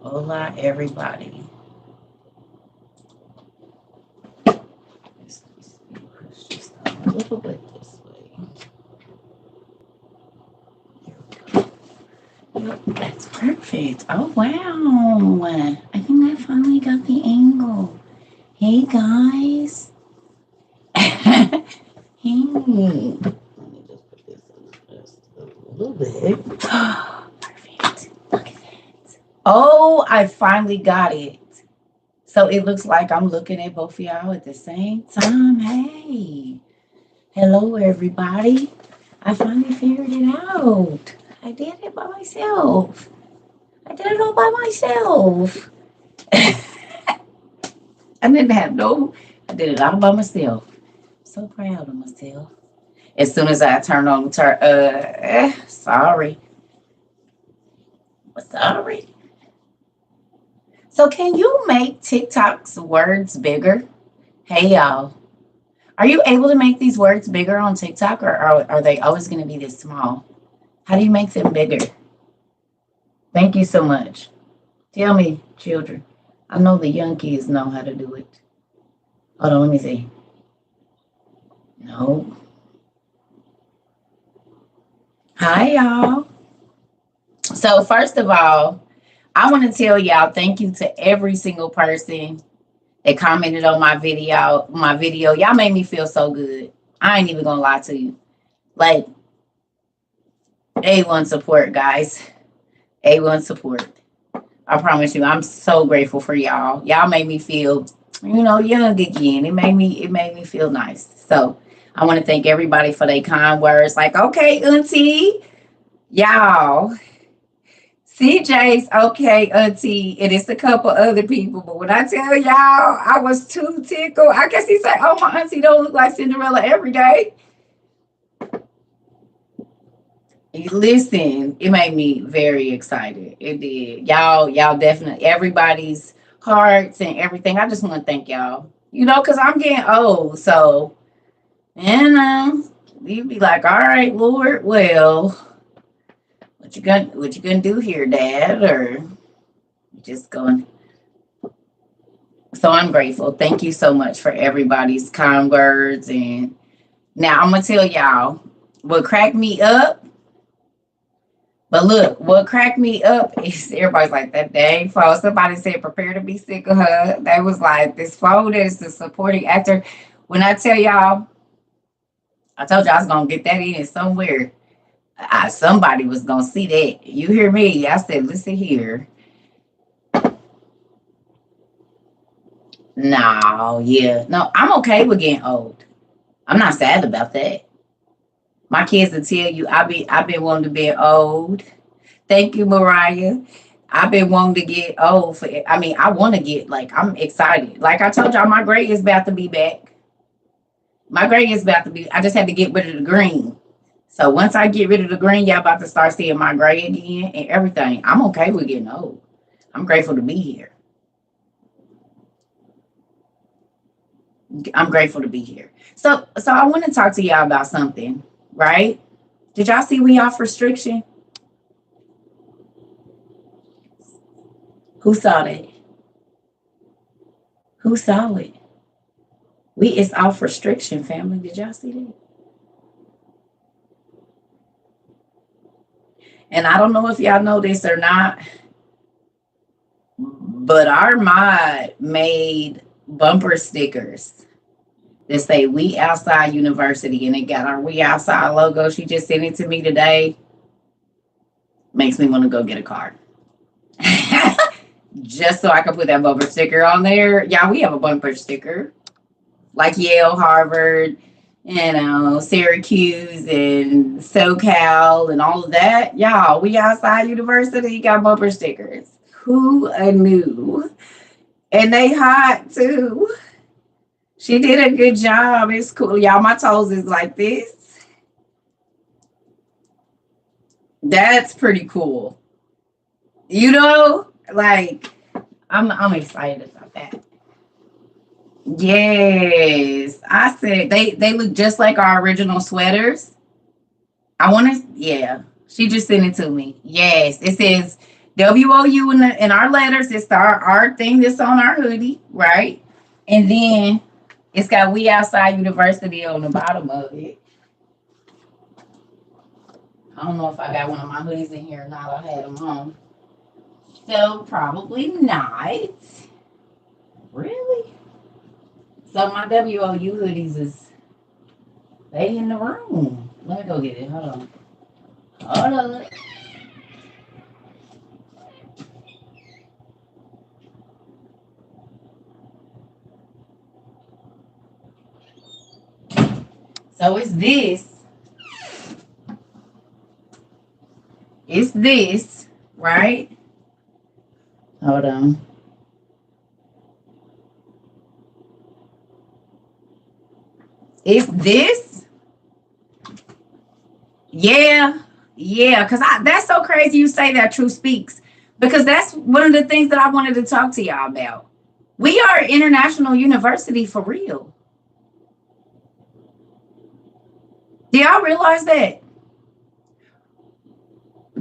Hola, everybody. Let's push just a little bit this way. Yep, that's perfect. Oh, wow. I think I finally got the angle. Hey, guys. Hey. Let me just put this in just a little bit. Perfect. Look at that. Oh, I finally got it. So it looks like I'm looking at both of y'all at the same time. Hey. Hello, everybody. I finally figured it out. I did it by myself. I did it all by myself. I didn't have no, I did it all by myself. So proud of myself. As soon as I turned on the sorry. Sorry. So can you make TikTok's words bigger? Hey y'all. Are you able to make these words bigger on TikTok, or are they always going to be this small? How do you make them bigger? Thank you so much. Tell me, children. I know the young kids know how to do it. Hold on, let me see. No. Hi, y'all. So, first of all, I want to tell y'all thank you to every single person that commented on my video. Y'all made me feel so good. I ain't even gonna lie to you. Like, A1 support, guys. A1 support. I promise you, I'm so grateful for y'all. Y'all made me feel, young again. It made me feel nice. So I want to thank everybody for their kind words. Like, okay, auntie, y'all. CJ's okay, auntie, and it's a couple other people. But when I tell y'all, I was too tickled. I guess he said, "Oh, my auntie don't look like Cinderella every day." Listen, it made me very excited. It did. Y'all definitely everybody's hearts and everything. I just want to thank y'all. Because I'm getting old. So, you'd be like, all right, Lord, well, what you gonna do here, Dad? Or just going. So I'm grateful. Thank you so much for everybody's kind words. And now I'm gonna tell y'all what cracked me up. But look, what cracked me up is everybody's like, that dang foe. Somebody said, prepare to be sick of her. They was like, this foe is the supporting actor. When I tell y'all, I told you I was going to get that in somewhere. Somebody was going to see that. You hear me? I said, listen here. No, yeah. No, I'm okay with getting old. I'm not sad about that. My kids will tell you I've been wanting to be old. Thank you, Mariah. I've been wanting to get old I want to get I'm excited. Like I told y'all, my gray is about to be back. My gray is about to be, I just had to get rid of the green. So once I get rid of the green, y'all about to start seeing my gray again and everything. I'm okay with getting old. I'm grateful to be here. I'm grateful to be here. So I want to talk to y'all about something, right? Did y'all see we off restriction? Who saw that? Who saw it? We is off restriction, family. Did y'all see that? And I don't know if y'all know this or not, but our mod made bumper stickers that say "We Outside University" and it got our "We Outside" logo. She just sent it to me today. Makes me want to go get a card. Just so I can put that bumper sticker on there. Yeah, we have a bumper sticker. Like Yale, Harvard, Syracuse and SoCal and all of that. Y'all, We Outside University got bumper stickers. Who knew? And they hot too. She did a good job. It's cool. Y'all, my toes is like this. That's pretty cool. Like I'm excited about that. Yes. I said they look just like our original sweaters. I want to, yeah. She just sent it to me. Yes. It says WOU in our letters. It's our thing that's on our hoodie, right? And then it's got We Outside University on the bottom of it. I don't know if I got one of my hoodies in here or not. I had them on. So probably not. Really? So my WOU hoodies is they in the room. Let me go get it. Hold on. Hold on. So it's this. It's this, right? Hold on. It's this. Yeah. Yeah. Because that's so crazy you say that, True Speaks. Because that's one of the things that I wanted to talk to y'all about. We are an international university for real. Do y'all realize that?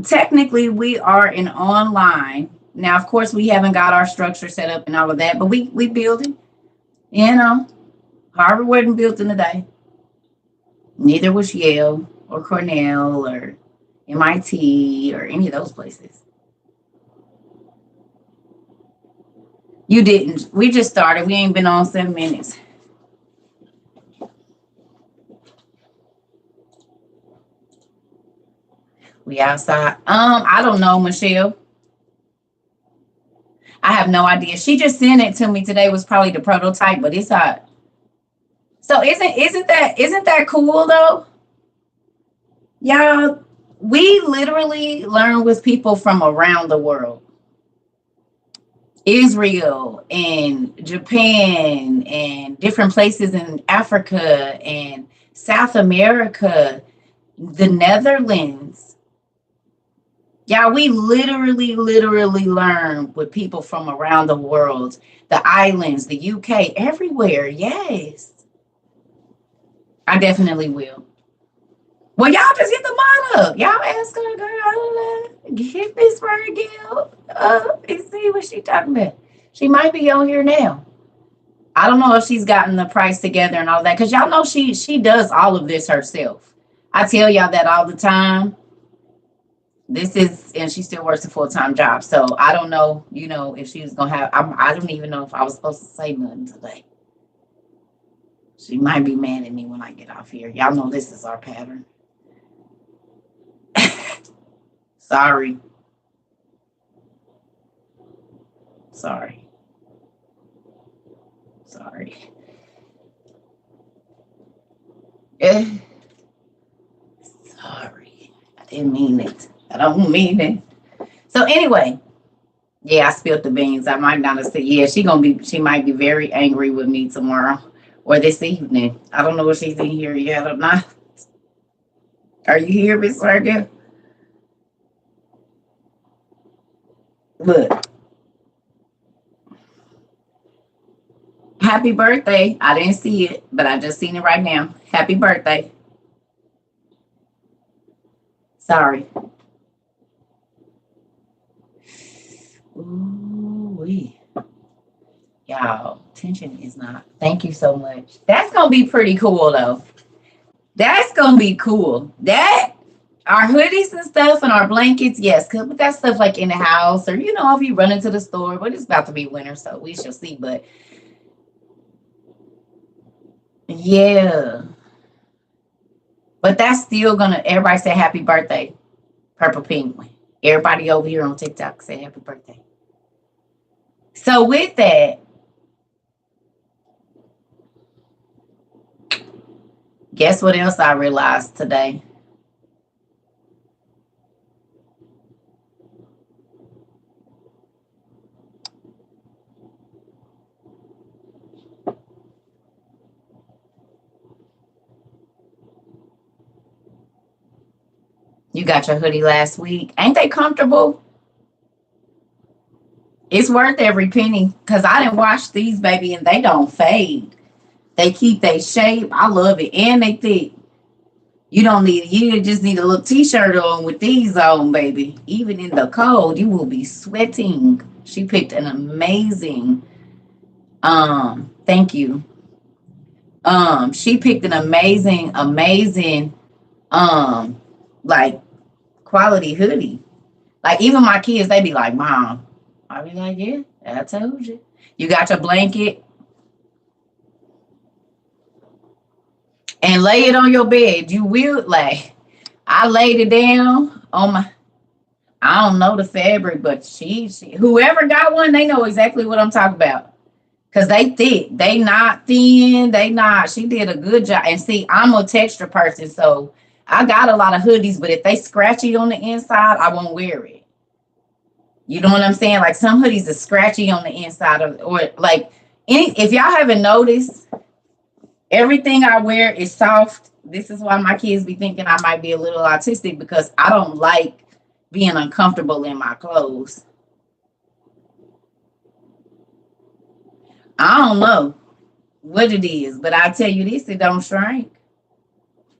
Technically, we are an online. Now, of course, we haven't got our structure set up and all of that, but we build it. You know, Harvard wasn't built in a day. Neither was Yale or Cornell or MIT or any of those places. You didn't. We just started. We ain't been on 7 minutes. We outside. I don't know, Michelle. I have no idea. She just sent it to me today. Was probably the prototype, but it's hot. So isn't that cool though? Y'all, we literally learn with people from around the world. Israel and Japan and different places in Africa and South America, the Netherlands. Yeah, we literally learn with people from around the world, the islands, the UK, everywhere. Yes, I definitely will. Well, y'all just hit the mod up. Y'all ask her, girl, hit Miss Virgil up and see what she talking about. She might be on here now. I don't know if she's gotten the price together and all that, because y'all know she does all of this herself. I tell y'all that all the time. And she still works a full-time job. So I don't know, if she was gonna have. I don't even know if I was supposed to say nothing today. She might be mad at me when I get off here. Y'all know this is our pattern. Sorry. Sorry. Sorry. I didn't mean it. I don't mean it. So anyway, yeah, I spilled the beans. I might not have said, yeah, she might be very angry with me tomorrow or this evening. I don't know if she's in here yet or not. Are you here, Miss Virgil? Look. Happy birthday. I didn't see it, but I just seen it right now. Happy birthday. Sorry. Ooh-wee. Y'all, tension is not. Thank you so much. That's going to be pretty cool, though. That's going to be cool. Our hoodies and stuff and our blankets, yes. Put that stuff like in the house or, if you run into the store. But it's about to be winter, so we shall see. But yeah. But that's still going to, everybody say happy birthday, Purple Penguin. Everybody over here on TikTok say happy birthday. So with that, guess what else I realized today? You got your hoodie last week. Ain't they comfortable? It's worth every penny because I didn't wash these, baby, and they don't fade. They keep their shape. I love it. And they thick. You don't need, you just need a little t-shirt on with these on, baby. Even in the cold, you will be sweating. She picked an amazing, thank you. She picked an amazing, um, like quality hoodie. Like even my kids, they be like, Mom. I be like, yeah, I told you. You got your blanket and lay it on your bed. You will like I laid it down on my I don't know the fabric, but she whoever got one, they know exactly what I'm talking about. Cause they thick. They not thin. They not. She did a good job. And see, I'm a texture person, so I got a lot of hoodies, but if they scratchy on the inside, I won't wear it. You know what I'm saying? Like some hoodies are scratchy on the inside of, or like any. If y'all haven't noticed, everything I wear is soft. This is why my kids be thinking I might be a little autistic because I don't like being uncomfortable in my clothes. I don't know what it is, but I tell you this, it don't shrink.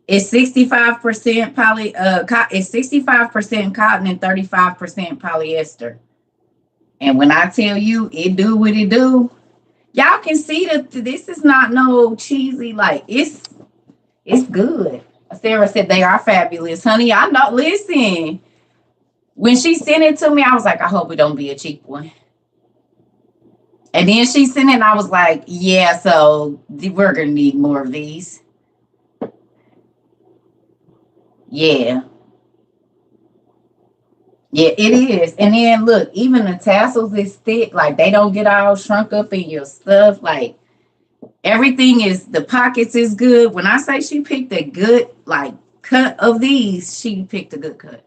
It's 65% it's 65% cotton and 35% polyester. And when I tell you it do what it do, y'all can see that this is not no cheesy, like it's good. Sarah said they are fabulous. Honey, I know, listen. When she sent it to me, I was like, I hope it don't be a cheap one. And then she sent it and I was like, yeah, so we're gonna need more of these. Yeah. Yeah, it is. And then look, even the tassels is thick, like they don't get all shrunk up in your stuff. Like everything is, the pockets is good. When I say she picked a good like cut of these, she picked a good cut.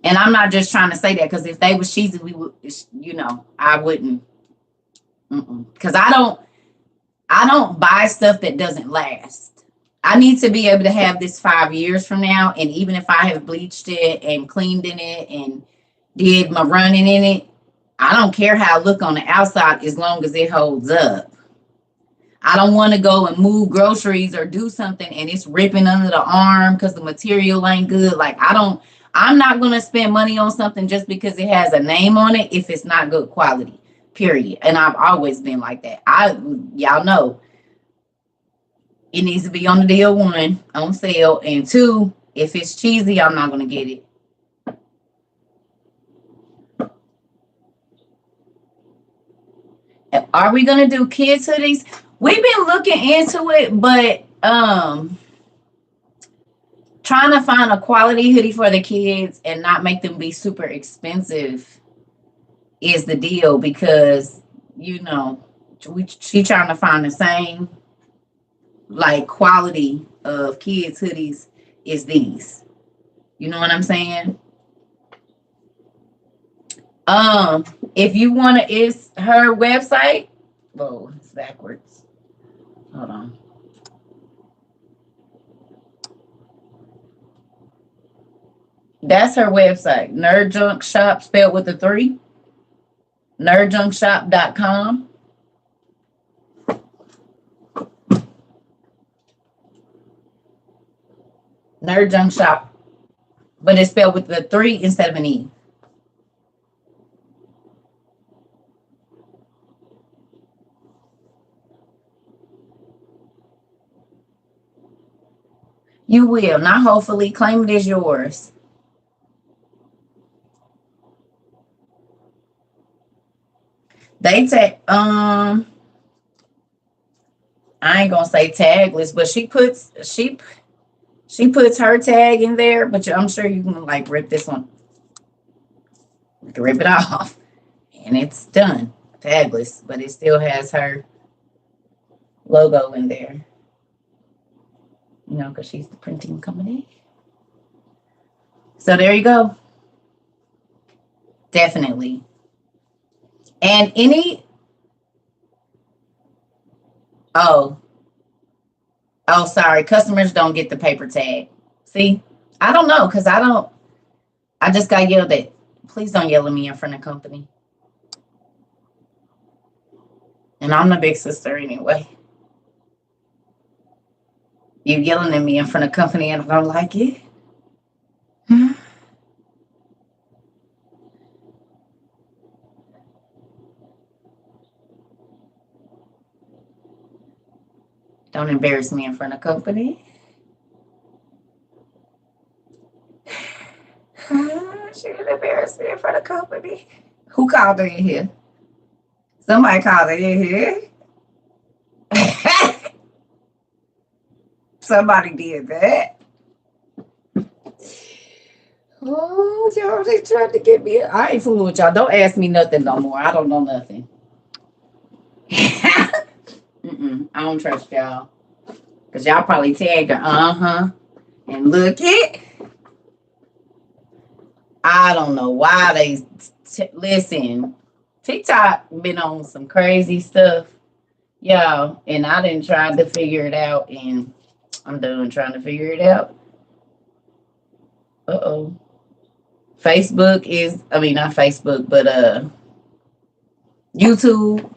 And I'm not just trying to say that because if they was cheesy, we would, I wouldn't. Because I don't buy stuff that doesn't last. I need to be able to have this 5 years from now, and even if I have bleached it and cleaned in it and did my running in it, I don't care how it look on the outside as long as it holds up. I don't want to go and move groceries or do something and it's ripping under the arm because the material ain't good. Like I'm not gonna spend money on something just because it has a name on it if it's not good quality. Period. And I've always been like that. Y'all know it needs to be on the deal, one, on sale, and two, if it's cheesy, I'm not gonna get it. Are we gonna do kids hoodies? We've been looking into it, but trying to find a quality hoodie for the kids and not make them be super expensive is the deal because she trying to find the same like quality of kids hoodies is these. You know what I'm saying? If you want to, is her website. Whoa, it's backwards. Hold on. That's her website. Nerd Junk Shop, spelled with a 3. Nerdjunkshop.com. Nerd Junk Shop. But it's spelled with the 3 instead of an E. You will. Not hopefully. Claim it as yours. They take I ain't gonna say tagless, but she puts her tag in there, but I'm sure you can like rip this one. You can rip it off. And it's done. Tagless, but it still has her logo in there. Because she's the printing company. So there you go. Definitely. And oh, sorry. Customers don't get the paper tag. See, I don't know because I just got yelled at. Please don't yell at me in front of company. And I'm the big sister anyway. You yelling at me in front of company and I don't like it? Don't embarrass me in front of company. She didn't embarrass me in front of company. Who called her in here? Somebody called her in here. Somebody did that. Oh, y'all, they tried to get me. I ain't fooling with y'all. Don't ask me nothing no more. I don't know nothing. I don't trust y'all. Because y'all probably tagged her, and look it. I don't know why they listen. TikTok been on some crazy stuff, y'all, and I didn't try to figure it out, and I'm done trying to figure it out. Facebook is, I mean, not Facebook, but YouTube.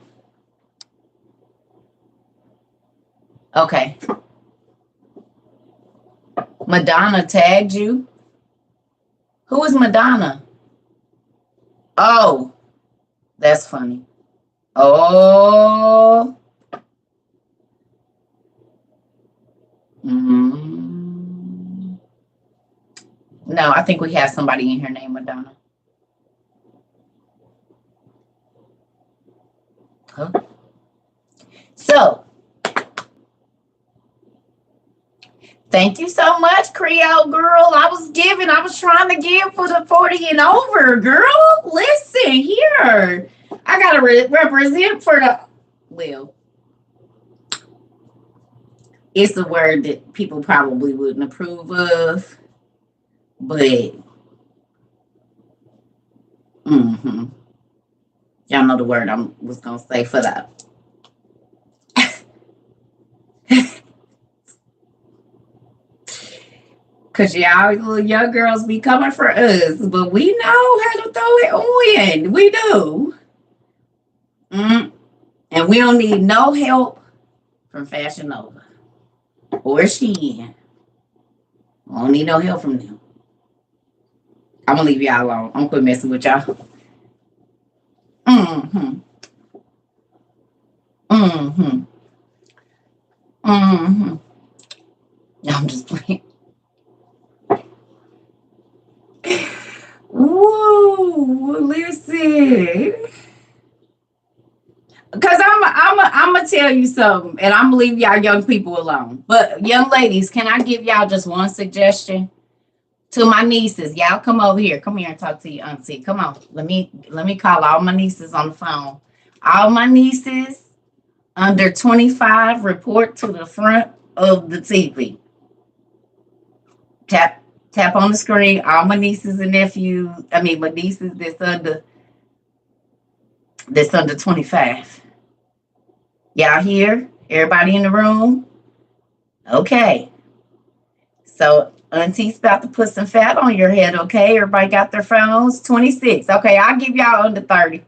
Okay. Madonna tagged you. Who is Madonna? Oh, that's funny. Oh. No, I think we have somebody in here named Madonna. Huh? So, thank you so much, Creole girl. I was trying to give for the 40 and over, girl. Listen here. I got to represent for the, well, it's a word that people probably wouldn't approve of, but, y'all know the word I was going to say for that. Because y'all little young girls be coming for us, but we know how to throw it on. We do. And we don't need no help from Fashion Nova or Shein. We don't need no help from them. I'm going to leave y'all alone. I'm quit messing with y'all. I'm just playing. Whoa, listen. Because I'm gonna tell you something, and I'm gonna leave y'all young people alone. But young ladies, can I give y'all just one suggestion? To my nieces, y'all come over here. Come here and talk to your auntie. Come on. Let me call all my nieces on the phone. All my nieces under 25 report to the front of the TV. Tap on the screen. All my nieces and nephews. I mean, my nieces that's under 25. Y'all here? Everybody in the room? Okay. So Auntie's about to put some fat on your head, okay? Everybody got their phones? 26. Okay, I'll give y'all under 30.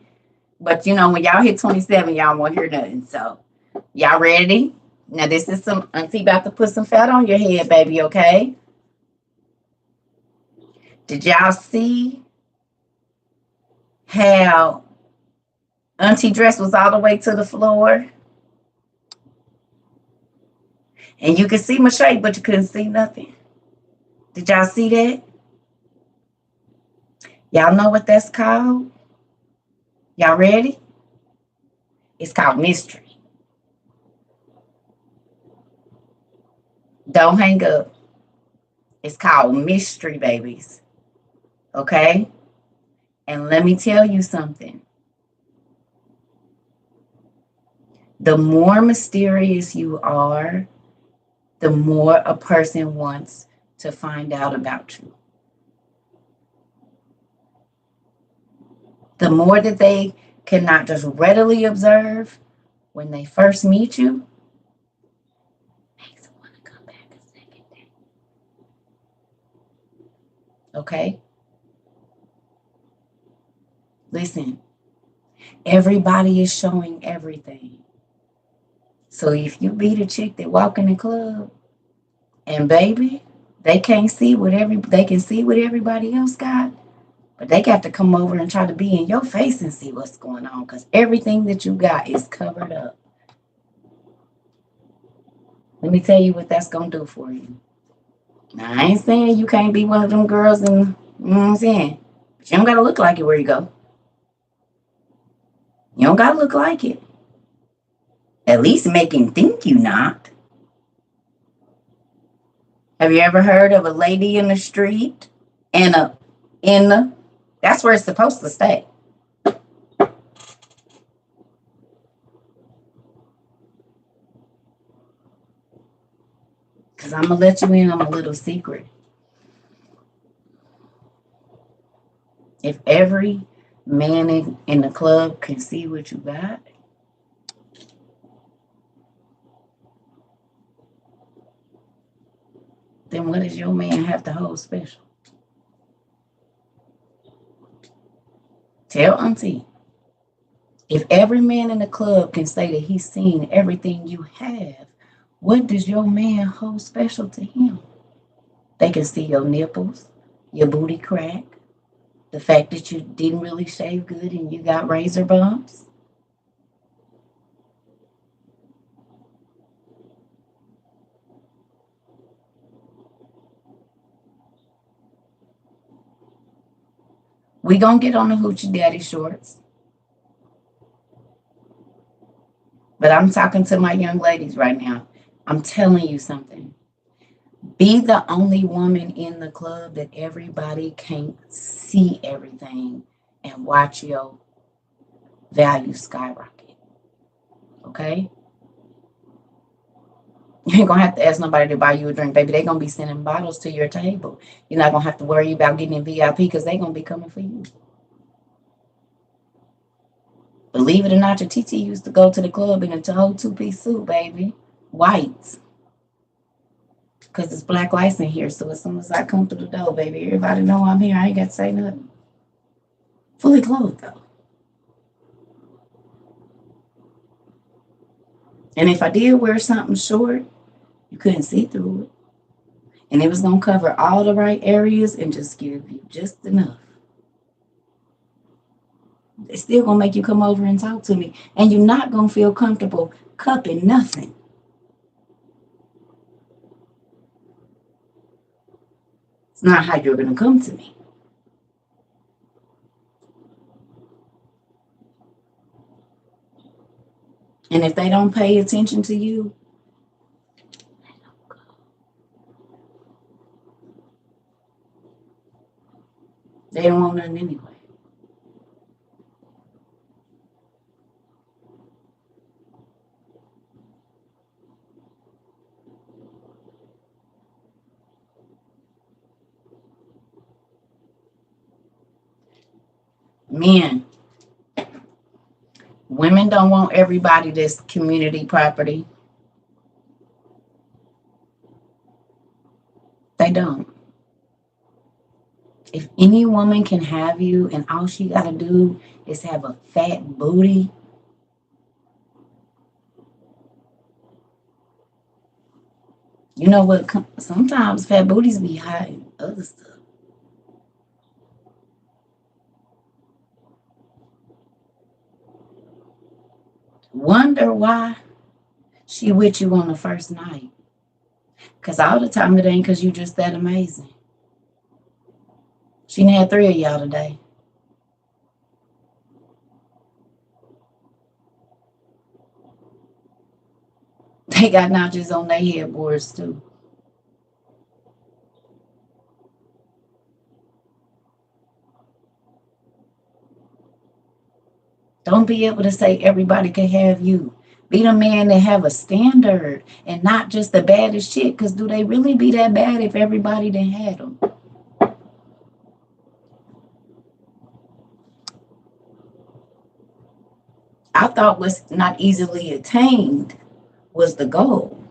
But you know, when y'all hit 27, y'all won't hear nothing. So y'all ready? Now this is some Auntie about to put some fat on your head, baby, okay? Did y'all see how Auntie dress was all the way to the floor? And you could see my shape, but you couldn't see nothing. Did y'all see that? Y'all know what that's called? Y'all ready? It's called mystery. Don't hang up. It's called mystery, babies. Okay? And let me tell you something. The more mysterious you are, the more a person wants to find out about you. The more that they cannot just readily observe when they first meet you, makes them want to come back a second day. Okay? Listen, everybody is showing everything. So if you be the chick that walk in the club And baby, they can see what everybody else got, but they got to come over and try to be in your face and see what's going on because everything that you got is covered up. Let me tell you what that's gonna do for you. Now I ain't saying you can't be one of them girls and you know what I'm saying, but you don't gotta look like it where you go. You don't gotta look like it. At least make him think you not. Have you ever heard of a lady in the street and a in the? That's where it's supposed to stay. Cause I'm gonna let you in on a little secret. If every man in the club can see what you got, then what does your man have to hold special? Tell Auntie. If every man in the club can say that he's seen everything you have, what does your man hold special to him? They can see your nipples, your booty crack, the fact that you didn't really shave good and you got razor bumps. We gonna get on the hoochie daddy shorts, but I'm talking to my young ladies right now. I'm telling you something. Be the only woman in the club that everybody can't see everything and watch your value skyrocket. Okay? You ain't gonna have to ask nobody to buy you a drink, baby. They're gonna be sending bottles to your table. You're not gonna have to worry about getting in VIP because they're gonna be coming for you. Believe it or not, your TT used to go to the club in a whole two-piece suit, baby. Whites. Because it's black lights in here. So as soon as I come through the door, baby, everybody know I'm here. I ain't got to say nothing. Fully clothed, though. And if I did wear something short, you couldn't see through it. And it was going to cover all the right areas and just give you just enough. It's still going to make you come over and talk to me. And you're not going to feel comfortable cupping nothing. It's not how you're going to come to me. And if they don't pay attention to you, they don't want nothing anyway. Men, women don't want everybody that's community property. They don't. If any woman can have you and all she got to do is have a fat booty, you know what? Sometimes fat booties be hiding other stuff. Wonder why she with you on the first night. Because all the time it ain't because you just that amazing. She done had 3 of y'all today. They got notches on their headboards too. Don't be able to say everybody can have you. Be the man that have a standard and not just the baddest chick. Because do they really be that bad if everybody done had them? I thought was not easily attained was the goal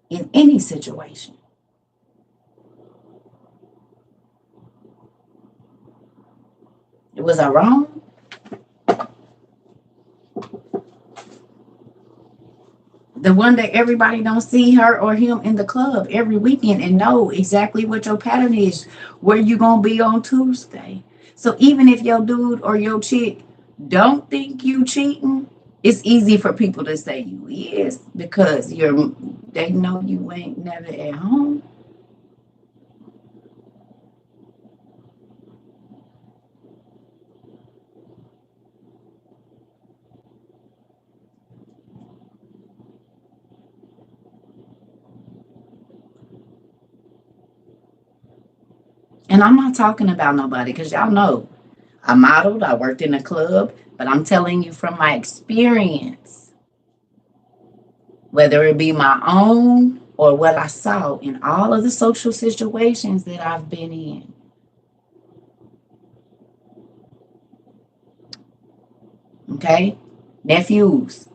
in any situation. Was I wrong? The one that everybody don't see her or him in the club every weekend and know exactly what your pattern is, where you gonna be on Tuesday. So even if your dude or your chick don't think you cheating, it's easy for people to say you is because they know you ain't never at home. And I'm not talking about nobody because y'all know I modeled, I worked in a club, but I'm telling you from my experience, whether it be my own or what I saw in all of the social situations that I've been in. Okay? Nephews,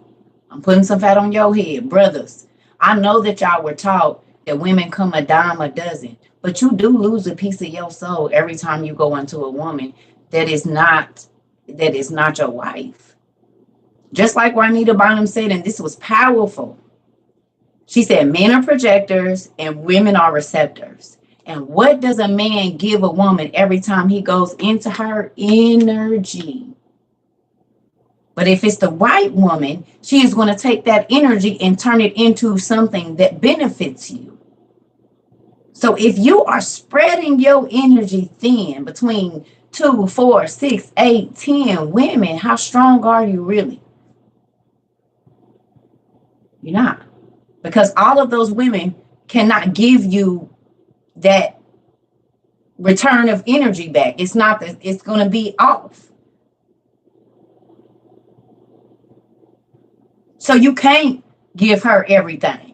I'm putting some fat on your head. Brothers, I know that y'all were taught that women come a dime a dozen, but you do lose a piece of your soul every time you go into a woman that is not your wife. Just like Juanita Bynum said, and this was powerful. She said, men are projectors and women are receptors. And what does a man give a woman every time he goes into her? Energy. But if it's the right woman, she is going to take that energy and turn it into something that benefits you. So if you are spreading your energy thin between 2, 4, 6, 8, 10 women, how strong are you really? You're not. Because all of those women cannot give you that return of energy back. It's not that it's going to be off. So you can't give her everything.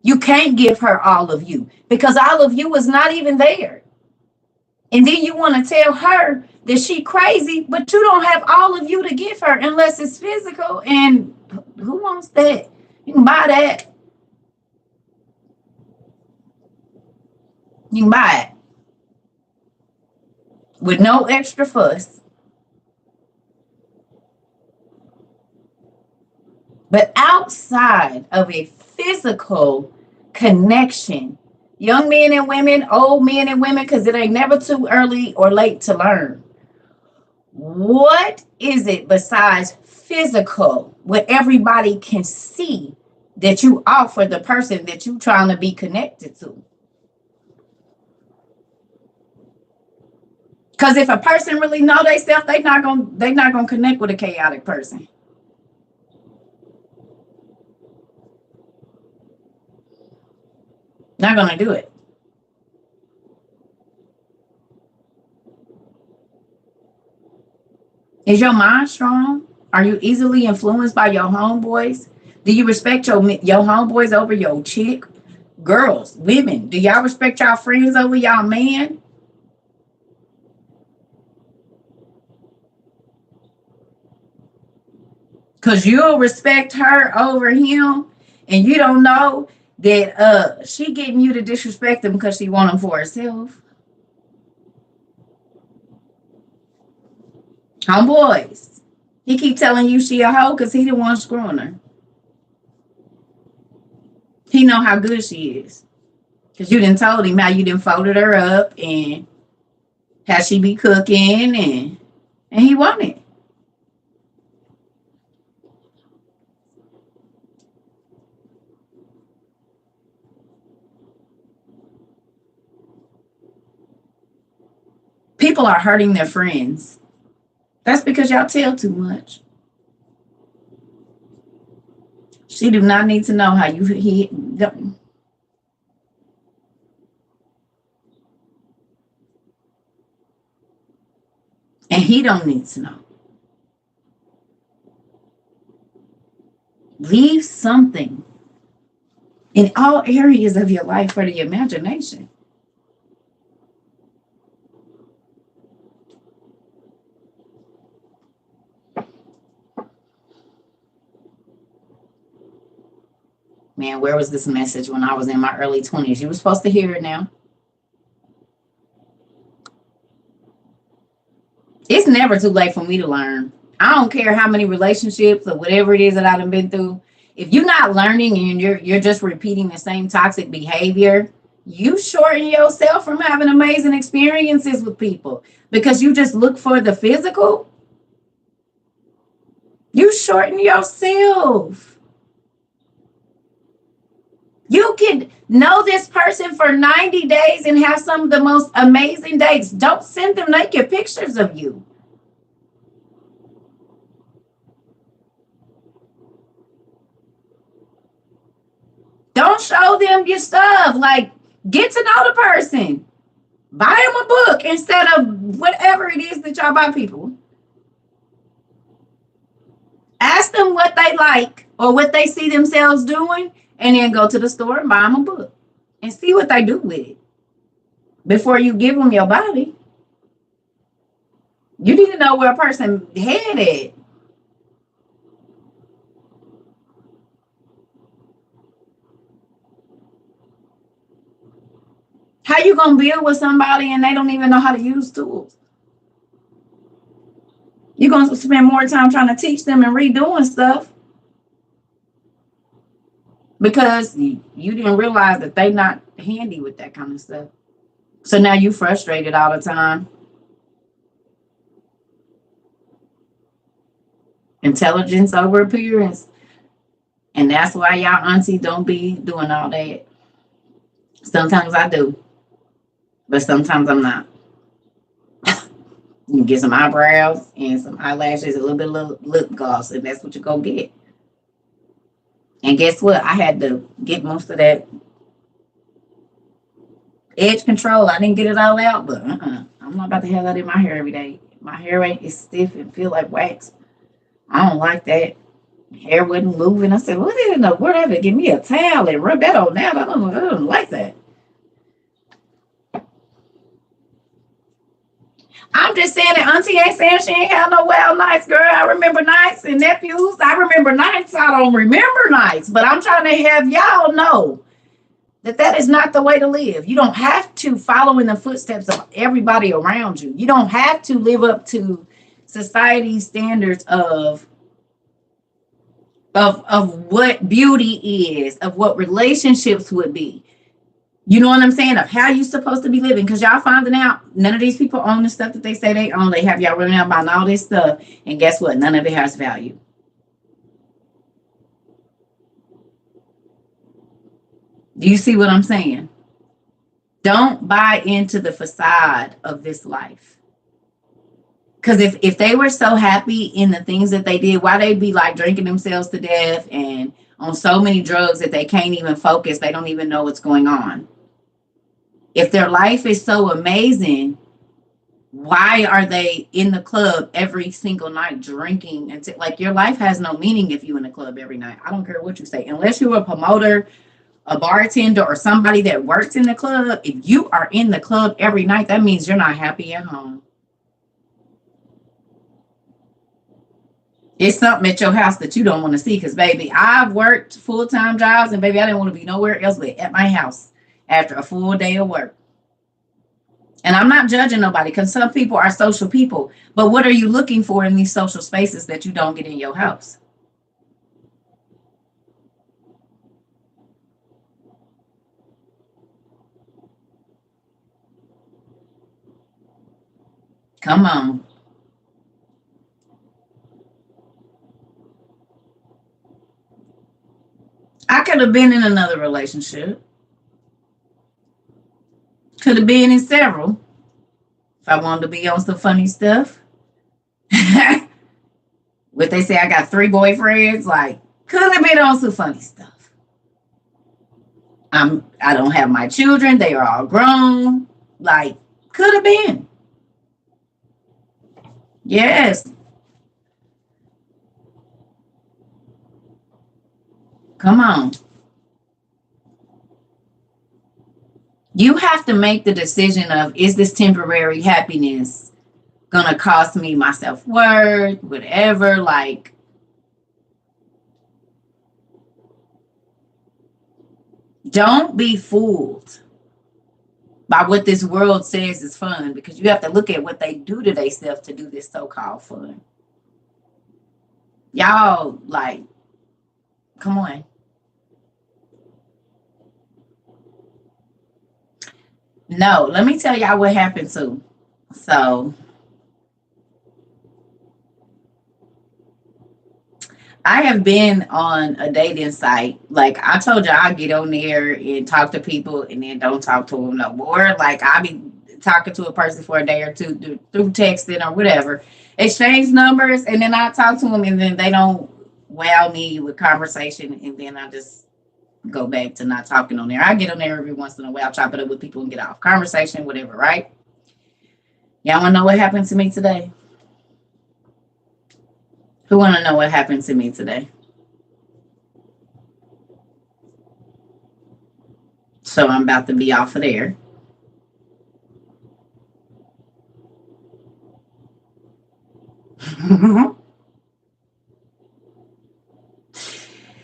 You can't give her all of you because all of you is not even there. And then you want to tell her that she crazy, but you don't have all of you to give her unless it's physical. And who wants that? You can buy that. You can buy it with no extra fuss. But outside of a physical connection, young men and women, old men and women, because it ain't never too early or late to learn. What is it besides physical, what everybody can see that you offer the person that you're trying to be connected to? Because if a person really know themselves, they're not gonna connect with a chaotic person. Not gonna do it. Is your mind strong? Are you easily influenced by your homeboys? Do you respect your homeboys over your chick? Girls, women, do y'all respect y'all friends over y'all man? Because you'll respect her over him, and you don't know that she getting you to disrespect him because she want him for herself. Homeboys, he keep telling you she a hoe because he the one screwing her. He know how good she is because you didn't told him how you didn't folded her up and how she be cooking and he wanted. People are hurting their friends. That's because y'all tell too much. She do not need to know how you and he don't need to know. Leave something in all areas of your life for the imagination. Man, where was this message when I was in my early 20s? You were supposed to hear it now. It's never too late for me to learn. I don't care how many relationships or whatever it is that I've been through. If you're not learning and you're just repeating the same toxic behavior, you shorten yourself from having amazing experiences with people because you just look for the physical. You shorten yourself. You can know this person for 90 days and have some of the most amazing dates. Don't send them naked pictures of you. Don't show them your stuff. Like, get to know the person. Buy them a book instead of whatever it is that y'all buy people. Ask them what they like or what they see themselves doing, and then go to the store and buy them a book and see what they do with it before you give them your body. You need to know where a person headed. How you gonna build with somebody and they don't even know how to use tools? You're gonna spend more time trying to teach them and redoing stuff because you didn't realize that they not handy with that kind of stuff. So now you frustrated all the time. Intelligence over appearance. And that's why y'all auntie don't be doing all that. Sometimes I do, but sometimes I'm not. You can get some eyebrows and some eyelashes, a little bit of lip gloss, and that's what you go get. And guess what? I had to get most of that edge control. I didn't get it all out, but I'm not about to have that in my hair every day. My hair is stiff and feel like wax. I don't like that. Hair wasn't moving. I said, what in the world? I had to give me a towel and rub that on now. I don't like that. I'm just saying that auntie ain't saying she ain't have no wild nights, girl. I remember nights and nephews. I remember nights. I don't remember nights, but I'm trying to have y'all know that that is not the way to live. You don't have to follow in the footsteps of everybody around you. You don't have to live up to society's standards of what beauty is, of what relationships would be. You know what I'm saying? Of how you supposed to be living. Because y'all finding out none of these people own the stuff that they say they own. They have y'all running out buying all this stuff. And guess what? None of it has value. Do you see what I'm saying? Don't buy into the facade of this life. Because if they were so happy in the things that they did, why they'd be like drinking themselves to death and on so many drugs that they can't even focus. They don't even know what's going on. If their life is so amazing, why are they in the club every single night drinking? And like, your life has no meaning if you're in the club every night. I don't care what you say. Unless you're a promoter, a bartender, or somebody that works in the club, if you are in the club every night, that means you're not happy at home. It's something at your house that you don't want to see. Because, baby, I've worked full-time jobs, and, baby, I didn't want to be nowhere else but at my house after a full day of work. And I'm not judging nobody because some people are social people. But what are you looking for in these social spaces that you don't get in your house? Come on. I could have been in another relationship. Could have been in several. If I wanted to be on some funny stuff. What they say, I got 3 boyfriends. Like, could have been on some funny stuff. I don't have my children. They are all grown. Like, could have been. Yes. Come on. You have to make the decision of, is this temporary happiness gonna cost me my self-worth, whatever? Like, don't be fooled by what this world says is fun, because you have to look at what they do to themselves to do this so-called fun. Y'all, like, Come on. No, let me tell y'all what happened too. So I have been on a dating site. Like I told you, I get on there and talk to people and then don't talk to them no more. Like I be talking to a person for a day or two through texting or whatever, exchange numbers, and then I talk to them and then they don't wow me with conversation, and then I just go back to not talking on there. I get on there every once in a while, chop it up with people and get off conversation, whatever, right? Y'all want to know what happened to me today? Who want to know what happened to me today? So I'm about to be off of there.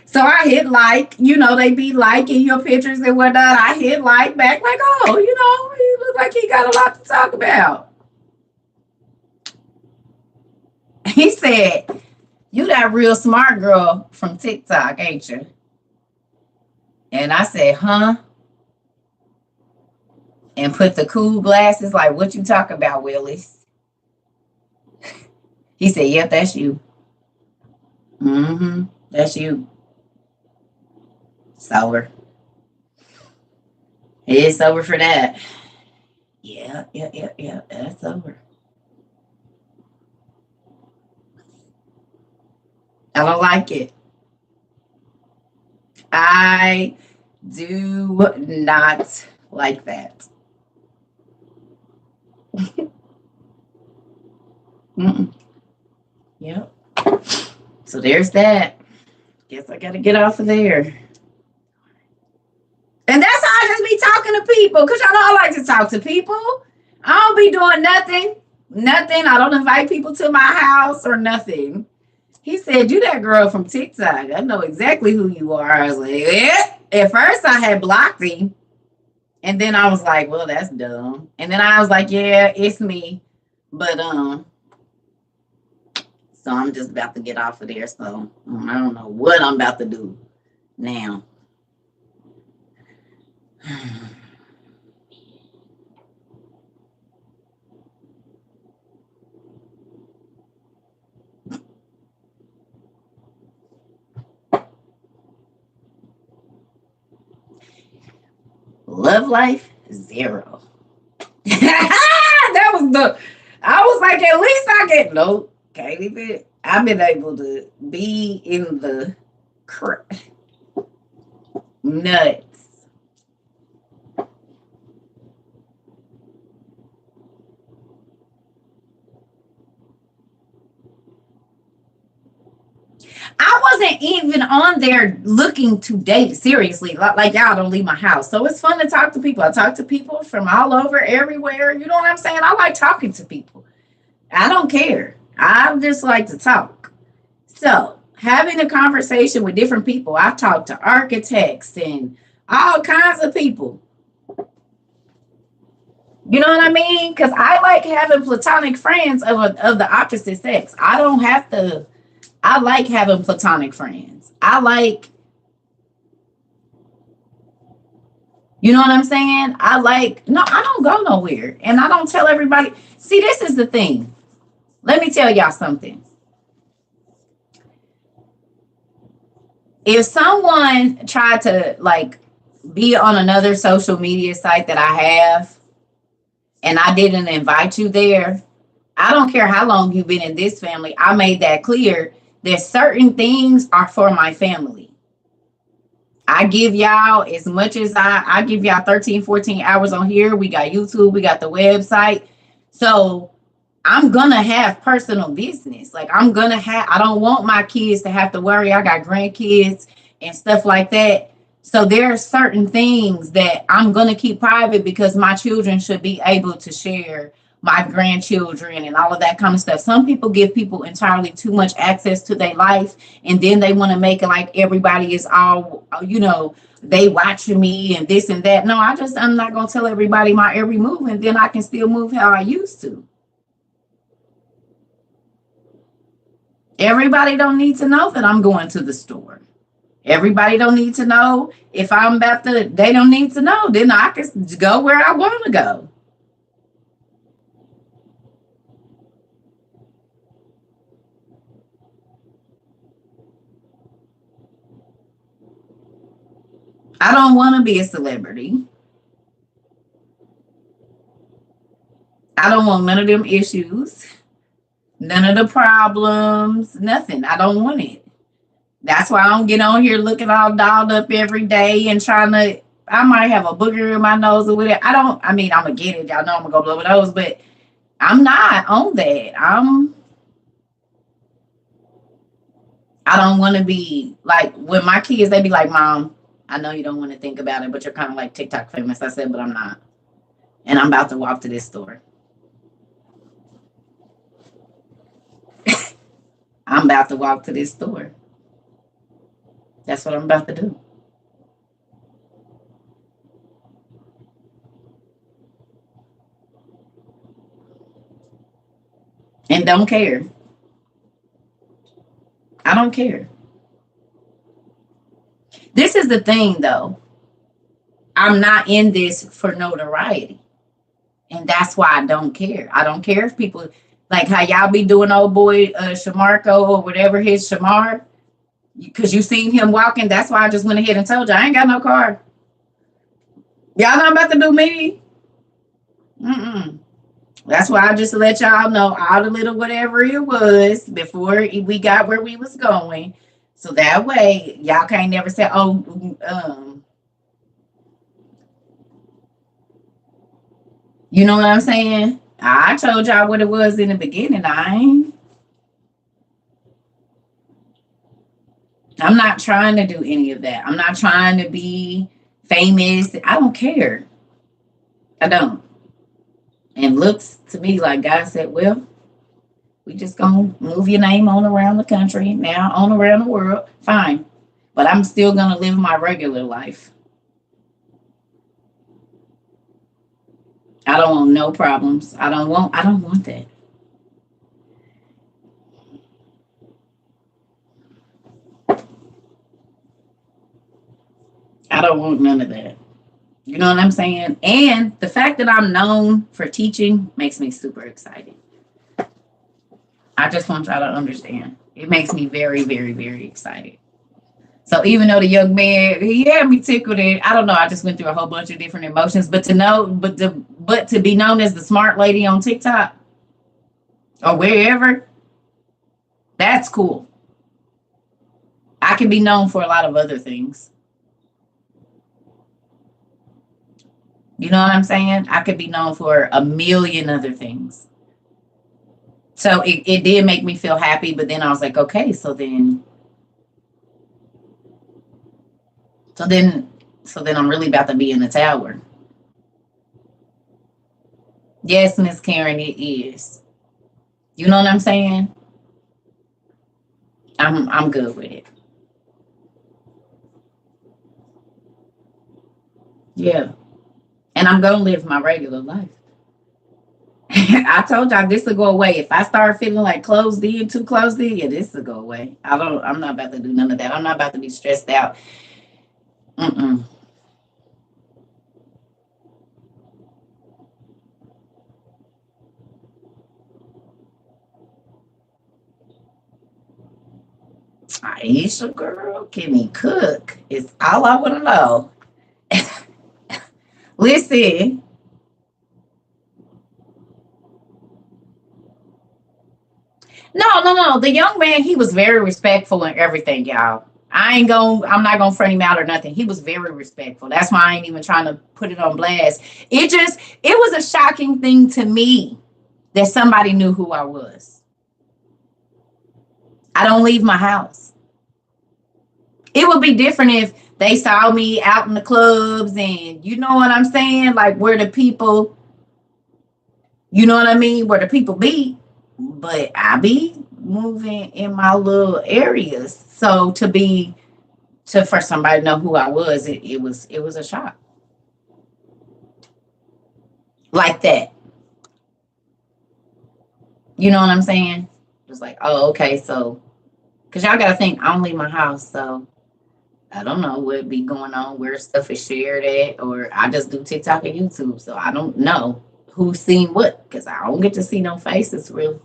So I hit like, they be liking your pictures and whatnot. I hit like back, like, oh, he look like he got a lot to talk about. He said, you that real smart girl from TikTok, ain't you? And I said, huh? And put the cool glasses, like, what you talk about, Willis? He said, yep, that's you. Mm-hmm. That's you. It's over. It's over for that. Yeah, yeah, yeah, yeah. That's over. I don't like it. I do not like that. Mm-mm. Yep. So there's that. Guess I got to get off of there. And that's how I just be talking to people, because y'all know I like to talk to people. I don't be doing nothing. Nothing. I don't invite people to my house or nothing. He said, you that girl from TikTok. I know exactly who you are. I was like, yeah. At first I had blocked him. And then I was like, well, that's dumb. And then I was like, yeah, it's me. But so I'm just about to get off of there. So I don't know what I'm about to do now. Love life, zero. That was the. I was like, at least I get nope. Can't even. I've been able to be in the nuts. I wasn't even on there looking to date seriously. Like y'all don't leave my house. So it's fun to talk to people. I talk to people from all over, everywhere. You know what I'm saying? I like talking to people. I don't care. I just like to talk. So having a conversation with different people, I've talked to architects and all kinds of people. You know what I mean? Because I like having platonic friends of the opposite sex. I don't have to. I like having platonic friends. I like, you know what I'm saying? I like, no, I don't go nowhere. And I don't tell everybody. See, this is the thing. Let me tell y'all something. If someone tried to like be on another social media site that I have and I didn't invite you there, I don't care how long you've been in this family. I made that clear that certain things are for my family. I give y'all as much as I give y'all 13, 14 hours on here. We got YouTube, we got the website. So I'm gonna have personal business. Like I don't want my kids to have to worry. I got grandkids and stuff like that. So there are certain things that I'm gonna keep private because my children should be able to share my grandchildren and all of that kind of stuff. Some people give people entirely too much access to their life, and then they want to make it like everybody is all, they watching me and this and that. No, I'm not gonna tell everybody my every move, and then I can still move how I used to. Everybody don't need to know that I'm going to the store. Everybody don't need to know. If I'm about to, they don't need to know. Then I can go where I want to go. I don't want to be a celebrity. I don't want none of them issues, none of the problems, nothing. I don't want it. That's why I don't get on here looking all dolled up every day and trying to. I might have a booger in my nose or whatever. I don't. I mean, I'm gonna get it. Y'all know I'm gonna go blow my nose, but I'm not on that. I don't want to be like when my kids. They be like, "Mom, I know you don't want to think about it, but you're kind of like TikTok famous." I said, "But I'm not, and I'm about to walk to this store. I'm about to walk to this store. That's what I'm about to do, and don't care. I don't care. This is the thing, though. I'm not in this for notoriety. And that's why I don't care. I don't care if people like how y'all be doing old boy Shamarko or whatever his Shamar, because you seen him walking. That's why I just went ahead and told you I ain't got no car. Y'all not about to do me. Mm-mm. That's why I just let y'all know all the little whatever it was before we got where we was going. So that way y'all can't never say, oh, you know what I'm saying? I told y'all what it was in the beginning. I'm not trying to do any of that. I'm not trying to be famous. I don't care. I don't. And looks to me like God said, well, we just gonna move your name on around the country, now on around the world. Fine. But I'm still gonna live my regular life. I don't want no problems. I don't want that. I don't want none of that. You know what I'm saying? And the fact that I'm known for teaching makes me super excited. I just want y'all to understand. It makes me very, very, very excited. So even though the young man, he had me tickled, and I don't know, I just went through a whole bunch of different emotions. But to be known as the smart lady on TikTok or wherever, that's cool. I can be known for a lot of other things. You know what I'm saying? I could be known for a million other things. So it did make me feel happy, but then I was like, okay, so then so then I'm really about to be in the tower. Yes, Miss Karen, it is. You know what I'm saying? I'm good with it. Yeah. And I'm gonna live my regular life. I told y'all this will go away. If I start feeling like closed in, too closed in, yeah, this will go away. I'm not about to do none of that. I'm not about to be stressed out. Mm-mm. Aisha, girl, can he cook? It's all I want to know. Listen, no. The young man, he was very respectful and everything, y'all. I'm not gonna front him out or nothing. He was very respectful. That's why I ain't even trying to put it on blast. It was a shocking thing to me that somebody knew who I was. I don't leave my house. It would be different if they saw me out in the clubs and you know what I'm saying? Like where the people, you know what I mean? Where the people be. But I be moving in my little areas. So to for somebody to know who I was, it was a shock. Like that. You know what I'm saying? Just like, oh, okay, so because y'all gotta think I don't leave my house, so I don't know what be going on, where stuff is shared at, or I just do TikTok and YouTube, so I don't know who's seen what because I don't get to see no faces really.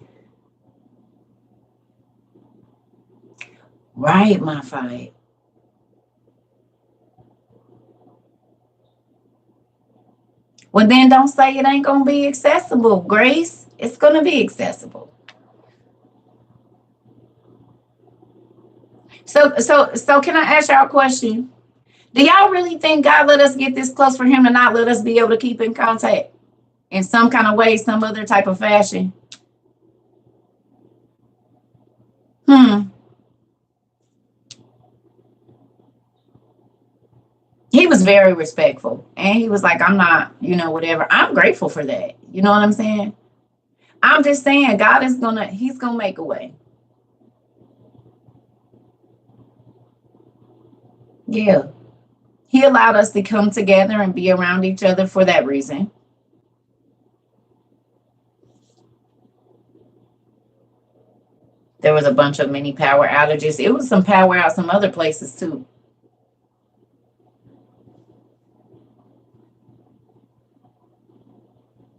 Right, my fight. Well, then don't say it ain't gonna be accessible, Grace. It's gonna be accessible. So can I ask y'all a question? Do y'all really think God let us get this close for him to not let us be able to keep in contact in some kind of way, some other type of fashion? Hmm. He was very respectful. And he was like, I'm not, whatever. I'm grateful for that. You know what I'm saying? I'm just saying God is he's gonna make a way. Yeah. He allowed us to come together and be around each other for that reason. There was a bunch of mini power outages. It was some power out some other places too.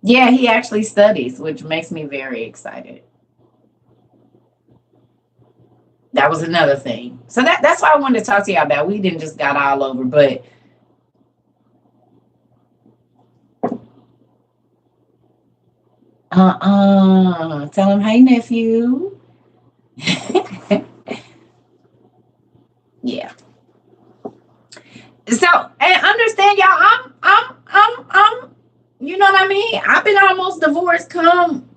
Yeah, he actually studies, which makes me very excited. That was another thing. So that's why I wanted to talk to y'all about. We didn't just got all over, but tell him, hey nephew. Yeah. So and understand y'all, I'm you know what I mean? I've been almost divorced. Come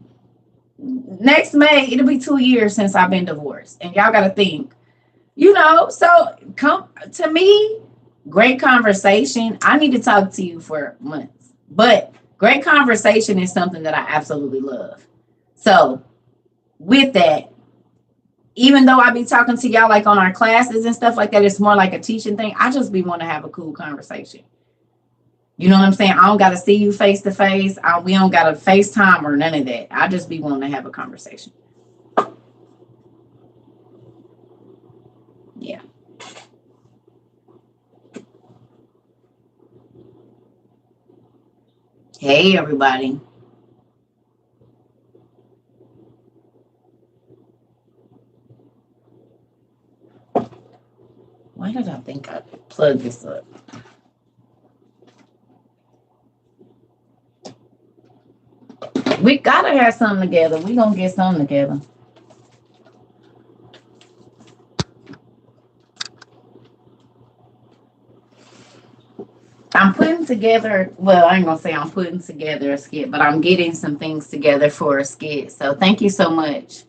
next May, it'll be 2 years since I've been divorced. And y'all gotta think, so come to me, great conversation. I need to talk to you for months. But great conversation is something that I absolutely love. So with that, even though I be talking to y'all like on our classes and stuff like that, it's more like a teaching thing. I just be want to have a cool conversation. You know what I'm saying? I don't got to see you face to face. We don't got to FaceTime or none of that. I just be wanting to have a conversation. Yeah. Hey, everybody. Why did I think I plugged this up? We gotta have something together. We gonna get something together. I'm putting together, well, I ain't gonna say I'm putting together a skit, but I'm getting some things together for a skit. So thank you so much.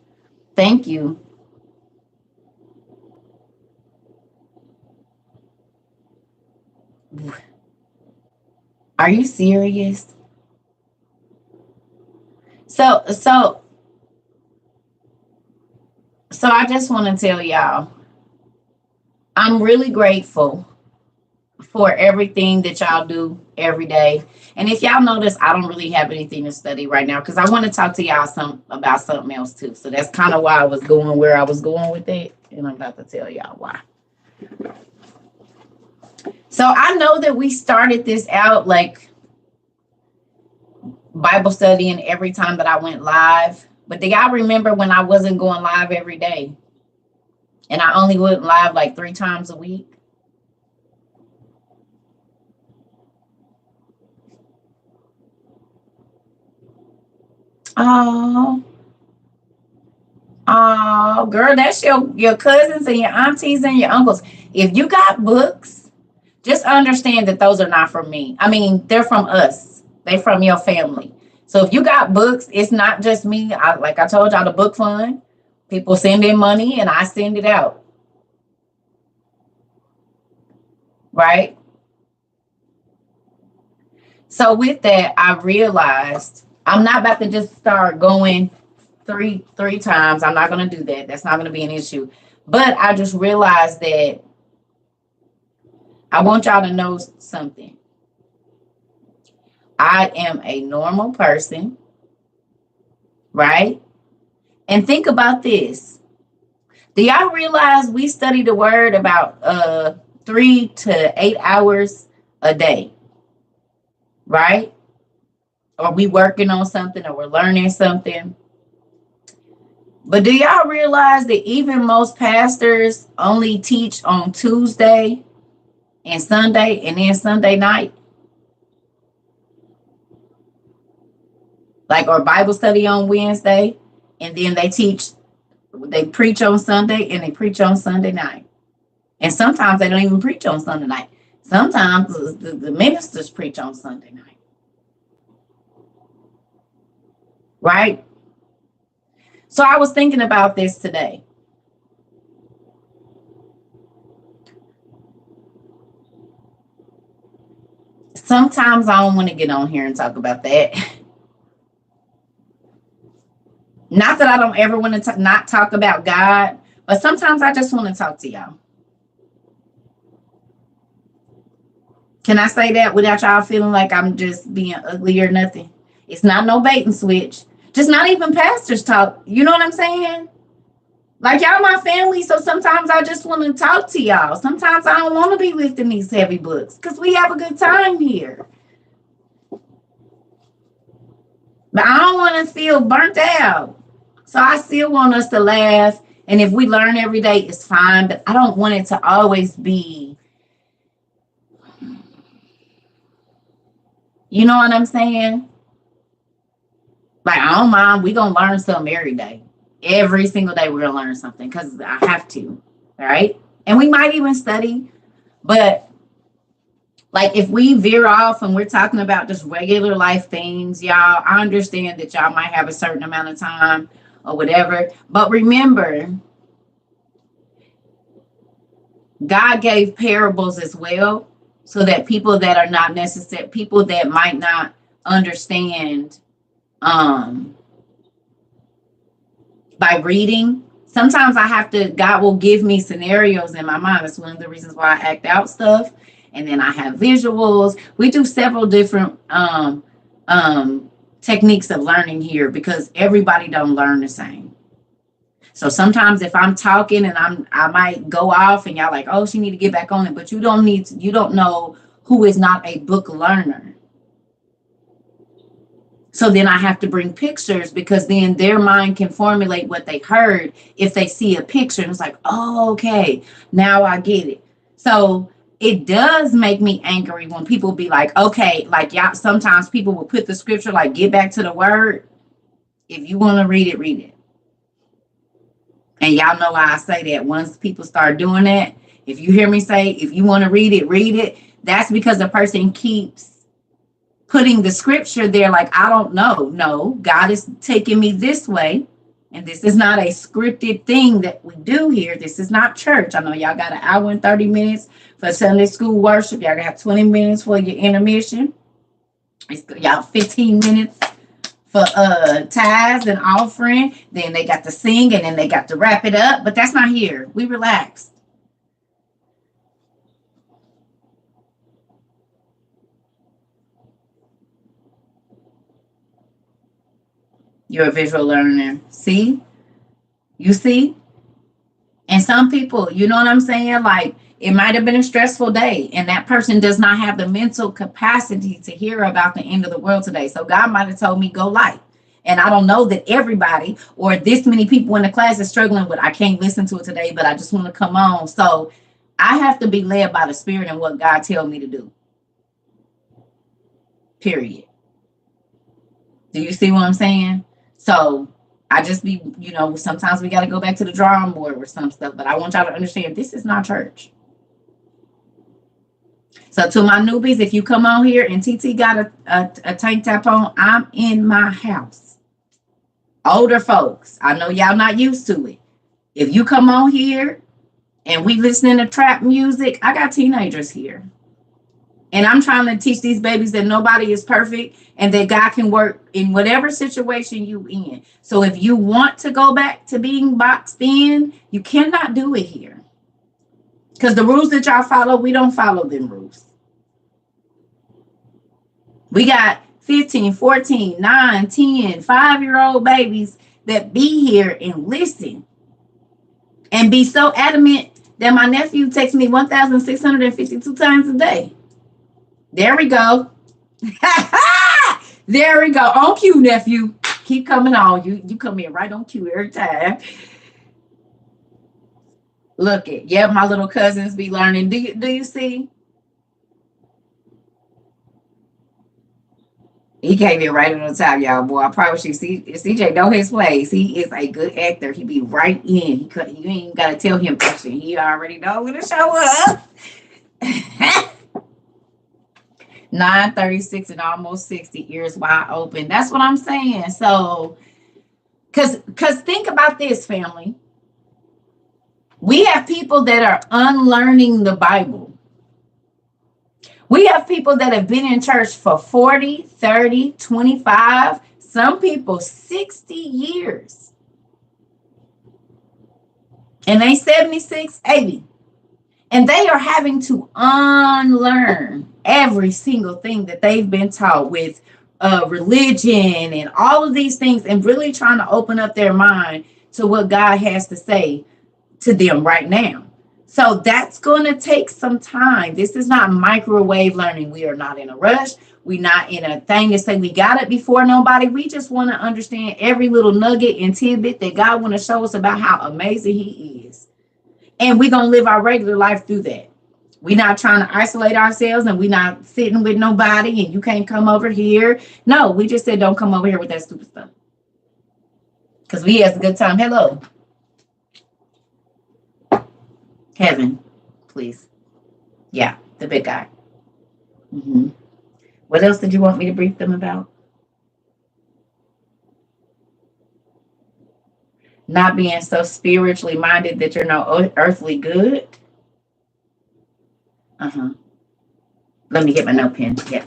Thank you. Are you serious? So I just want to tell y'all, I'm really grateful for everything that y'all do every day. And if y'all notice, I don't really have anything to study right now because I want to talk to y'all about something else too. So that's kind of why I was going where I was going with it. And I'm about to tell y'all why. So I know that we started this out like Bible studying every time that I went live. But do y'all remember when I wasn't going live every day? And I only went live like 3 times a week? Oh, oh, girl, that's your cousins and your aunties and your uncles. If you got books, just understand that those are not from me. I mean, they're from us. They're from your family. So if you got books, it's not just me. Like I told y'all, the book fund, people send in money and I send it out. Right? So with that, I realized I'm not about to just start going three times. I'm not going to do that. That's not going to be an issue. But I just realized that I want y'all to know something. I am a normal person, right? And think about this. Do y'all realize we study the word about 3 to 8 hours a day, right? Or we working on something or we're learning something. But do y'all realize that even most pastors only teach on Tuesday and Sunday and then Sunday night? Like, or Bible study on Wednesday, and then they preach on Sunday and they preach on Sunday night. And sometimes they don't even preach on Sunday night. Sometimes the ministers preach on Sunday night. Right? So I was thinking about this today. Sometimes I don't want to get on here and talk about that. Not that I don't ever want to not talk about God, but sometimes I just want to talk to y'all. Can I say that without y'all feeling like I'm just being ugly or nothing? It's not no bait and switch. Just not even pastors talk. You know what I'm saying? Like, y'all my family, so sometimes I just want to talk to y'all. Sometimes I don't want to be lifting these heavy books because we have a good time here. But I don't want to feel burnt out. So I still want us to laugh. And if we learn every day, it's fine. But I don't want it to always be, you know what I'm saying? Like, I don't mind. We're going to learn something every day. Every single day we're going to learn something because I have to. All right? And we might even study. But, like, if we veer off and we're talking about just regular life things, y'all, I understand that y'all might have a certain amount of time or whatever. But remember, God gave parables as well so that people that are not necessary, people that might not understand by reading. Sometimes God will give me scenarios in my mind. That's one of the reasons why I act out stuff. And then I have visuals. We do several different techniques of learning here because everybody don't learn the same. So sometimes if I'm talking and I might go off and y'all like, oh, she need to get back on it. But you don't know who is not a book learner. So then I have to bring pictures because then their mind can formulate what they heard if they see a picture. And it's like, oh, okay, now I get it. So it does make me angry when people be like, okay, like y'all, sometimes people will put the scripture, like, get back to the word. If you want to read it, read it. And y'all know why I say that. Once people start doing that, if you hear me say, if you want to read it, read it. That's because the person keeps putting the scripture there like, I don't know. No, God is taking me this way. And this is not a scripted thing that we do here. This is not church. I know y'all got an hour and 30 minutes for Sunday school worship. Y'all got 20 minutes for your intermission. Y'all 15 minutes for tithes and offering. Then they got to sing and then they got to wrap it up. But that's not here. We relax. You're a visual learner. See? You see? And some people, you know what I'm saying? Like, it might have been a stressful day and that person does not have the mental capacity to hear about the end of the world today. So God might have told me go light. And I don't know that everybody or this many people in the class is struggling with, I can't listen to it today, but I just want to come on. So I have to be led by the Spirit and what God tells me to do. Period. Do you see what I'm saying? So I just be, sometimes we got to go back to the drawing board with some stuff, but I want y'all to understand this is not church. So to my newbies, if you come on here and TT got a tank top on, I'm in my house. Older folks, I know y'all not used to it. If you come on here and we listening to trap music, I got teenagers here. And I'm trying to teach these babies that nobody is perfect and that God can work in whatever situation you in. So if you want to go back to being boxed in, you cannot do it here. Because the rules that y'all follow, we don't follow them rules. We got 15, 14, 9, 10, 5-year-old babies that be here and listen and be so adamant that my nephew texts me 1,652 times a day. There we go. There we go. On cue, nephew. Keep coming on. You come in right on cue every time. Look it. Yeah, my little cousins be learning. Do you see? He came in right on time, y'all. Boy, I promise you, CJ know his place. He is a good actor. He be right in. You ain't got to tell him action. He already know when to show up. 9:36 and almost 60, ears wide open. That's what I'm saying. So, because think about this, family. We have people that are unlearning the Bible. We have people that have been in church for 40, 30, 25, some people 60 years. And they 76, 80. And they are having to unlearn every single thing that they've been taught with religion and all of these things, and really trying to open up their mind to what God has to say to them right now. So that's going to take some time. This is not microwave learning. We are not in a rush. We're not in a thing to say we got it before nobody. We just want to understand every little nugget and tidbit that God want to show us about how amazing he is. And we're going to live our regular life through that. We're not trying to isolate ourselves, and we're not sitting with nobody and you can't come over here. No, we just said don't come over here with that stupid stuff. Because we had a good time. Hello. Kevin, please. Yeah, the big guy. Mm-hmm. What else did you want me to brief them about? Not being so spiritually minded that you're no earthly good. Let me get my note pen. Yeah.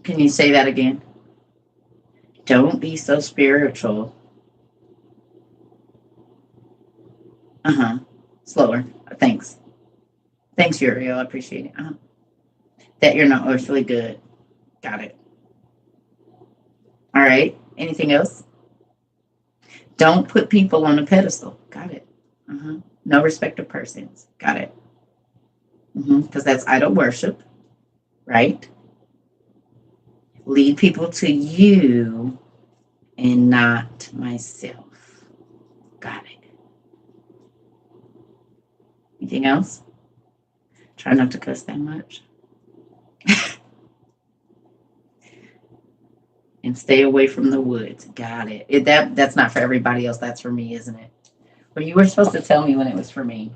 Can you say that again? Don't be so spiritual. Slower. Thanks. Thanks, Uriel. I appreciate it. That you're not earthly good. Got it. All right. Anything else? Don't put people on a pedestal. Got it. No respect of persons. Got it. Because that's idol worship, right? Lead people to you and not myself. Got it. Anything else? Try not to cuss that much. And stay away from the woods. Got it. That's not for everybody else. That's for me, isn't it? Well, you were supposed to tell me when it was for me.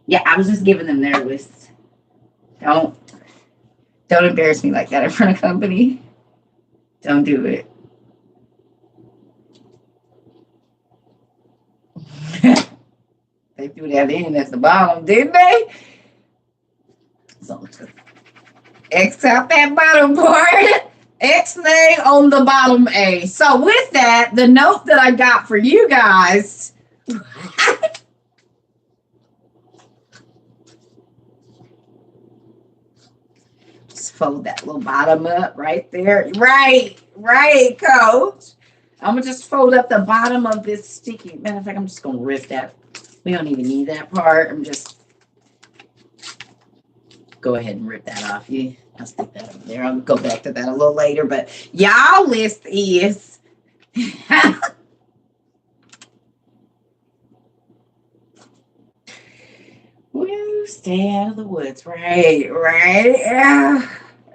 Yeah, I was just giving them their list. Don't embarrass me like that in front of company. Don't do it. They threw that in at the bottom, didn't they? So X out that bottom part. X-nay on the bottom A. So with that, the note that I got for you guys. Just fold that little bottom up right there. Right, coach. I'm going to just fold up the bottom of this sticky. Matter of fact, I'm just going to rip that. We don't even need that part. I'm just go ahead and rip that off. I'll stick that over there. I'll go back to that a little later. But y'all list is woo, stay out of the woods. Right.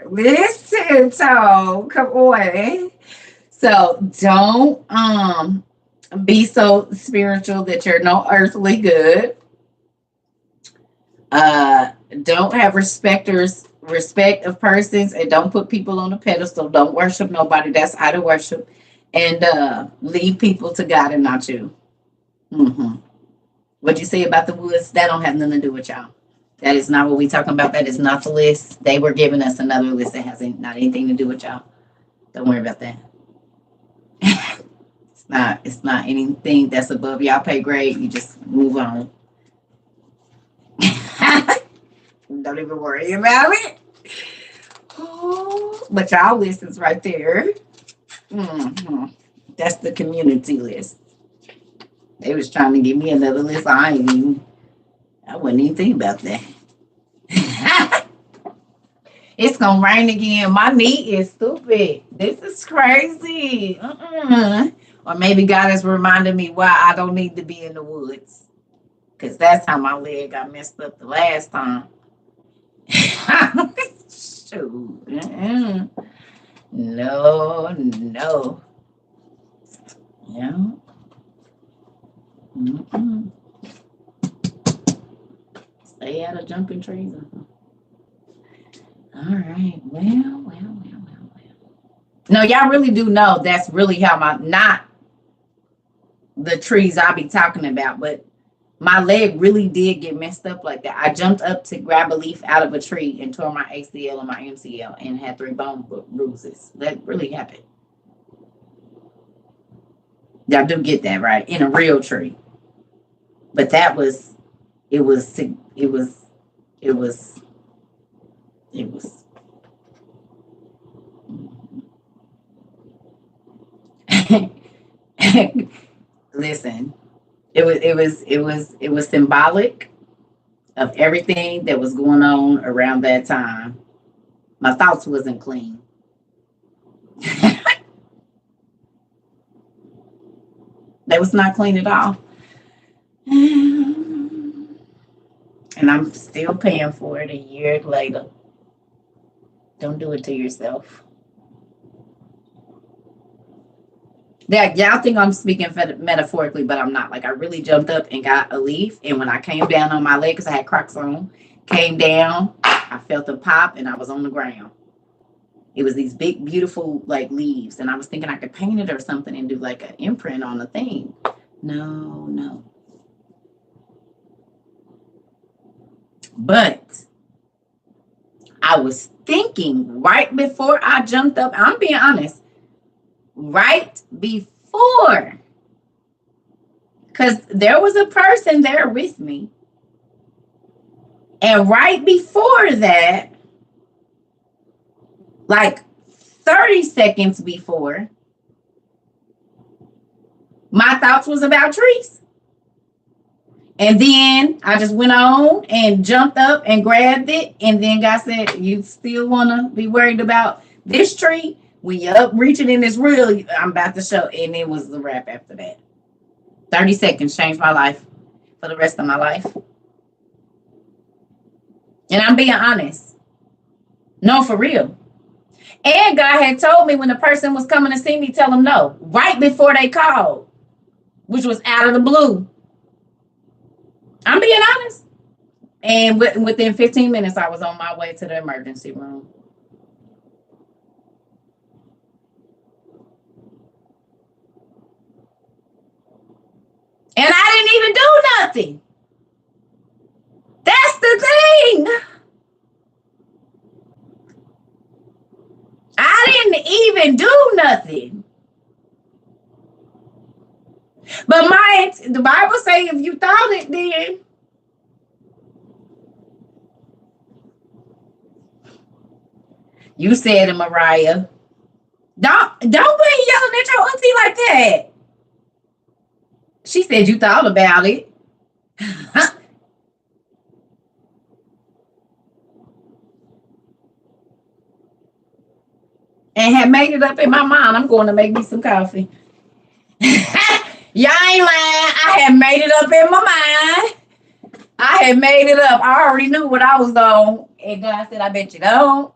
Listen, so come on. So don't be so spiritual that you're no earthly good. Don't have respect of persons, and don't put people on a pedestal. Don't worship nobody. That's idol worship. And lead people to God and not you. What you say about the woods, that don't have nothing to do with y'all. That is not what we talking about. That is not the list. They were giving us another list that has not anything to do with y'all. Don't worry about that. It's not anything that's above y'all pay grade. You just move on. Don't even worry about it. Oh, but y'all list is right there. hmm That's the community list. They was trying to give me another list. I wouldn't even think about that. It's gonna rain again. My knee is stupid. This is crazy. Or maybe God has reminded me why I don't need to be in the woods. Because that's how my leg got messed up the last time. Shoot. No, no. Yeah. Stay out of jumping trees. All right. Well. No, y'all really do know that's really how not the trees I be talking about, but my leg really did get messed up like that. I jumped up to grab a leaf out of a tree and tore my ACL and my MCL and had 3 bone bruises. That really happened. Y'all do get that, right? In a real tree. But that was, it was. Listen, it was symbolic of everything that was going on around that time. My thoughts wasn't clean. They was not clean at all. And I'm still paying for it a year later. Don't do it to yourself. Yeah, y'all think I'm speaking metaphorically, but I'm not. Like, I really jumped up and got a leaf, and when I came down on my leg, because I had Crocs on, came down, I felt a pop, and I was on the ground. It was these big, beautiful, like, leaves, and I was thinking I could paint it or something and do, like, an imprint on the thing. No. But I was thinking right before I jumped up, I'm being honest, right before, because there was a person there with me, and right before that, like 30 seconds before, my thoughts was about trees. And then I just went on and jumped up and grabbed it. And then God said, you still want to be worried about this tree? When you're up reaching in this reel, I'm about to show. And it was the wrap after that. 30 seconds changed my life for the rest of my life. And I'm being honest. No, for real. And God had told me when the person was coming to see me, tell them no. Right before they called, which was out of the blue. I'm being honest. And within 15 minutes, I was on my way to the emergency room. And I didn't even do nothing. That's the thing. I didn't even do nothing. But the Bible says if you thought it, then you said it, Mariah. Don't be yelling at your auntie like that. She said you thought about it. And had made it up in my mind. I'm going to make me some coffee. Y'all ain't lying. I had made it up in my mind. I had made it up. I already knew what I was on. And God said, I bet you don't.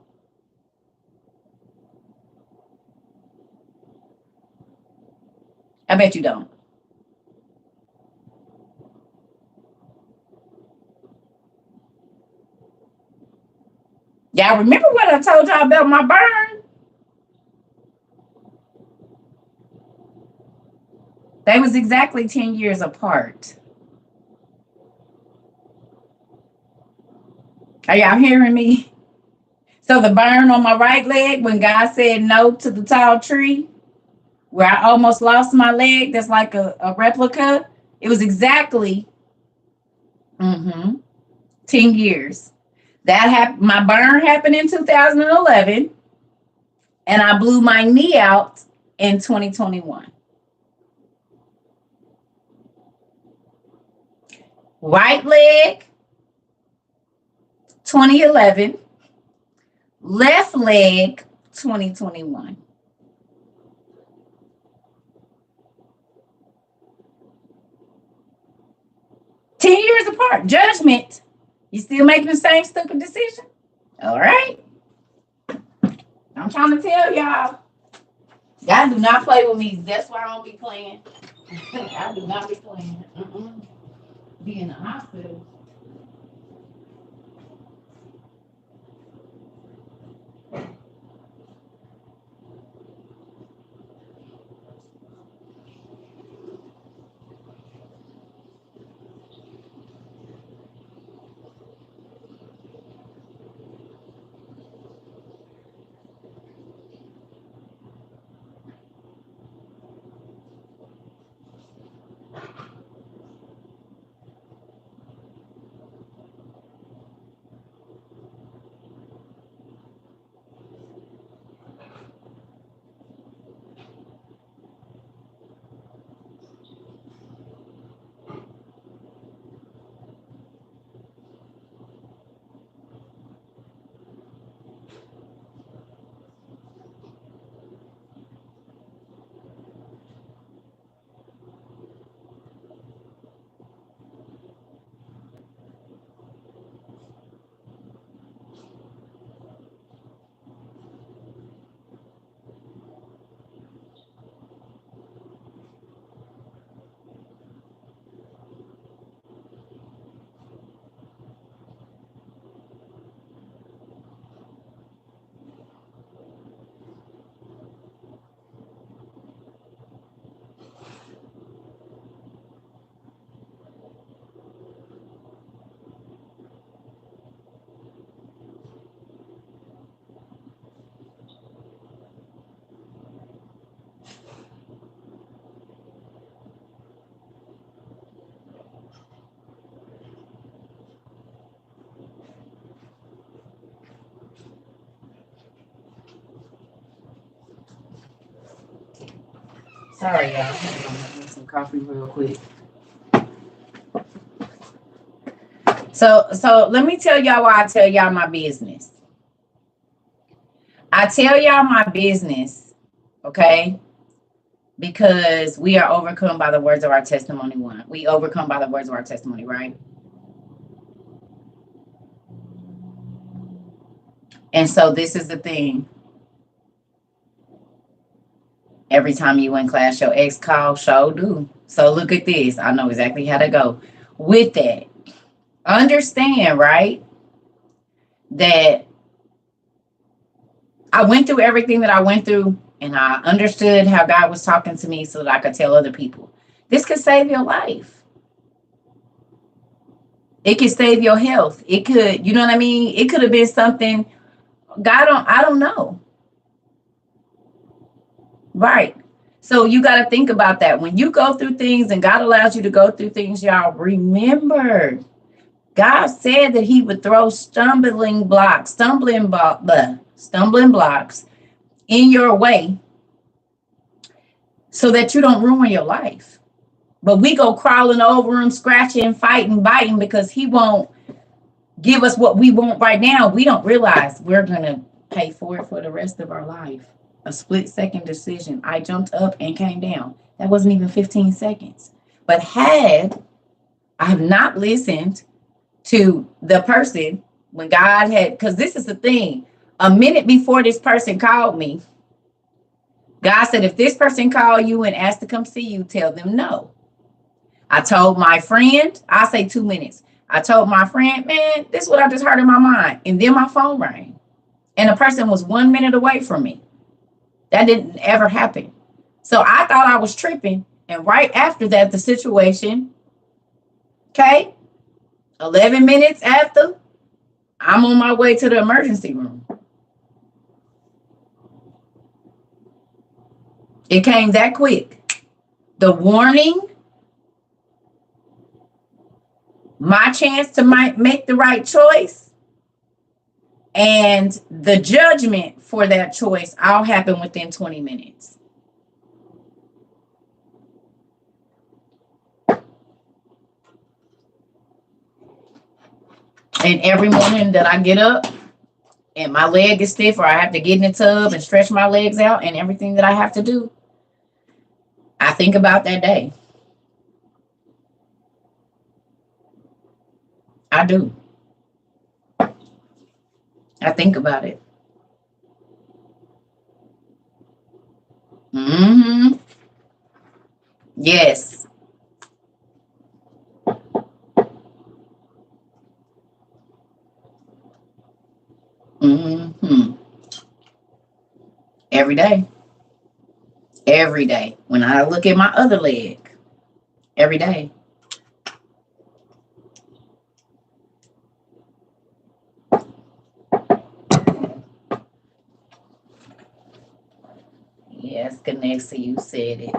I bet you don't. Y'all remember what I told y'all about my burn? They was exactly 10 years apart. Are y'all hearing me? So the burn on my right leg, when God said no to the tall tree, where I almost lost my leg, that's like a replica, it was exactly 10 years. That happened. My burn happened in 2011, and I blew my knee out in 2021? Right leg, 2011. Left leg, 2021. 10 years apart. Judgment. You still making the same stupid decision? All right. I'm trying to tell y'all. Y'all do not play with me. That's why I don't be playing. I do not be playing. Be in the hospital. Sorry, y'all. I'm gonna make some coffee real quick. So let me tell y'all why I tell y'all my business. I tell y'all my business, okay? Because we are overcome by the words of our testimony. One, we overcome by the words of our testimony, right? And so this is the thing. Every time you in class, your ex call, show do. So look at this. I know exactly how to go with that. Understand, right? That I went through everything that I went through, and I understood how God was talking to me so that I could tell other people. This could save your life. It could save your health. It could, you know what I mean? It could have been something. I don't know. Right. So you got to think about that. When you go through things and God allows you to go through things, y'all, remember, God said that he would throw stumbling blocks in your way so that you don't ruin your life. But we go crawling over him, scratching, fighting, biting because he won't give us what we want right now. We don't realize we're going to pay for it for the rest of our life. A split-second decision. I jumped up and came down. That wasn't even 15 seconds. But had I have not listened to the person when God had, because this is the thing, a minute before this person called me, God said, if this person call you and ask to come see you, tell them no. I told my friend, I say 2 minutes. I told my friend, man, this is what I just heard in my mind. And then my phone rang. And the person was 1 minute away from me. That didn't ever happen. So I thought I was tripping. And right after that, the situation, okay, 11 minutes after, I'm on my way to the emergency room. It came that quick. The warning, my chance to make the right choice, and the judgment for that choice all happen within 20 minutes. And every morning that I get up and my leg is stiff, or I have to get in the tub and stretch my legs out and everything that I have to do, I think about that day. I do. I think about it. Mm-hmm. Yes. Mm-hmm. Every day. Every day. When I look at my other leg, every day. Yes, Ganexa, you said it.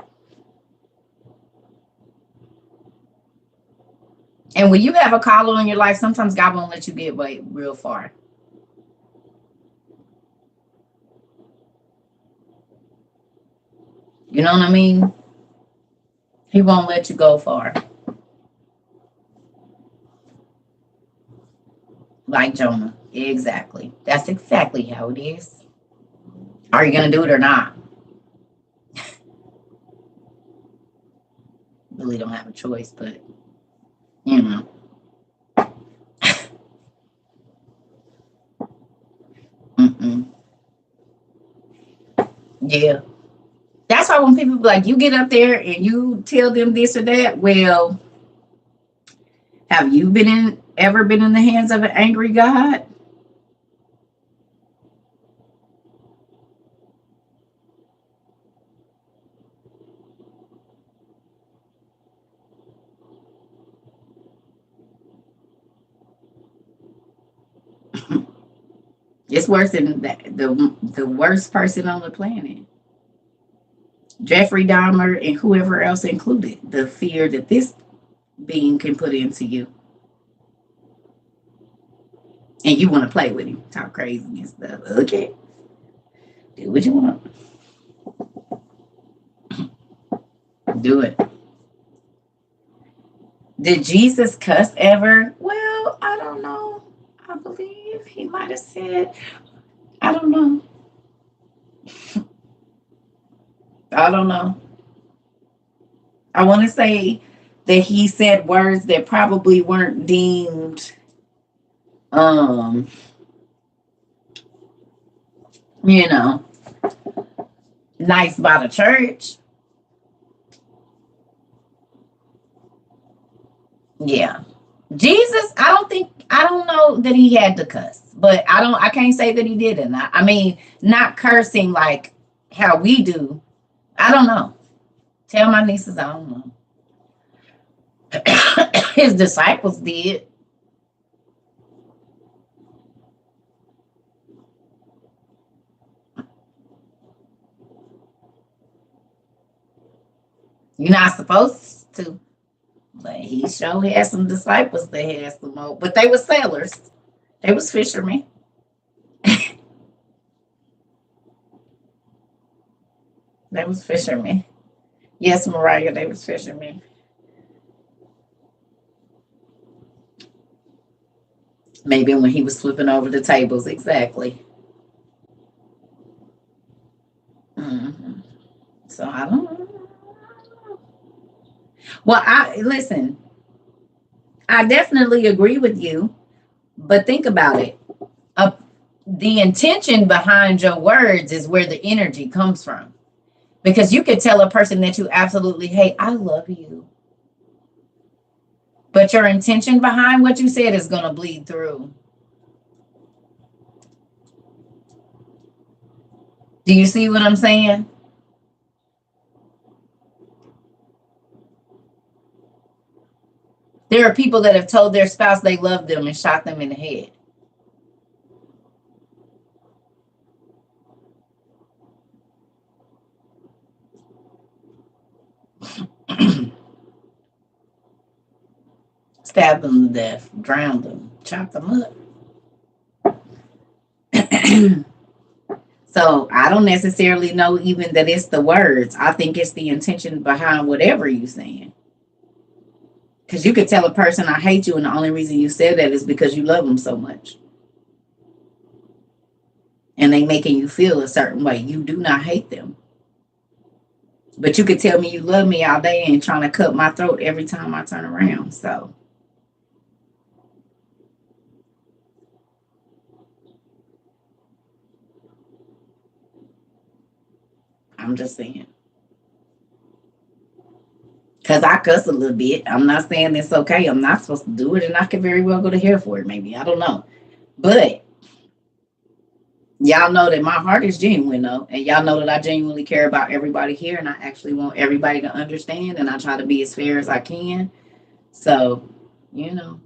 And when you have a call on your life, sometimes God won't let you get way real far. You know what I mean? He won't let you go far. Like Jonah. Exactly. That's exactly how it is. Are you going to do it or not? Really don't have a choice, but you know. Mm-mm. Yeah. That's why when people be like, you get up there and you tell them this or that, well, have you ever been in the hands of an angry God? It's worse than the worst person on the planet. Jeffrey Dahmer and whoever else included. The fear that this being can put into you. And you want to play with him, talk crazy and stuff. Okay. Do what you want. Do it. Did Jesus cuss ever? Well, I don't know. I believe he might have said, I don't know. I don't know. I want to say that he said words that probably weren't deemed um, you know, nice by the church. Yeah. Jesus, I don't know that he had to cuss, but I can't say that he didn't. I mean, not cursing like how we do. I don't know. Tell my nieces I don't know. His disciples did. You're not supposed to. But he sure had some disciples that had some more. But they were sailors. They was fishermen. They was fishermen. Yes, Mariah, they was fishermen. Maybe when he was flipping over the tables, exactly. Hmm. So I don't know. Well, I listen. I definitely agree with you, but think about it. Uh, the intention behind your words is where the energy comes from. Because you could tell a person that you absolutely hate, I love you. But your intention behind what you said is going to bleed through. Do you see what I'm saying? There are people that have told their spouse they love them and shot them in the head. Stabbed them to death, drowned them, chopped them up. So I don't necessarily know even that it's the words. I think it's the intention behind whatever you're saying. Because you could tell a person I hate you, and the only reason you said that is because you love them so much. And they making you feel a certain way. You do not hate them. But you could tell me you love me all day and trying to cut my throat every time I turn around. So I'm just saying. Because I cuss a little bit. I'm not saying it's okay. I'm not supposed to do it. And I could very well go to hell for it, maybe. I don't know. But y'all know that my heart is genuine, though. And y'all know that I genuinely care about everybody here. And I actually want everybody to understand. And I try to be as fair as I can. So, you know.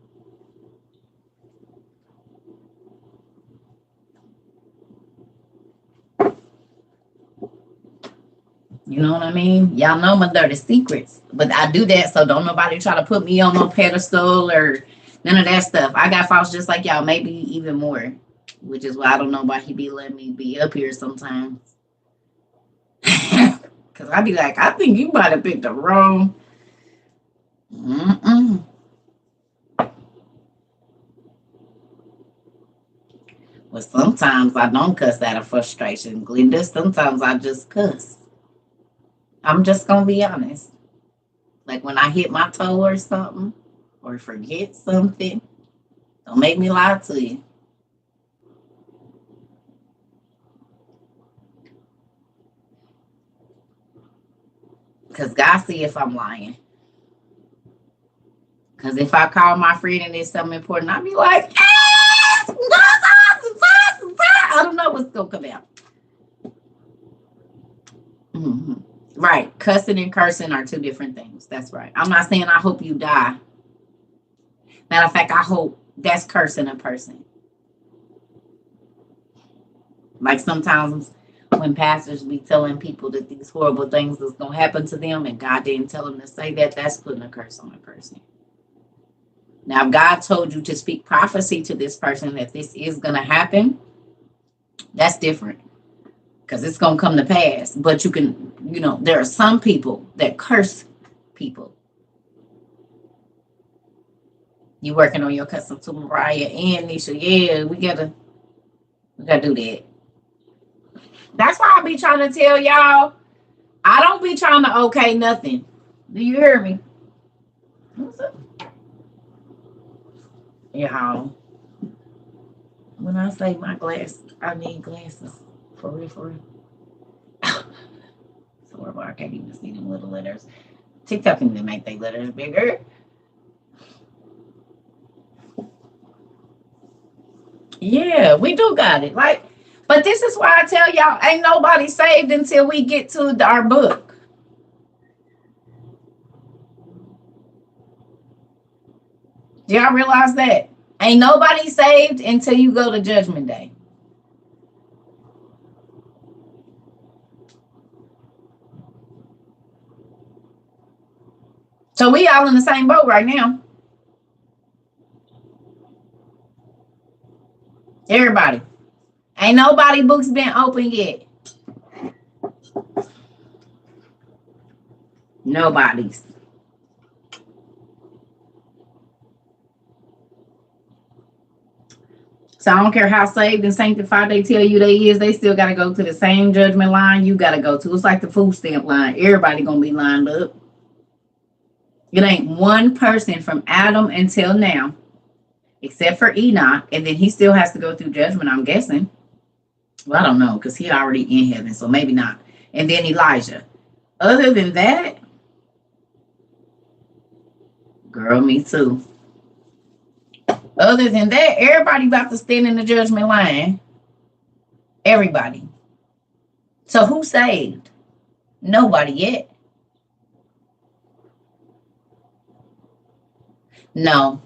You know what I mean? Y'all know my dirty secrets. But I do that so don't nobody try to put me on no pedestal or none of that stuff. I got faults just like y'all, maybe even more. Which is why I don't know why he be letting me be up here sometimes. Because I be like, I think you might have picked the wrong. Mm-mm. Well, sometimes I don't cuss out of frustration, Glenda. Sometimes I just cuss. I'm just going to be honest. Like when I hit my toe or something, or forget something, don't make me lie to you. Because God see if I'm lying. Because if I call my friend and it's something important, I'll be like, yes! I don't know what's going to come out. Mm-hmm. Right. Cussing and cursing are two different things. That's right. I'm not saying I hope you die. Matter of fact, I hope that's cursing a person. Like sometimes when pastors be telling people that these horrible things is going to happen to them and God didn't tell them to say that, that's putting a curse on a person. Now, if God told you to speak prophecy to this person that this is going to happen, that's different because it's going to come to pass. But you can, there are some people that curse people. You working on your custom to Mariah and Nisha. Yeah, we gotta do that. That's why I be trying to tell y'all, I don't be trying to okay nothing. Do you hear me? What's up? Y'all, when I say my glass, I need glasses. For real, for real. So I can't even see them little letters. TikTok need to make their letters bigger. Yeah, we do got it. But this is why I tell y'all, ain't nobody saved until we get to our book. Do y'all realize that? Ain't nobody saved until you go to Judgment Day. So we all in the same boat right now. Everybody. Ain't nobody books been open yet. Nobody's. So I don't care how saved and sanctified they tell you they is, they still got to go to the same judgment line you got to go to. It's like the food stamp line. Everybody going to be lined up. It ain't one person from Adam until now, except for Enoch, and then he still has to go through judgment, I'm guessing. Well, I don't know, because he already in heaven, so maybe not. And then Elijah. Other than that, girl, me too. Other than that, everybody about to stand in the judgment line. Everybody. So who saved? Nobody yet. No.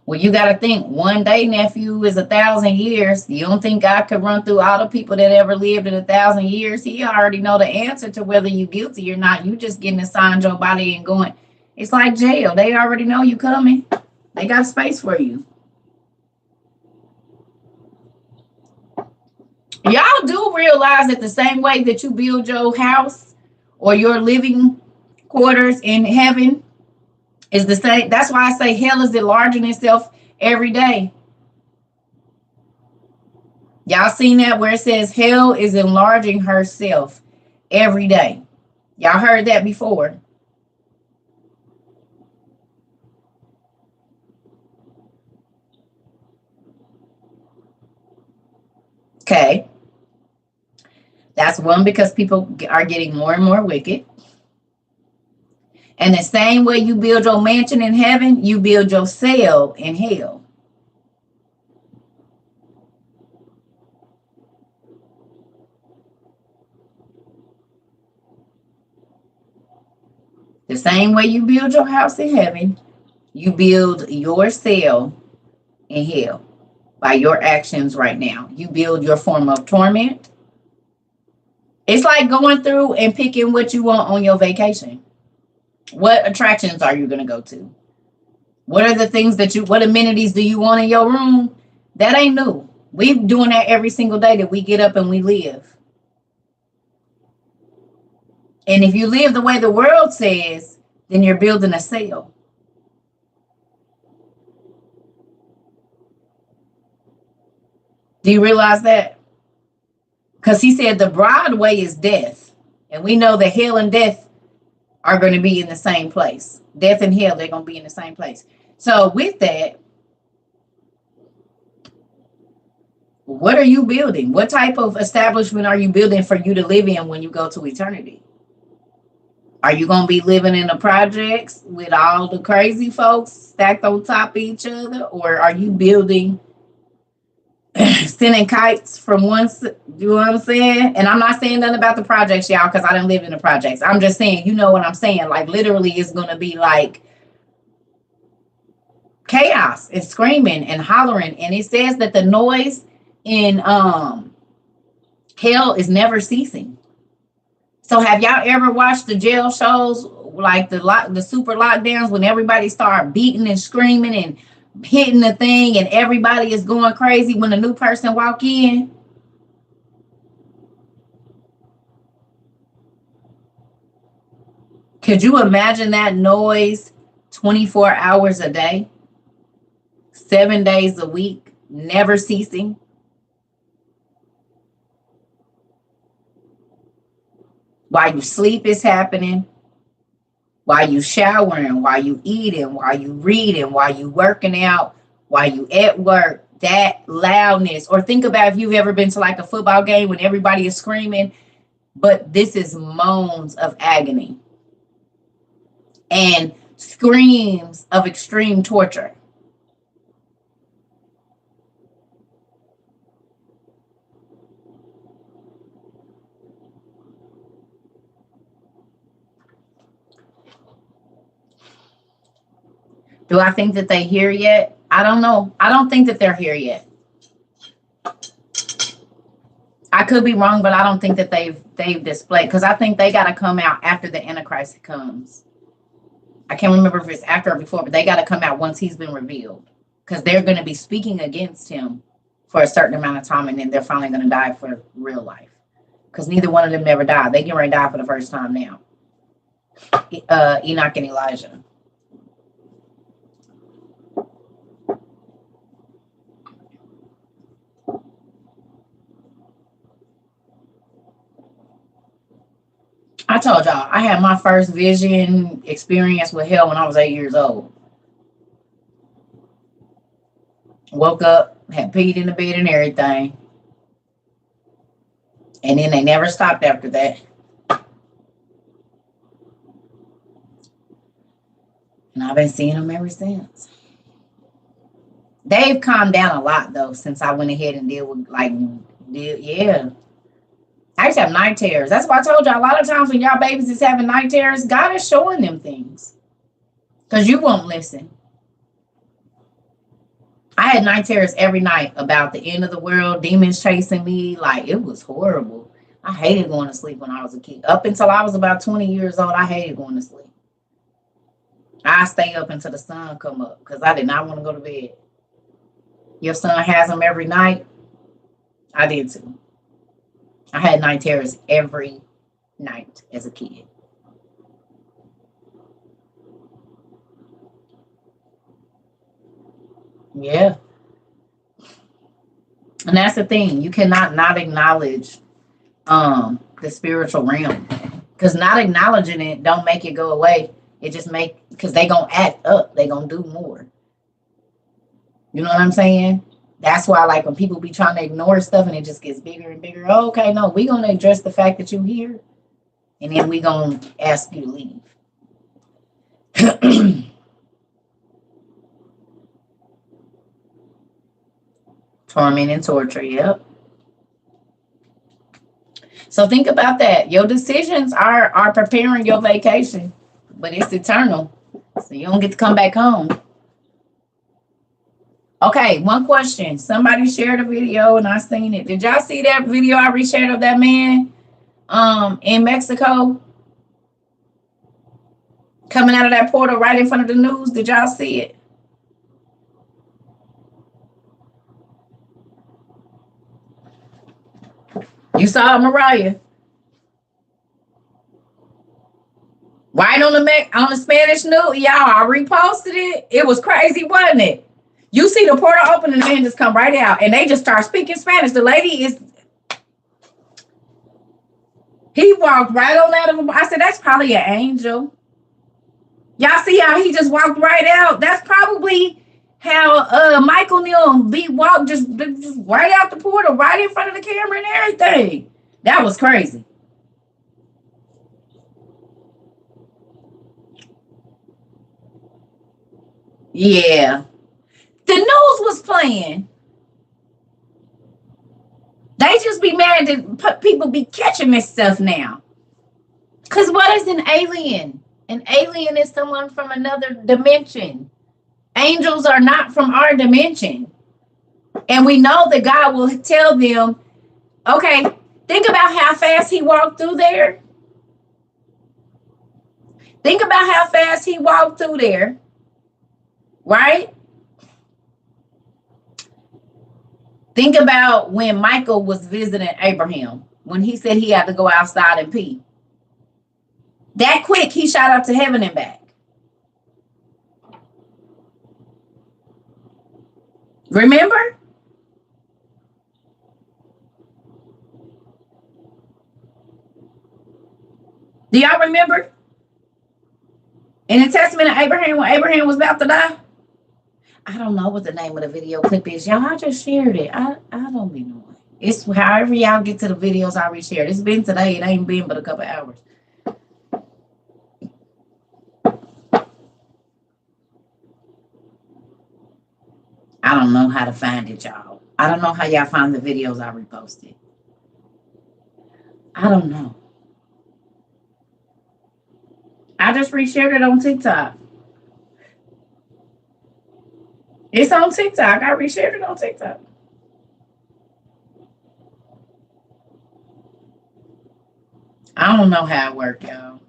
Well, you got to think, one day, nephew, is 1,000 years. You don't think God could run through all the people that ever lived in 1,000 years? He already know the answer to whether you guilty or not. You just getting assigned your body and going. It's like jail. They already know you coming. They got space for you. Y'all do realize that the same way that you build your house or your living quarters in heaven is the same. That's why I say hell is enlarging itself every day. Y'all seen that where it says hell is enlarging herself every day? Y'all heard that before? Okay. That's one, because people are getting more and more wicked. And the same way you build your mansion in heaven, you build your cell in hell. The same way you build your house in heaven, you build your cell in hell by your actions right now. You build your form of torment. It's like going through and picking what you want on your vacation. What attractions are you going to go to? What are the things what amenities do you want in your room? That ain't new. We're doing that every single day that we get up and we live. And if you live the way the world says, then you're building a cell. Do you realize that? Because he said the broad way is death. And we know that hell and death are going to be in the same place. Death and hell, they're going to be in the same place. So with that, what are you building? What type of establishment are you building for you to live in when you go to eternity? Are you going to be living in the projects with all the crazy folks stacked on top of each other? Or are you building, sending kites from one, you know what I'm saying? And I'm not saying nothing about the projects, y'all, because I didn't live in the projects. I'm just saying, you know what I'm saying? Like, literally, it's going to be like chaos and screaming and hollering. And it says that the noise in hell is never ceasing. So have y'all ever watched the jail shows, like the super lockdowns, when everybody start beating and screaming and hitting the thing and everybody is going crazy when a new person walk in? Could you imagine that noise 24 hours a day, 7 days a week, never ceasing? While you sleep, is happening. While you showering, while you eating, while you reading, while you working out, while you at work, that loudness. Or think about if you've ever been to like a football game when everybody is screaming, but this is moans of agony and screams of extreme torture. Do I think that they here yet? I don't know. I don't think that they're here yet. I could be wrong, but I don't think that they've displayed, because I think they got to come out after the Antichrist comes. I can't remember if it's after or before, but they got to come out once he's been revealed, because they're going to be speaking against him for a certain amount of time, and then they're finally going to die for real life, because neither one of them never died. They get ready to die for the first time now. Enoch and Elijah. I told y'all, I had my first vision experience with hell when I was 8 years old. Woke up, had peed in the bed and everything. And then they never stopped after that. And I've been seeing them ever since. They've calmed down a lot, though, since I went ahead and yeah. I used to have night terrors. That's why I told y'all, a lot of times when y'all babies is having night terrors, God is showing them things. Because you won't listen. I had night terrors every night about the end of the world, demons chasing me. Like, it was horrible. I hated going to sleep when I was a kid. Up until I was about 20 years old, I hated going to sleep. I stay up until the sun come up because I did not want to go to bed. Your son has them every night. I did too. I had night terrors every night as a kid. Yeah. And that's the thing. You cannot not acknowledge the spiritual realm. Because not acknowledging it don't make it go away. It just because they gonna act up. They gonna do more. You know what I'm saying? That's why, like, when people be trying to ignore stuff and it just gets bigger and bigger. Oh, okay, no, we gonna address the fact that you're here, and then we gonna ask you to leave. Torment and torture. Yep. So think about that. Your decisions are preparing your vacation, but it's eternal. So you don't get to come back home. Okay, one question. Somebody shared a video and I seen it. Did y'all see that video I reshared of that man in Mexico coming out of that portal right in front of the news? Did y'all see it? You saw it, Mariah? Right on the Spanish news, y'all. I reposted it. It was crazy, wasn't it? You see the portal open and the man just come right out and they just start speaking Spanish. The lady he walked right on out of him. I said, that's probably an angel. Y'all see how he just walked right out? That's probably how Michael Neal walked just right out the portal, right in front of the camera and everything. That was crazy. Yeah. The news was playing. They just be mad that people be catching this stuff now. Because what is an alien? An alien is someone from another dimension. Angels are not from our dimension. And we know that God will tell them, okay, think about how fast he walked through there. Think about how fast he walked through there. Right? Think about when Michael was visiting Abraham, when he said he had to go outside and pee. That quick, he shot up to heaven and back. Remember? Do y'all remember? In the Testament of Abraham, when Abraham was about to die? I don't know what the name of the video clip is. Y'all, I just shared it. I don't be knowing. It's however y'all get to the videos I reshared. It's been today. It ain't been but a couple hours. I don't know how to find it, y'all. I don't know how y'all find the videos I reposted. I don't know. I just reshared it on TikTok. It's on TikTok. I reshared it on TikTok. I don't know how it worked, y'all.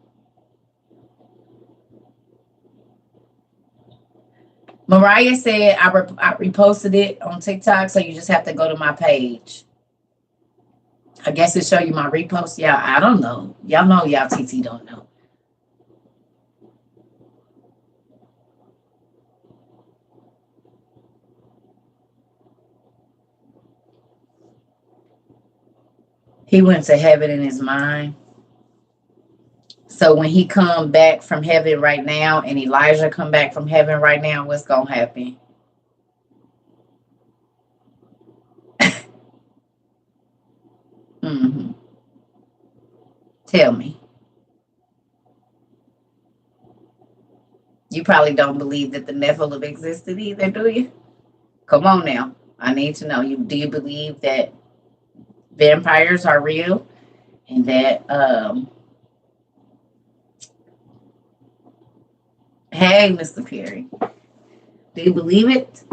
Mariah said I reposted it on TikTok, so you just have to go to my page. I guess it show you my repost. Y'all, I don't know. Y'all know y'all TT don't know. He went to heaven in his mind. So when he come back from heaven right now and Elijah come back from heaven right now, what's going to happen? Mm-hmm. Tell me. You probably don't believe that the Nephilim existed either, do you? Come on now. I need to know. Do you believe that vampires are real and that hey, Mr. Perry, do you believe it?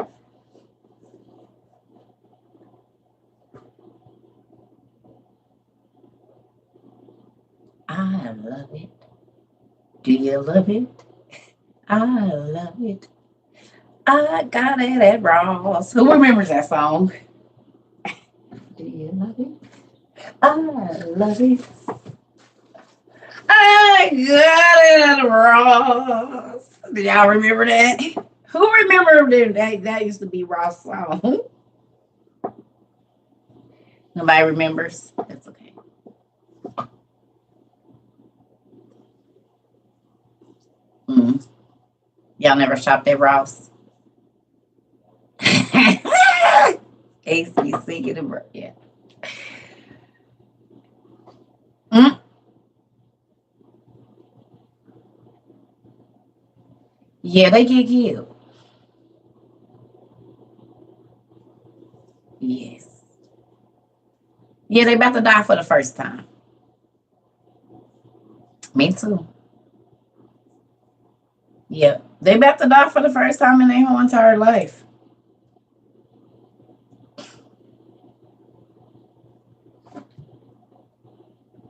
I love it. Do you love it? I love it. I got it at Ross. Who remembers that song? Do you love it? I love it. Good Ross. Do y'all remember that? Who remember that used to be Ross song? Nobody remembers. That's okay. Mm. Y'all never shopped at Ross. AC singing and yeah. Mm. Yeah, they get killed. Yes. Yeah, they about to die for the first time. Me too. Yeah. They about to die for the first time in their whole entire life.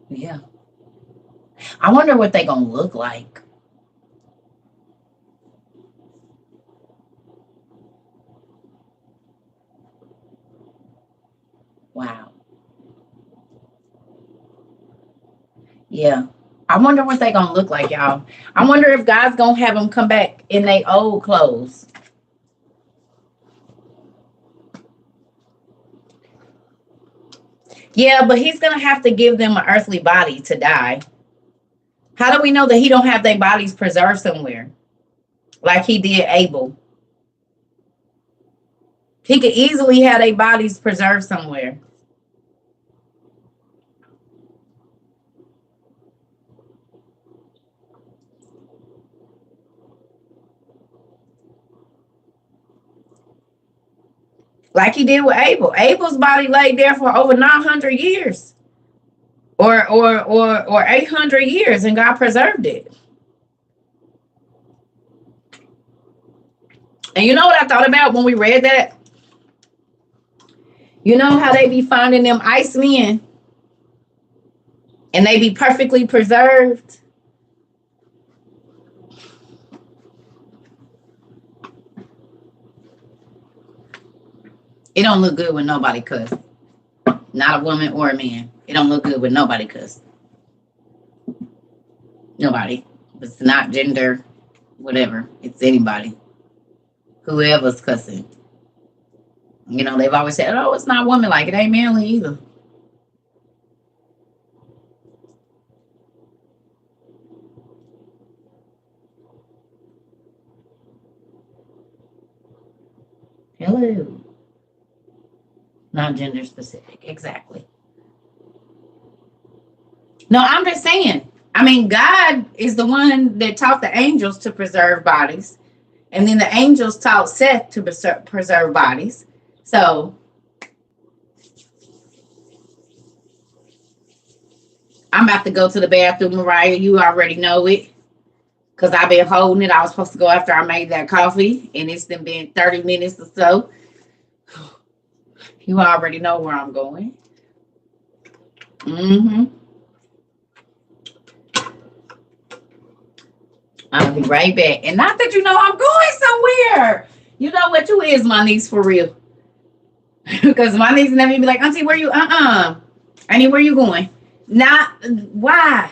Yeah. I wonder what they gonna look like. Wow. Yeah. I wonder what they gonna look like, y'all. I wonder if God's gonna have them come back in their old clothes. Yeah, but he's gonna have to give them an earthly body to die. How do we know that he don't have their bodies preserved somewhere? Like he did Abel. He could easily have their bodies preserved somewhere. Like he did with Abel. Abel's body laid there for over 900 years. Or 800 years, and God preserved it. And you know what I thought about when we read that? You know how they be finding them ice men and they be perfectly preserved? It don't look good when nobody cuss. Not a woman or a man. It don't look good when nobody cuss. Nobody. It's not gender, whatever. It's anybody. Whoever's cussing. You know, they've always said, oh, it's not woman like it ain't manly either. Hello. Not gender specific. Exactly. No, I'm just saying. I mean, God is the one that taught the angels to preserve bodies. And then the angels taught Seth to preserve bodies. So I'm about to go to the bathroom, Mariah. You already know it. Because I've been holding it. I was supposed to go after I made that coffee. And it's been 30 minutes or so. You already know where I'm going. Mm-hmm. I'll be right back. And not that you know I'm going somewhere. You know what? You is my niece for real. Because my niece never be like, Auntie, where you? Auntie, where you going? Not why?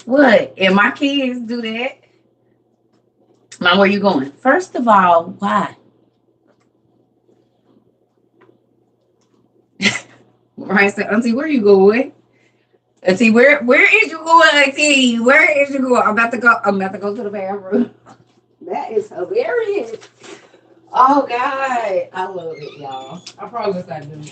What? And my kids do that. Mom, where you going? First of all, why? Right? So, Auntie, where you going? Auntie, where is you going, Auntie? Where is you going? I'm about to go to the bathroom. That is hilarious. Oh God. I love it, y'all. I promise I do.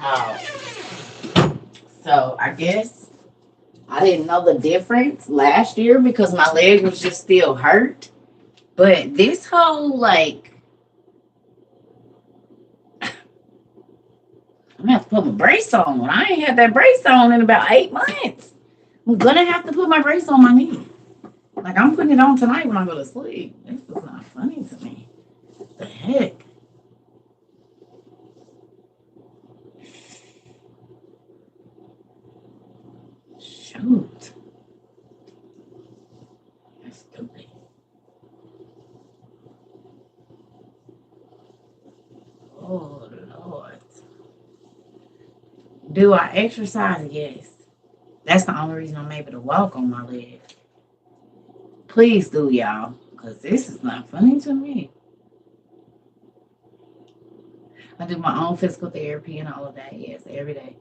Oh, so I guess I didn't know the difference last year because my leg was just still hurt. But this whole like, I'm gonna have to put my brace on. I ain't had that brace on in about 8 months. I'm gonna have to put my brace on my knee. Like I'm putting it on tonight when I go to sleep. This is not funny to me. What the heck? Shoot. That's stupid. Oh Lord. Do I exercise? Yes. That's the only reason I'm able to walk on my leg. Please do, y'all, because this is not funny to me. I do my own physical therapy and all of that. Yes, every day.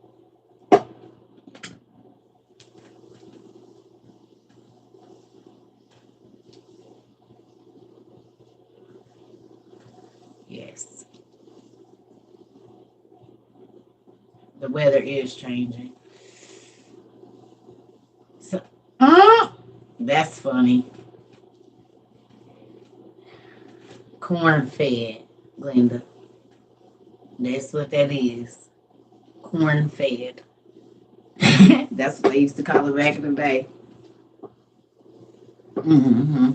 Yes. The weather is changing. So, that's funny. Corn fed, Glenda. That's what that is. Corn fed. That's what they used to call it back in the day. Mm-hmm.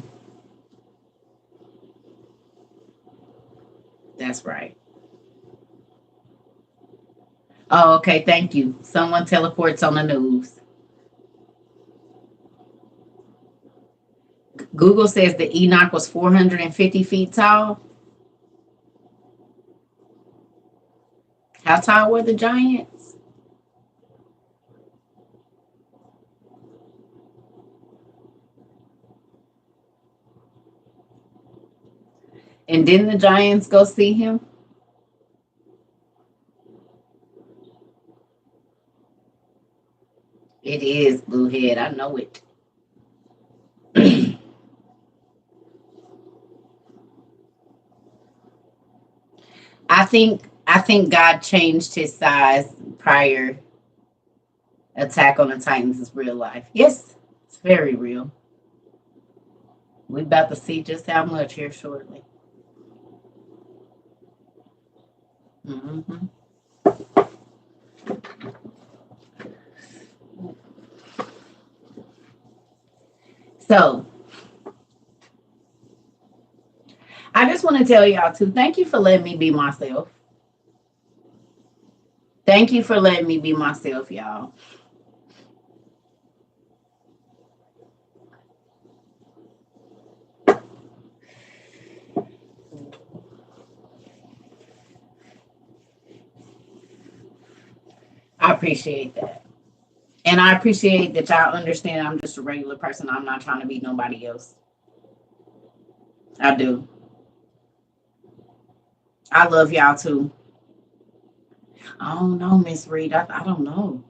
That's right. Oh, okay. Thank you. Someone teleports on the news. Google says that Enoch was 450 feet tall. How tall were the giants? And didn't the giants go see him? It is Bluehead. I know it. I think God changed his size prior. Attack on the Titans is real life. Yes, it's very real. We about to see just how much here shortly. Hmm. So I just want to tell y'all too. Thank you for letting me be myself. Thank you for letting me be myself, y'all. I appreciate that. And I appreciate that y'all understand I'm just a regular person. I'm not trying to be nobody else. I do. I love y'all too. I don't know, Miss Reed. I don't know.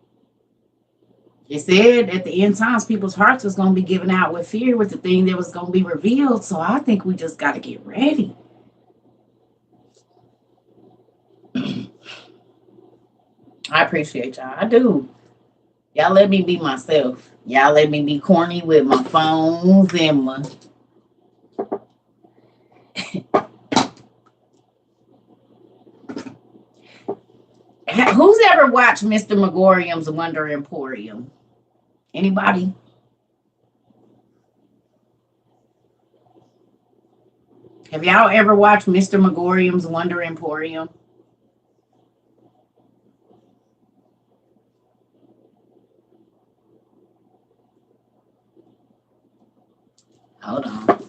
It said at the end times, people's hearts was going to be given out with fear with the thing that was going to be revealed. So I think we just got to get ready. I appreciate y'all. I do. Y'all let me be myself. Y'all let me be corny with my phones and my. Who's ever watched Mr. Megorium's Wonder Emporium? Anybody? Have y'all ever watched Mr. Megorium's Wonder Emporium? Hold on.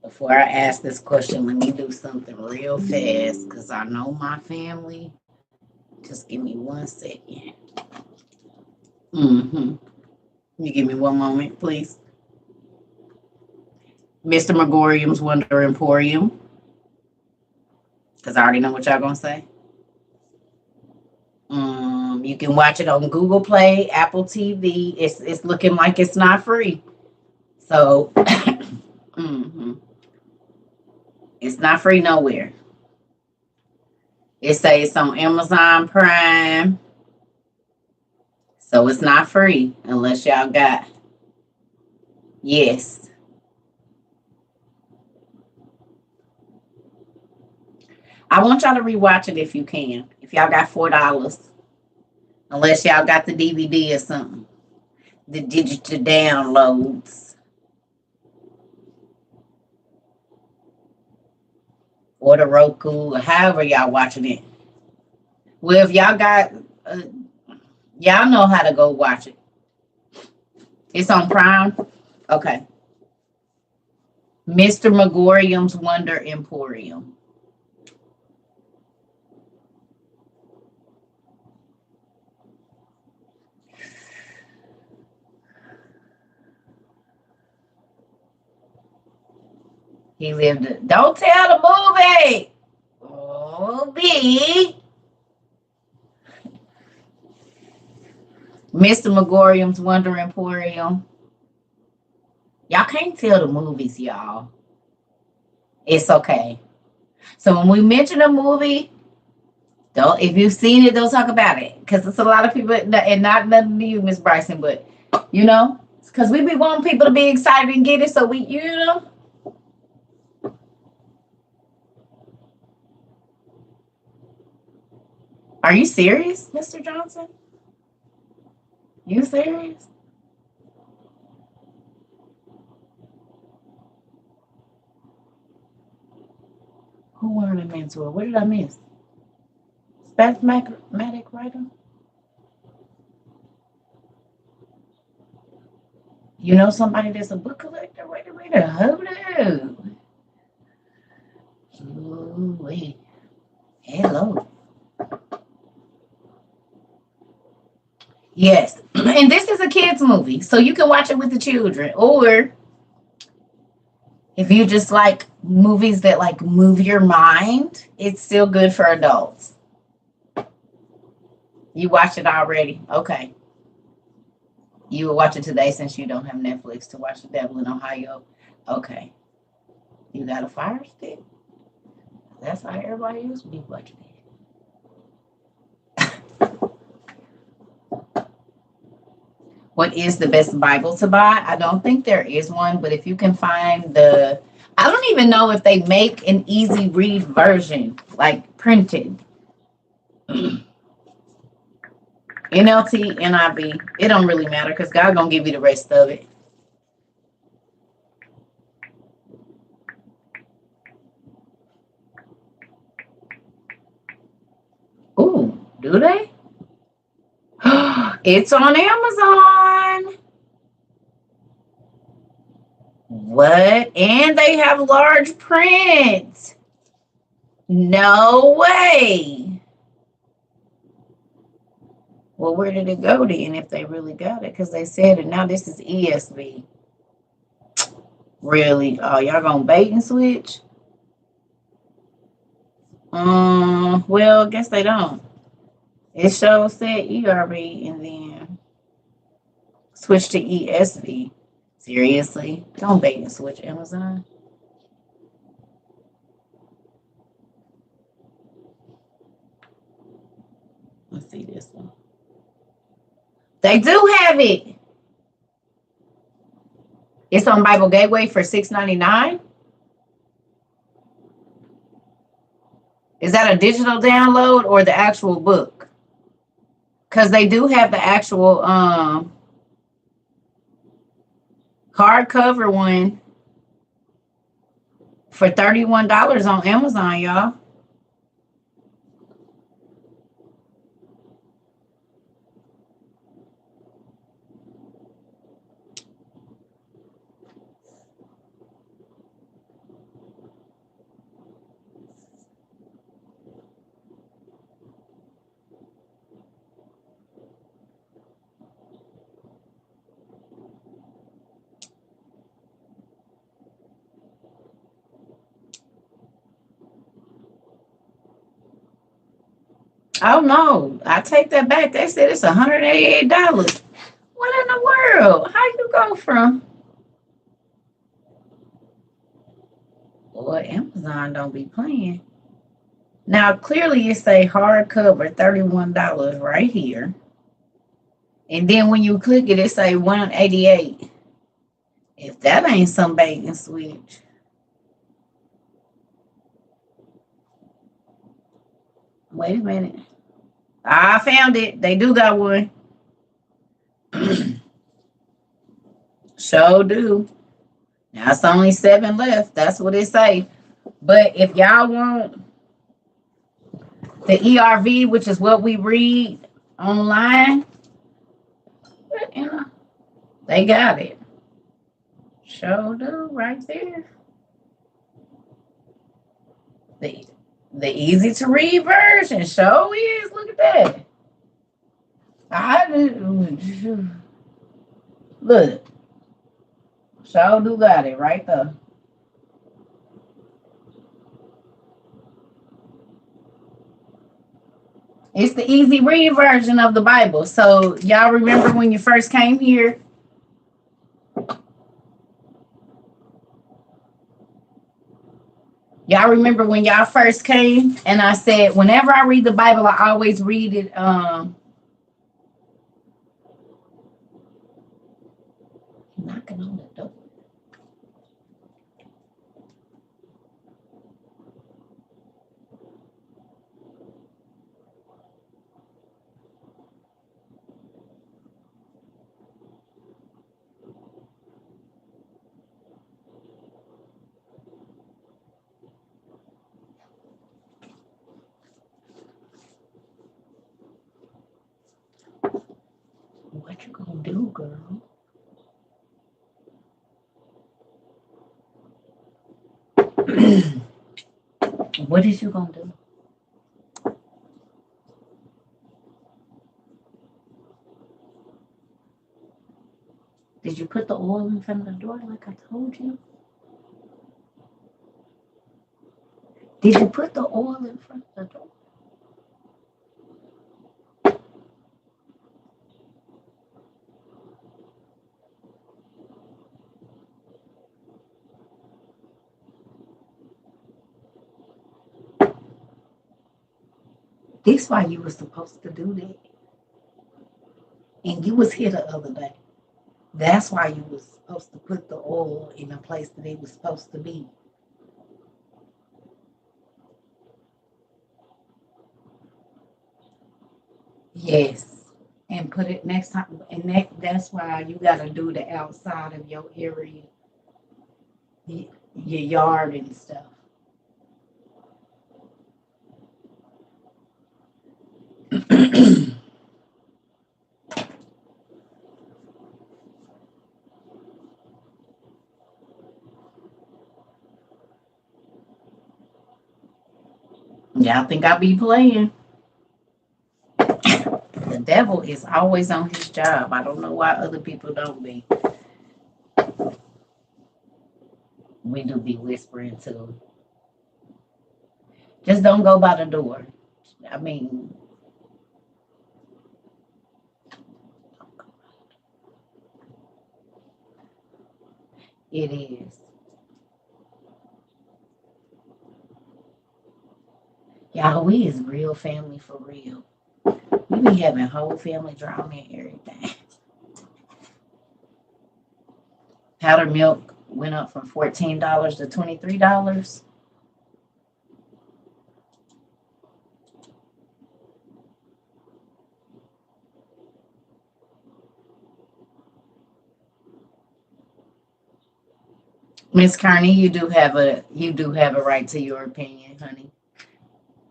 Before I ask this question, let me do something real fast because I know my family. Just give me 1 second. Mm-hmm. You give me one moment, please. Mr. Megorium's Wonder Emporium. Because I already know what y'all gonna say. You can watch it on Google Play, Apple TV. It's looking like it's not free. So mm-hmm. It's not free nowhere. It says it's on Amazon Prime, so it's not free unless y'all got. Yes. I want y'all to rewatch it if you can. If y'all got $4, unless y'all got the DVD or something, the digital downloads or the Roku or however y'all watching it. Well, if y'all got, uh, y'all know how to go watch it. It's on Prime. Okay. Mr. Megorium's Wonder Emporium. He lived it. Don't tell the movie. Oh, B. Mr. Megorium's Wonder Emporium. Y'all can't tell the movies, y'all. It's okay. So when we mention a movie, don't, if you've seen it, don't talk about it. Because it's a lot of people, and not nothing to you, Miss Bryson, but you know, because we be wanting people to be excited and get it. So we, you know. Are you serious, Mr. Johnson? You serious? Who learned a mentor? What did I miss? Spasmatic writer? You know somebody that's a book collector? Wait a minute. Hold on. Ooh, wait. Hello. Yes. And this is a kid's movie, so you can watch it with the children. Or if you just like movies that like move your mind, it's still good for adults. You watched it already? Okay. You will watch it today since you don't have Netflix to watch The Devil in Ohio. Okay. You got a Fire Stick? That's how everybody used to be watching it. What is the best Bible to buy? I don't think there is one, but if you can find I don't even know if they make an easy read version, like printed. NLT, NIV, it don't really matter because God gonna give you the rest of it. Ooh, do they? It's on Amazon. What? And they have large print. No way. Well, where did it go then if they really got it? Because they said it. Now this is ESV. Really? Oh, y'all gonna bait and switch? Well, I guess they don't. It shows said ERV and then switch to ESV. Seriously? Don't bait and switch, Amazon. Let's see this one. They do have it. It's on Bible Gateway for $6.99. Is that a digital download or the actual book? Because they do have the actual hardcover one for $31 on Amazon, y'all. Oh no, I take that back. They said it's $188. What in the world? How you go from? Boy, Amazon don't be playing. Now, clearly, it say hardcover, $31 right here. And then when you click it, it say 188. If that ain't some bait and switch. Wait a minute. I found it. They do got one. Sure do. Now it's only 7 left. That's what it say. But if y'all want the ERV, which is what we read online, you know, they got it. Sure do right there. The the easy to read version. Sure is. Look at that. Look. Sure do got it right there. It's the easy read version of the Bible. So y'all remember when you first came here? Y'all remember when y'all first came and I said, whenever I read the Bible, I always read it knocking on the door. What you gonna do, girl? What is you gonna do? Did you put the oil in front of the door like I told you? Did you put the oil in front of the door? This why you were supposed to do that. And you was here the other day. That's why you was supposed to put the oil in the place that it was supposed to be. Yes. And put it next time. And that's why you got to do the outside of your area, your yard and stuff. Y'all think I be playing? The devil is always on his job. I don't know why other people don't be. We do be whispering too. Just don't go by the door. I mean, it is. Y'all, we is real family for real. We be having whole family drama and everything. Powdered milk went up from $14 to $23. Miss Carney, you do have a right to your opinion, honey.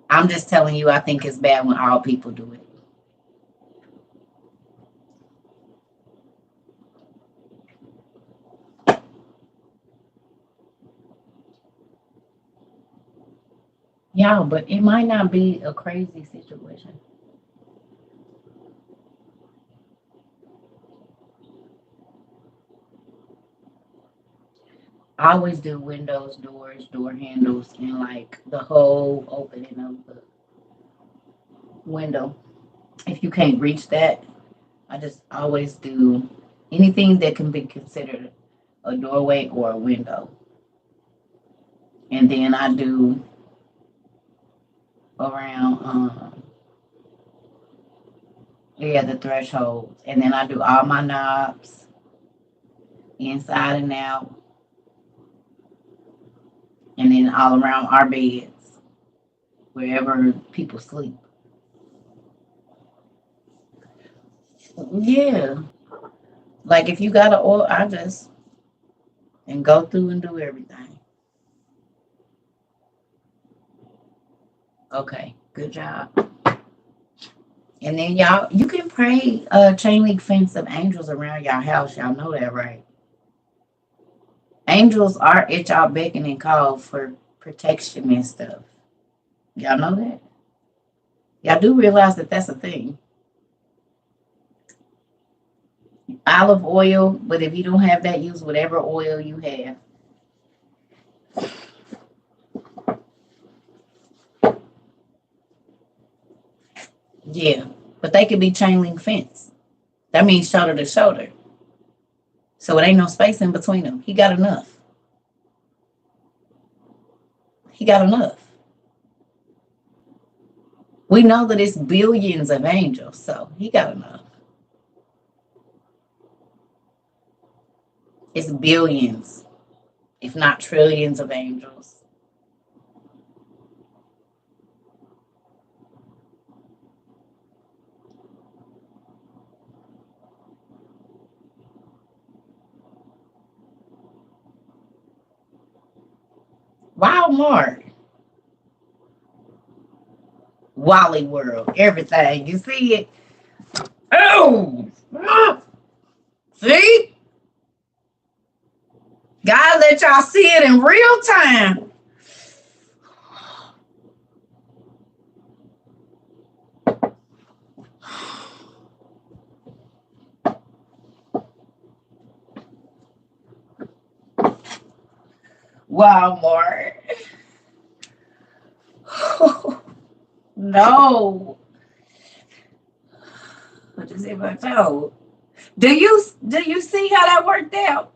I'm just telling you, I think it's bad when all people do it. Yeah, but it might not be a crazy situation. I always do windows, doors, door handles, and like the whole opening of the window. If you can't reach that, I just always do anything that can be considered a doorway or a window. And then I do around yeah, the threshold. And then I do all my knobs inside and out, and then all around our beds, wherever people sleep. Yeah. Like if you got an oil, I just and go through and do everything. Okay, good job. And then y'all, you can pray chain link fence of angels around y'all house. Y'all know that, right? Angels are at y'all beck and call for protection and stuff. Y'all know that? Y'all do realize that that's a thing. Olive oil, but if you don't have that, use whatever oil you have. Yeah, but they could be chain link fence. That means shoulder to shoulder. So it ain't no space in between them. He got enough. He got enough. We know that it's billions of angels, so he got enough. It's billions, if not trillions of angels. Walmart, Wally World, everything. You see it? Oh, see? God let y'all see it in real time. Walmart. No. What is it about you? Do you see how that worked out?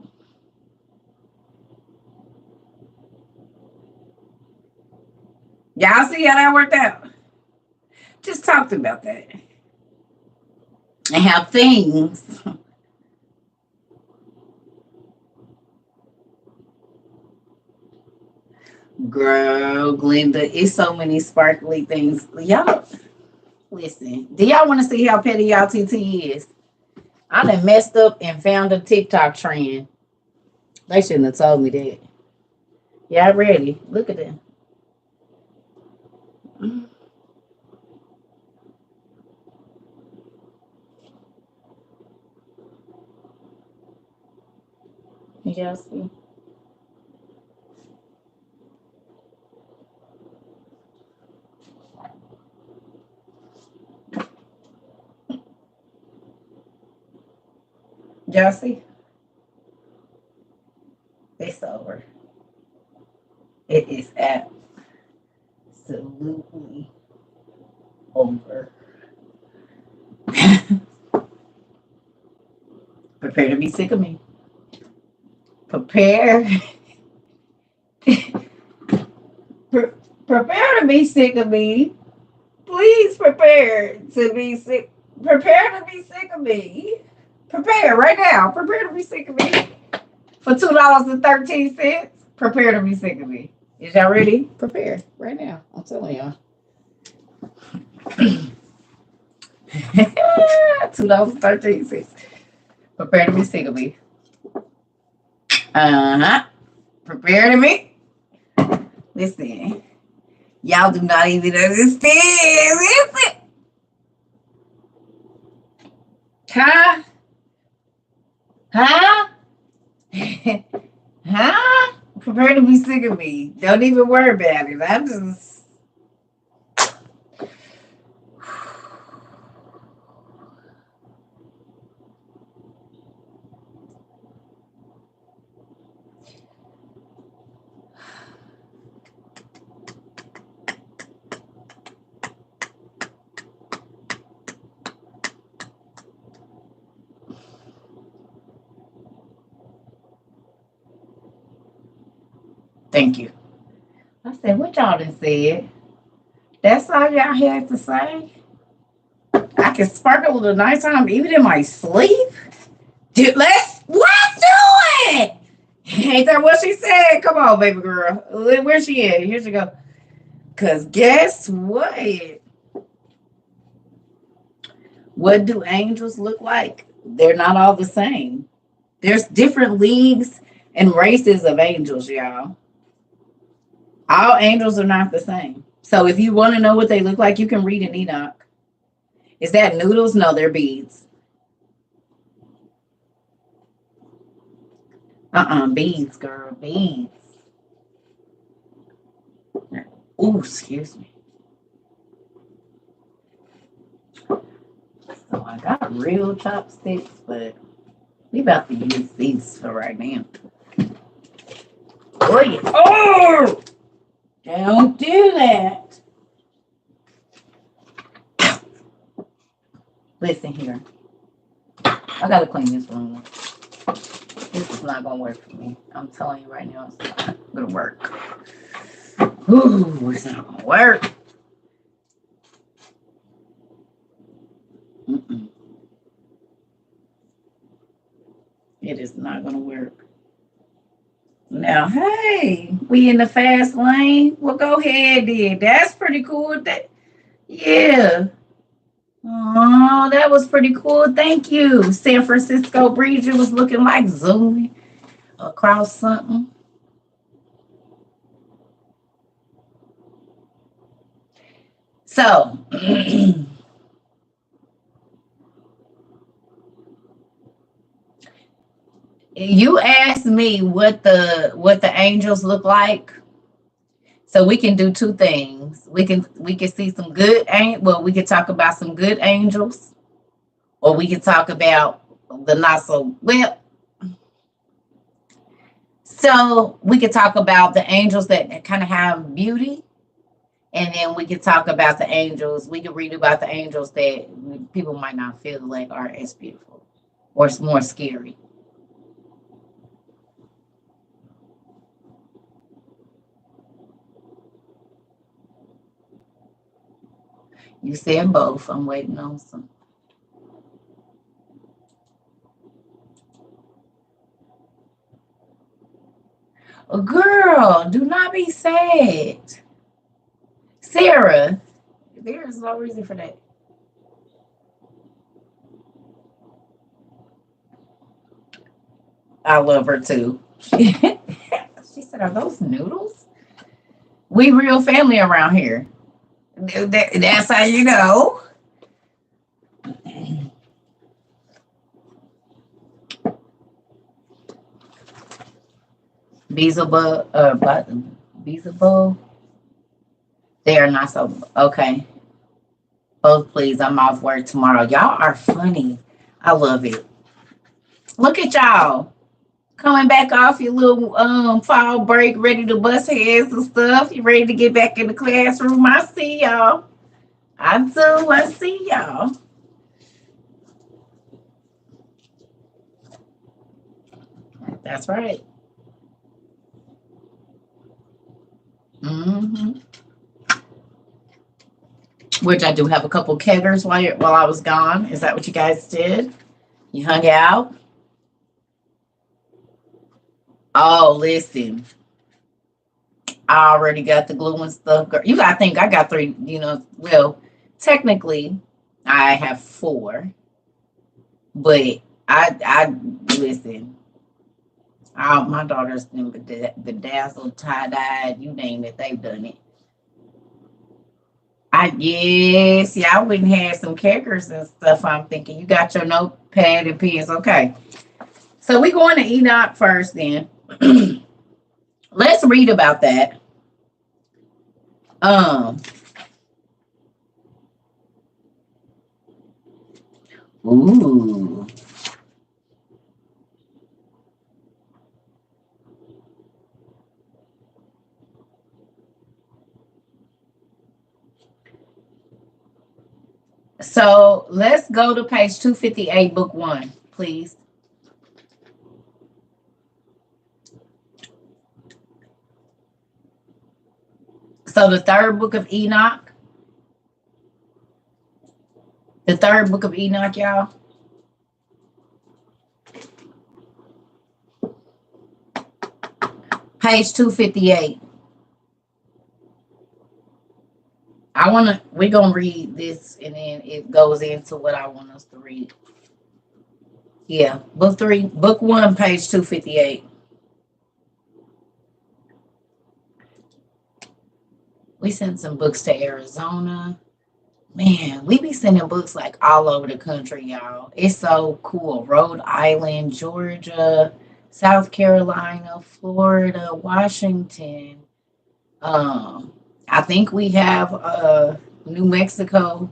Y'all see how that worked out? Just talked about that. And how things, girl, Glenda, it's so many sparkly things. Y'all, listen, do y'all want to see how petty y'all TT is? I done messed up and found a TikTok trend. They shouldn't have told me that. Y'all ready? Look at them. Y'all see? Y'all see? It's over. It is absolutely over. Prepare to be sick of me. Prepare. Prepare to be sick of me. Please prepare to be sick. Prepare to be sick of me. Prepare right now. Prepare to be sick of me. For $2.13. Prepare to be sick of me. Is y'all ready? Prepare right now. I'm telling y'all. $2.13. Prepare to be sick of me. Uh-huh. Prepare to me. Listen. Y'all do not even understand. Listen. Huh? Huh? Huh? Prepare to be sick of me. Don't even worry about it. I just. Thank you. I said, what y'all done said? That's all y'all had to say? I can sparkle at nighttime even in my sleep? Dude, let's do it! Ain't that what she said? Come on, baby girl. Where's she at? Here she go. Cause guess what? What do angels look like? They're not all the same. There's different leagues and races of angels, y'all. All angels are not the same. So if you want to know what they look like, you can read in Enoch. Is that noodles? No, they're beads. Beads, girl, beads. Ooh, excuse me. So I got real chopsticks, but we about to use these for right now. Oh, yeah. Oh! Don't do that. Listen here. I gotta clean this room. This is not gonna work for me. I'm telling you right now, it's not gonna work. Ooh, it's not gonna work. Mm-mm. It is not gonna work. Now, hey, we in the fast lane. Well, go ahead, then. That's pretty cool. Yeah. Oh, that was pretty cool. Thank you. San Francisco Breeze. It was looking like zooming across something. So, you asked me what the angels look like. So we can do two things. We can see some good we can talk about some good angels, or we can talk about the not so well. So we could talk about the angels that kind of have beauty, and then we could talk about the angels. We could read about the angels that people might not feel like are as beautiful or more scary. You said both. I'm waiting on some. Oh, girl, do not be sad. Sarah, there's no reason for that. I love her too. She said, "Are those noodles?" We real family around here. That's how you know. Beelzebub, Beelzebub. They are not so okay. Both, please. I'm off work tomorrow. Y'all are funny. I love it. Look at y'all coming back off your little fall break, ready to bust heads and stuff. You ready to get back in the classroom? I see y'all. I do. I see y'all. That's right. Hmm. Which I do have a couple keggers while I was gone. Is that what you guys did? You hung out? Oh, listen. I already got the glue and stuff. You gotta think I got three, well, technically I have four, but I listen, all my daughters been bedazzled, tie-dyed, you name it, they've done it. Yes, yeah, I went and had some kickers and stuff. I'm thinking you got your notepad and pens. Okay. So we going to Enoch first then. Let's read about that. Um ooh. So let's go to page 258, book one, please. So the third book of Enoch. The third book of Enoch, y'all. Page 258. We're gonna read this and then it goes into what I want us to read. Yeah, book 1, page 258. We sent some books to Arizona. Man, we be sending books like all over the country, y'all. It's so cool. Rhode Island, Georgia, South Carolina, Florida, Washington. Um, I think we have New Mexico,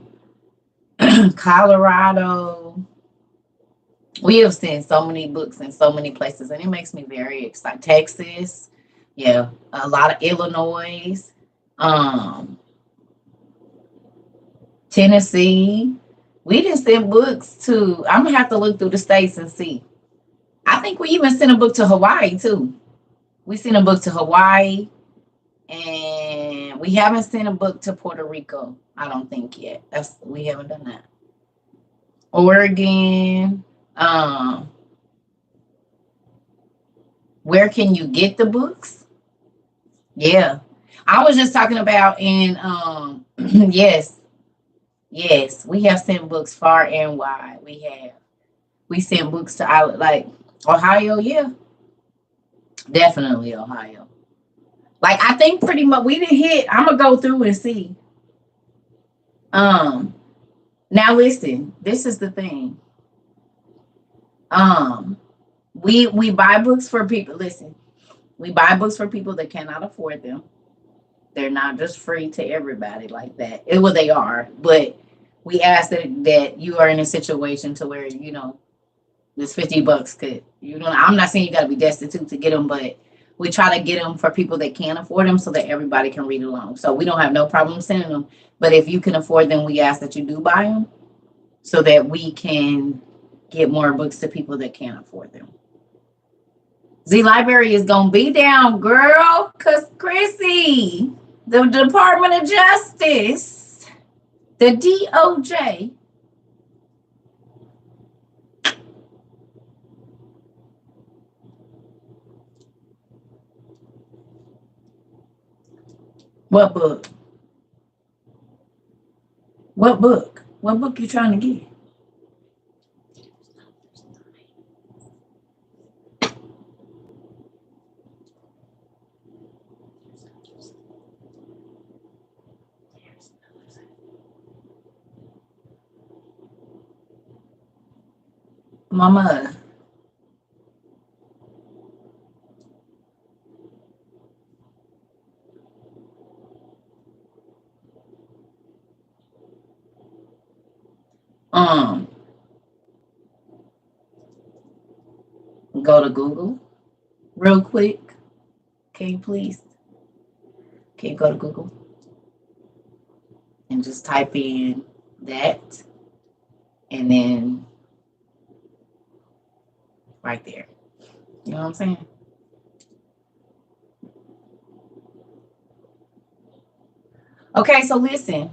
Colorado. We have seen so many books in so many places, and it makes me very excited. Texas, yeah, a lot of Illinois, um, Tennessee. We didn't send books to. I'm gonna have to look through the states and see. I think we even sent a book to Hawaii too. We sent a book to Hawaii, and we haven't sent a book to Puerto Rico. I don't think yet. We haven't done that. Oregon. Um, where can you get the books? Yeah. I was just talking about in yes, yes, we have sent books far and wide. We sent books to like Ohio, yeah. Definitely Ohio. Like I think pretty much we didn't hit. I'm gonna go through and see. Um Now listen, this is the thing. Um we buy books for people. Listen, we buy books for people that cannot afford them. They're not just free to everybody like that. Well, they are, but we ask that you are in a situation to where this $50 could I'm not saying you got to be destitute to get them, but we try to get them for people that can't afford them so that everybody can read along. So we don't have no problem sending them, but if you can afford them, we ask that you do buy them so that we can get more books to people that can't afford them. Z Library is gonna be down, girl, cause Chrissy, the Department of Justice, the DOJ. What book? What book? What book you trying to get? Mama. Go to Google real quick. Can you please? Can you go to Google and just type in that and then right there. You know what I'm saying? Okay, so listen.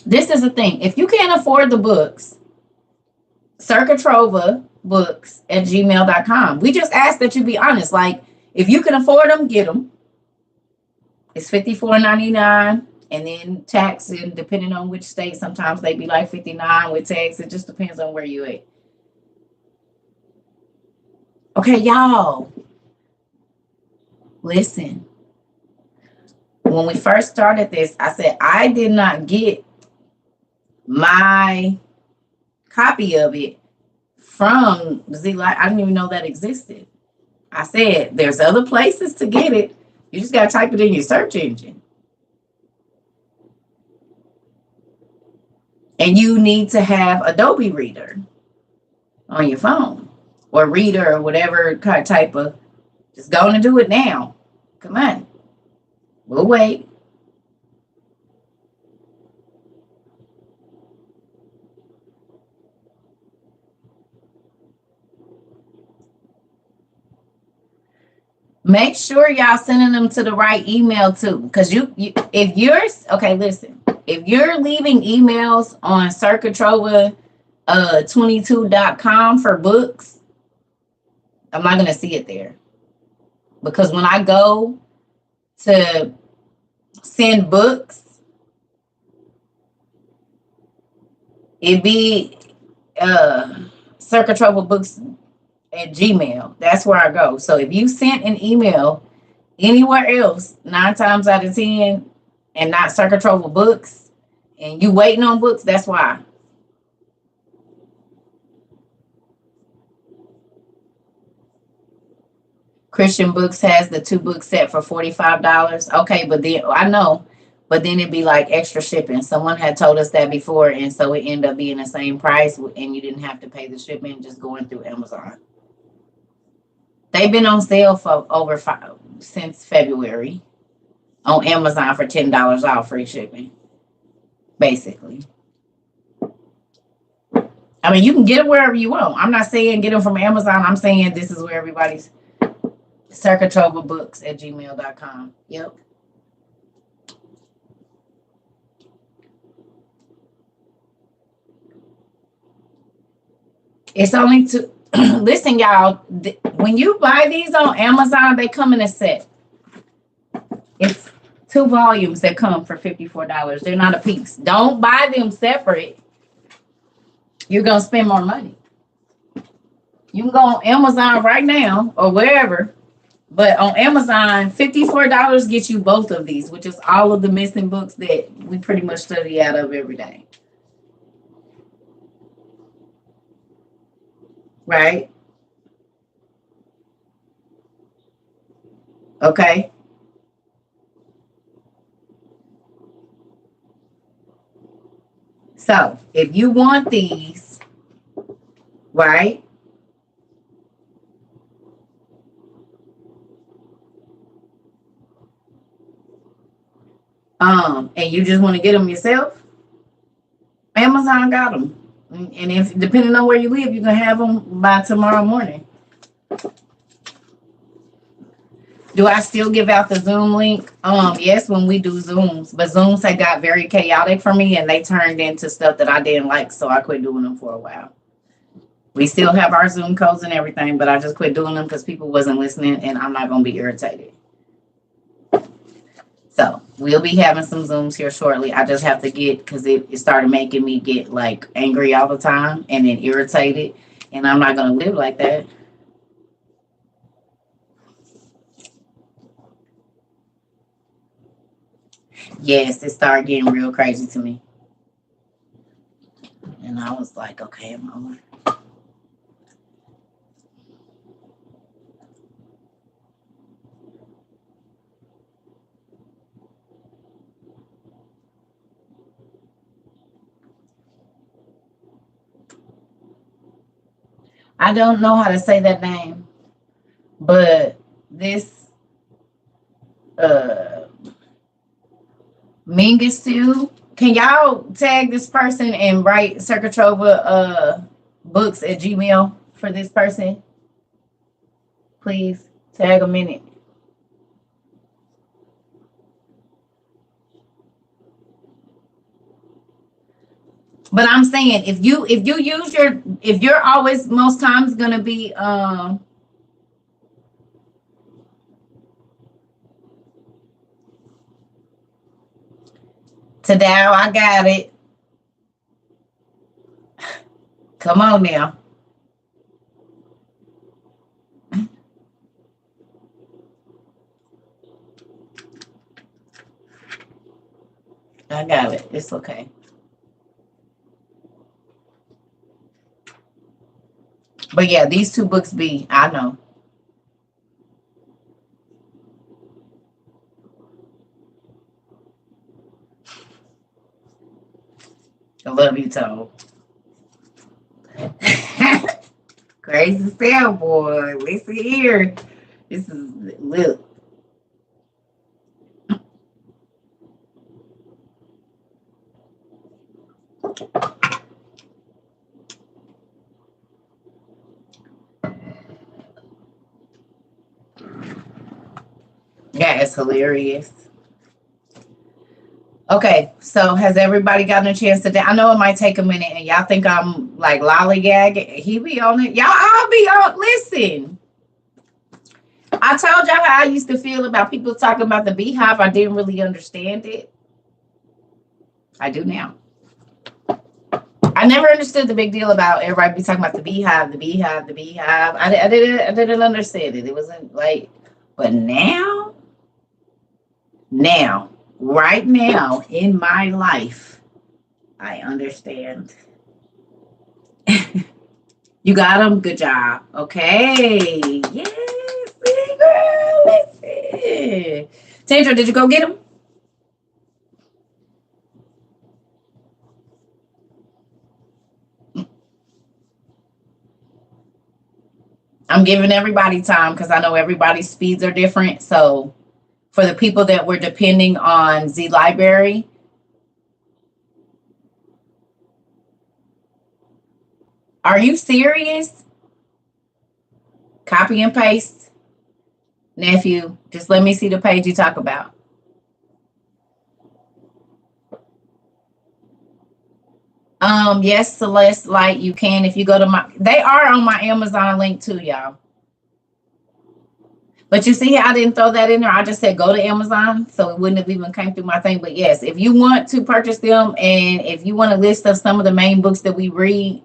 This is the thing. If you can't afford the books, Circa Trova books at gmail.com. We just ask that you be honest. Like, if you can afford them, get them. It's $54.99. And then tax, and depending on which state, sometimes they be like $59 with tax. It just depends on where you at. Okay, y'all. Listen. When we first started this, I said I did not get my copy of it from Z. I didn't even know that existed. I said there's other places to get it. You just gotta type it in your search engine. And you need to have Adobe Reader on your phone or Reader or whatever type of. Just go and do it now. Come on. We'll wait. Make sure y'all sending them to the right email too. Because if yours, okay, listen. if you're leaving emails on Circuitrova 22.com for books, I'm not going to see it there. Because when I go to send books, it be Circuitrova Books at Gmail. That's where I go. So if you sent an email anywhere else, 9 times out of 10, and not Circuitrova Books, and you waiting on books, that's why. Christian Books has the 2-book set for $45. Okay, but then I know, but then it'd be like extra shipping. Someone had told us that before, and so it ended up being the same price, and you didn't have to pay the shipping, just going through Amazon. They've been on sale for since February on Amazon for $10 off free shipping, basically. I mean, you can get it wherever you want. I'm not saying get them from Amazon. I'm saying this is where everybody's Circuitrova Books at gmail.com. Yep. It's only two. Listen, y'all, when you buy these on Amazon, they come in a set. It's 2 volumes that come for $54. They're not a piece. Don't buy them separate. You're going to spend more money. You can go on Amazon right now or wherever. But on Amazon, $54 gets you both of these, which is all of the missing books that we pretty much study out of every day. Right? Okay. So if you want these, right? And you just want to get them yourself, Amazon got them. And if depending on where you live, you can have them by tomorrow morning. Do I still give out the Zoom link? Yes, when we do Zooms, but Zooms had got very chaotic for me, and they turned into stuff that I didn't like, so I quit doing them for a while. We still have our Zoom codes and everything, but I just quit doing them because people wasn't listening, and I'm not gonna be irritated. So we'll be having some Zooms here shortly. I just have to get, because it started making me get like angry all the time and then irritated. And I'm not going to live like that. Yes, it started getting real crazy to me. And I was like, okay, I'm over. I don't know how to say that name, but this Mingisu, can y'all tag this person and write Circuitrova Books at Gmail for this person? Please tag a minute. But I'm saying if you use if you're always most times gonna be today I got it. Come on now. I got it. It's okay. But yeah, these 2 books be, I know. I love you, Toe. Crazy Sam, boy. Listen here. This is, look. Yeah, it's hilarious. Okay, so has everybody gotten a chance to? I know it might take a minute, and y'all think I'm like lollygagging. He be on it. Y'all all be on. Listen, I told y'all how I used to feel about people talking about the beehive. I didn't really understand it. I do now. I never understood the big deal about everybody be talking about the beehive, the beehive, the beehive. I didn't understand it. It wasn't like, but now, right now in my life, I understand. You got them. Good job. Okay. Yes, girl. Listen. Tandra, did you go get them? I'm giving everybody time because I know everybody's speeds are different. So for the people that were depending on Z Library, are you serious? Copy and paste, nephew. Just let me see the page you talk about. Yes, Celeste, like you can if you go to my. They are on my Amazon link too, y'all. But you see, I didn't throw that in there. I just said go to Amazon, so it wouldn't have even came through my thing. But yes, if you want to purchase them, and if you want a list of some of the main books that we read,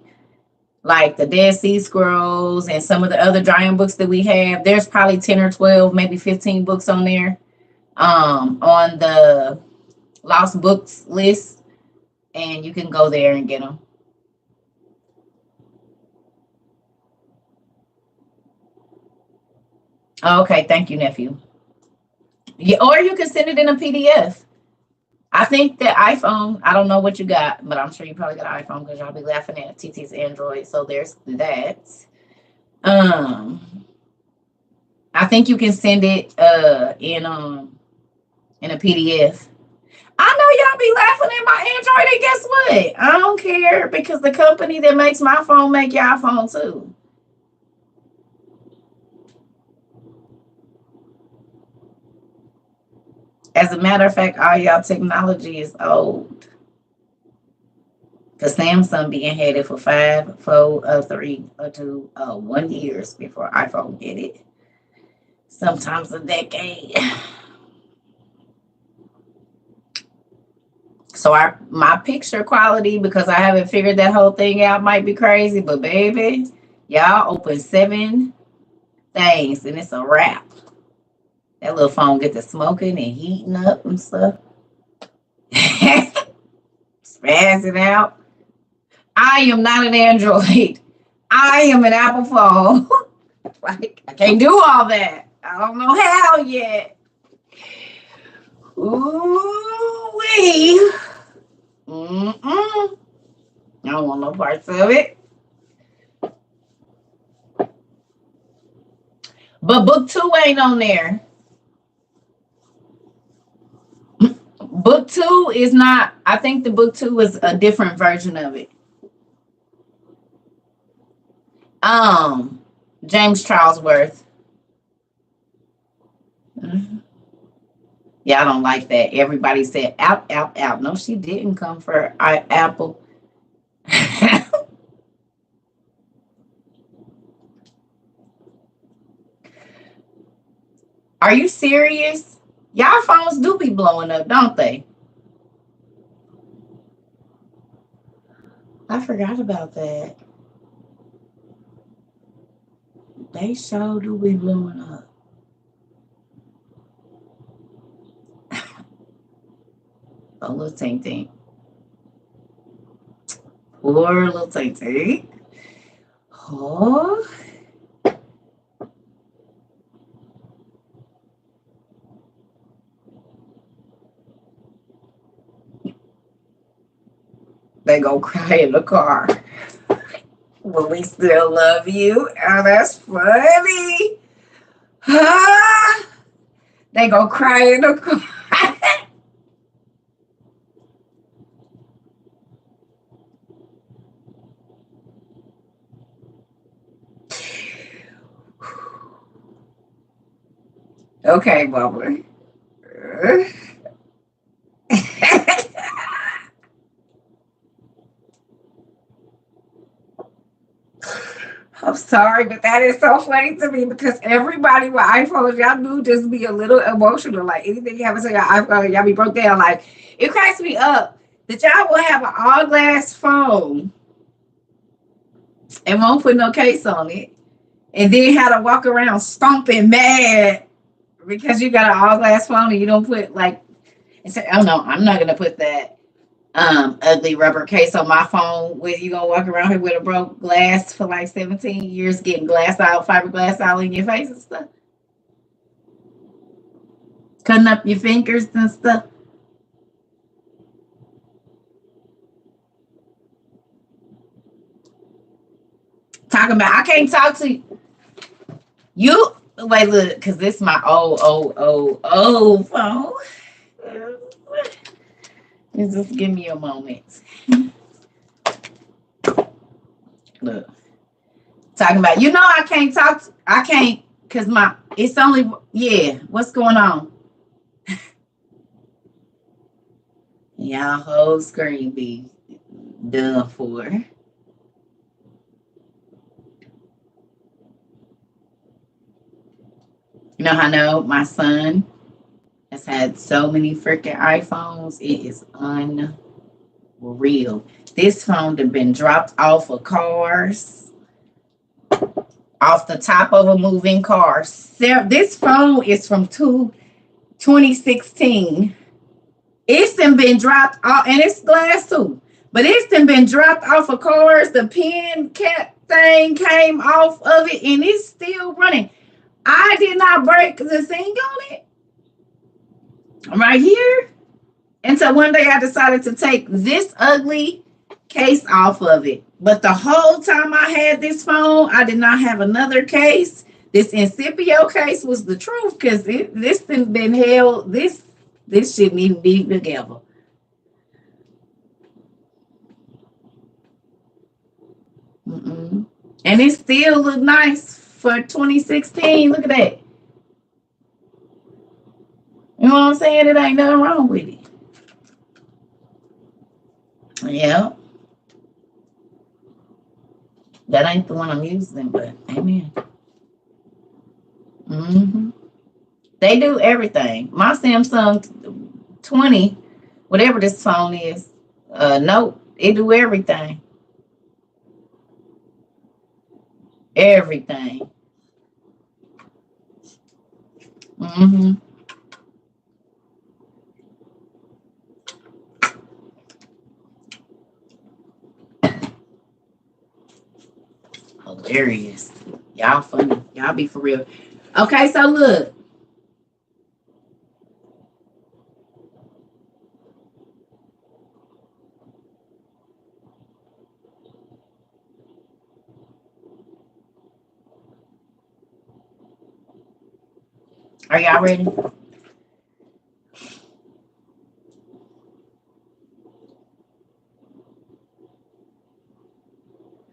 like the Dead Sea Scrolls and some of the other giant books that we have, there's probably 10 or 12, maybe 15 books on there. On the Lost Books list, and you can go there and get them. Okay, thank you, nephew. Yeah, or you can send it in a PDF. I think that iPhone, I don't know what you got, but I'm sure you probably got an iPhone because y'all be laughing at TT's Android. So there's that. Um, I think you can send it in a PDF. I know y'all be laughing at my Android, and guess what? I don't care because the company that makes my phone make your phone too. As a matter of fact, all y'all technology is old. Because Samsung being headed for 3, 2, 1 years before iPhone get it. Sometimes a decade. So my picture quality, because I haven't figured that whole thing out, might be crazy. But baby, y'all open 7 things and it's a wrap. That little phone get to smoking and heating up and stuff. Spazzing out. I am not an Android. I am an Apple phone. Like, I can't do all that. I don't know how yet. Ooh wee. I don't want no parts of it. But book 2 ain't on there. Book 2 is not. I think the book 2 is a different version of it. James Charlesworth. Yeah, I don't like that. Everybody said out, out, out. No, she didn't come for Apple. Are you serious? Y'all phones do be blowing up, don't they? I forgot about that. They sure do be blowing up. Oh, little Tink Tink. Poor little Tink Tink. Oh. They go cry in the car. But we still love you. Oh, that's funny. Huh? They go cry in the car. Okay, Bubba. I'm sorry, but that is so funny to me because everybody with iPhones, y'all do just be a little emotional. Like anything you happen to your iPhone, y'all be broke down. Like it cracks me up that y'all will have an all glass phone and won't put no case on it, and then have to walk around stomping mad because you got an all glass phone and you don't put like and say, oh no, I'm not gonna put that ugly rubber case on my phone where you gonna walk around here with a broke glass for like 17 years getting glass out, fiberglass out in your face and stuff. Cutting up your fingers and stuff. Talking about I can't talk to you. Wait, look, because this is my old phone. Just give me a moment. Look. Talking about, I can't talk. I can't because it's only, yeah. What's going on? Y'all whole screen be done for. You know how I know my son has had so many freaking iPhones. It is unreal. This phone has been dropped off of cars, off the top of a moving car. This phone is from 2016. It's been dropped off, and it's glass too. But it's been dropped off of cars. The pin cap thing came off of it, and it's still running. I did not break the thing on it right here. And so one day I decided to take this ugly case off of it. But the whole time I had this phone, I did not have another case. This Incipio case was the truth because this thing been held. This shouldn't even be together. Mm-mm. And it still look nice for 2016. Look at that. You know what I'm saying? It ain't nothing wrong with it. Yeah. That ain't the one I'm using, but amen. Mm-hmm. They do everything. My Samsung 20, whatever this phone is, nope, it do everything. Everything. Mm-hmm. Hilarious. Y'all funny. Y'all be for real. Okay, so look. Are y'all ready?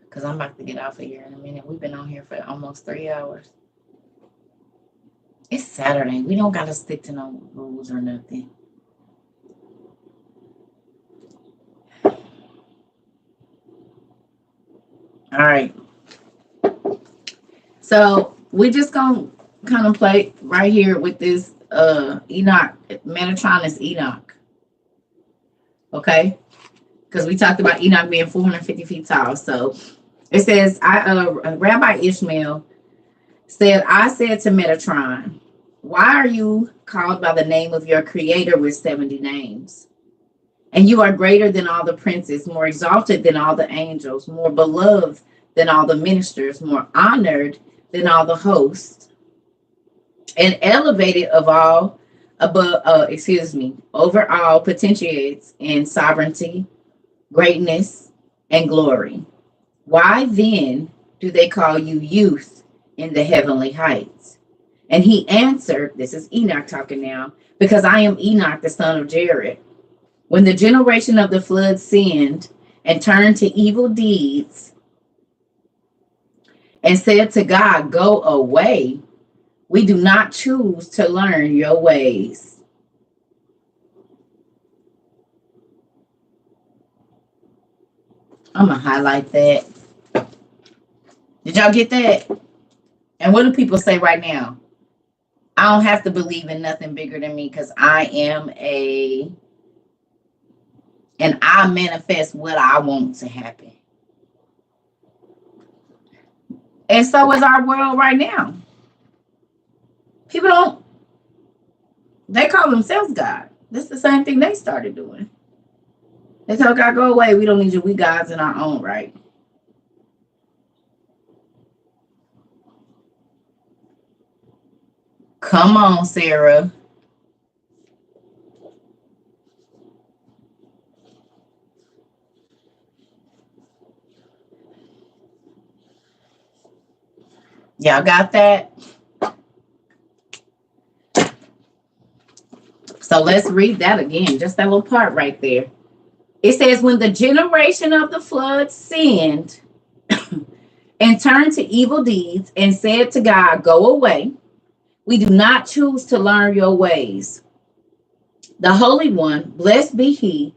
Because I'm about to get off of here in a minute. We've been on here for almost 3 hours. It's Saturday. We don't got to stick to no rules or nothing. All right. So we just gonna contemplate right here with this Enoch. Metatron is Enoch. Okay? Because we talked about Enoch being 450 feet tall. So it says, Rabbi Ishmael said, I said to Metatron, why are you called by the name of your creator with 70 names? And you are greater than all the princes, more exalted than all the angels, more beloved than all the ministers, more honored than all the hosts, and elevated of all over all potentiates in sovereignty, greatness, and glory. Why then do they call you youth in the heavenly heights? And he answered, this is Enoch talking now, because I am Enoch, the son of Jared. When the generation of the flood sinned and turned to evil deeds and said to God, go away, we do not choose to learn your ways. I'm going to highlight that. Did y'all get that? And what do people say right now? I don't have to believe in nothing bigger than me because and I manifest what I want to happen. And so is our world right now. People they call themselves God. This is the same thing they started doing. They tell God, go away. We don't need you. We gods in our own right. Come on, Sarah. Y'all got that? So let's read that again. Just that little part right there. It says, when the generation of the flood sinned and turned to evil deeds and said to God, go away. We do not choose to learn your ways. The Holy One, blessed be he,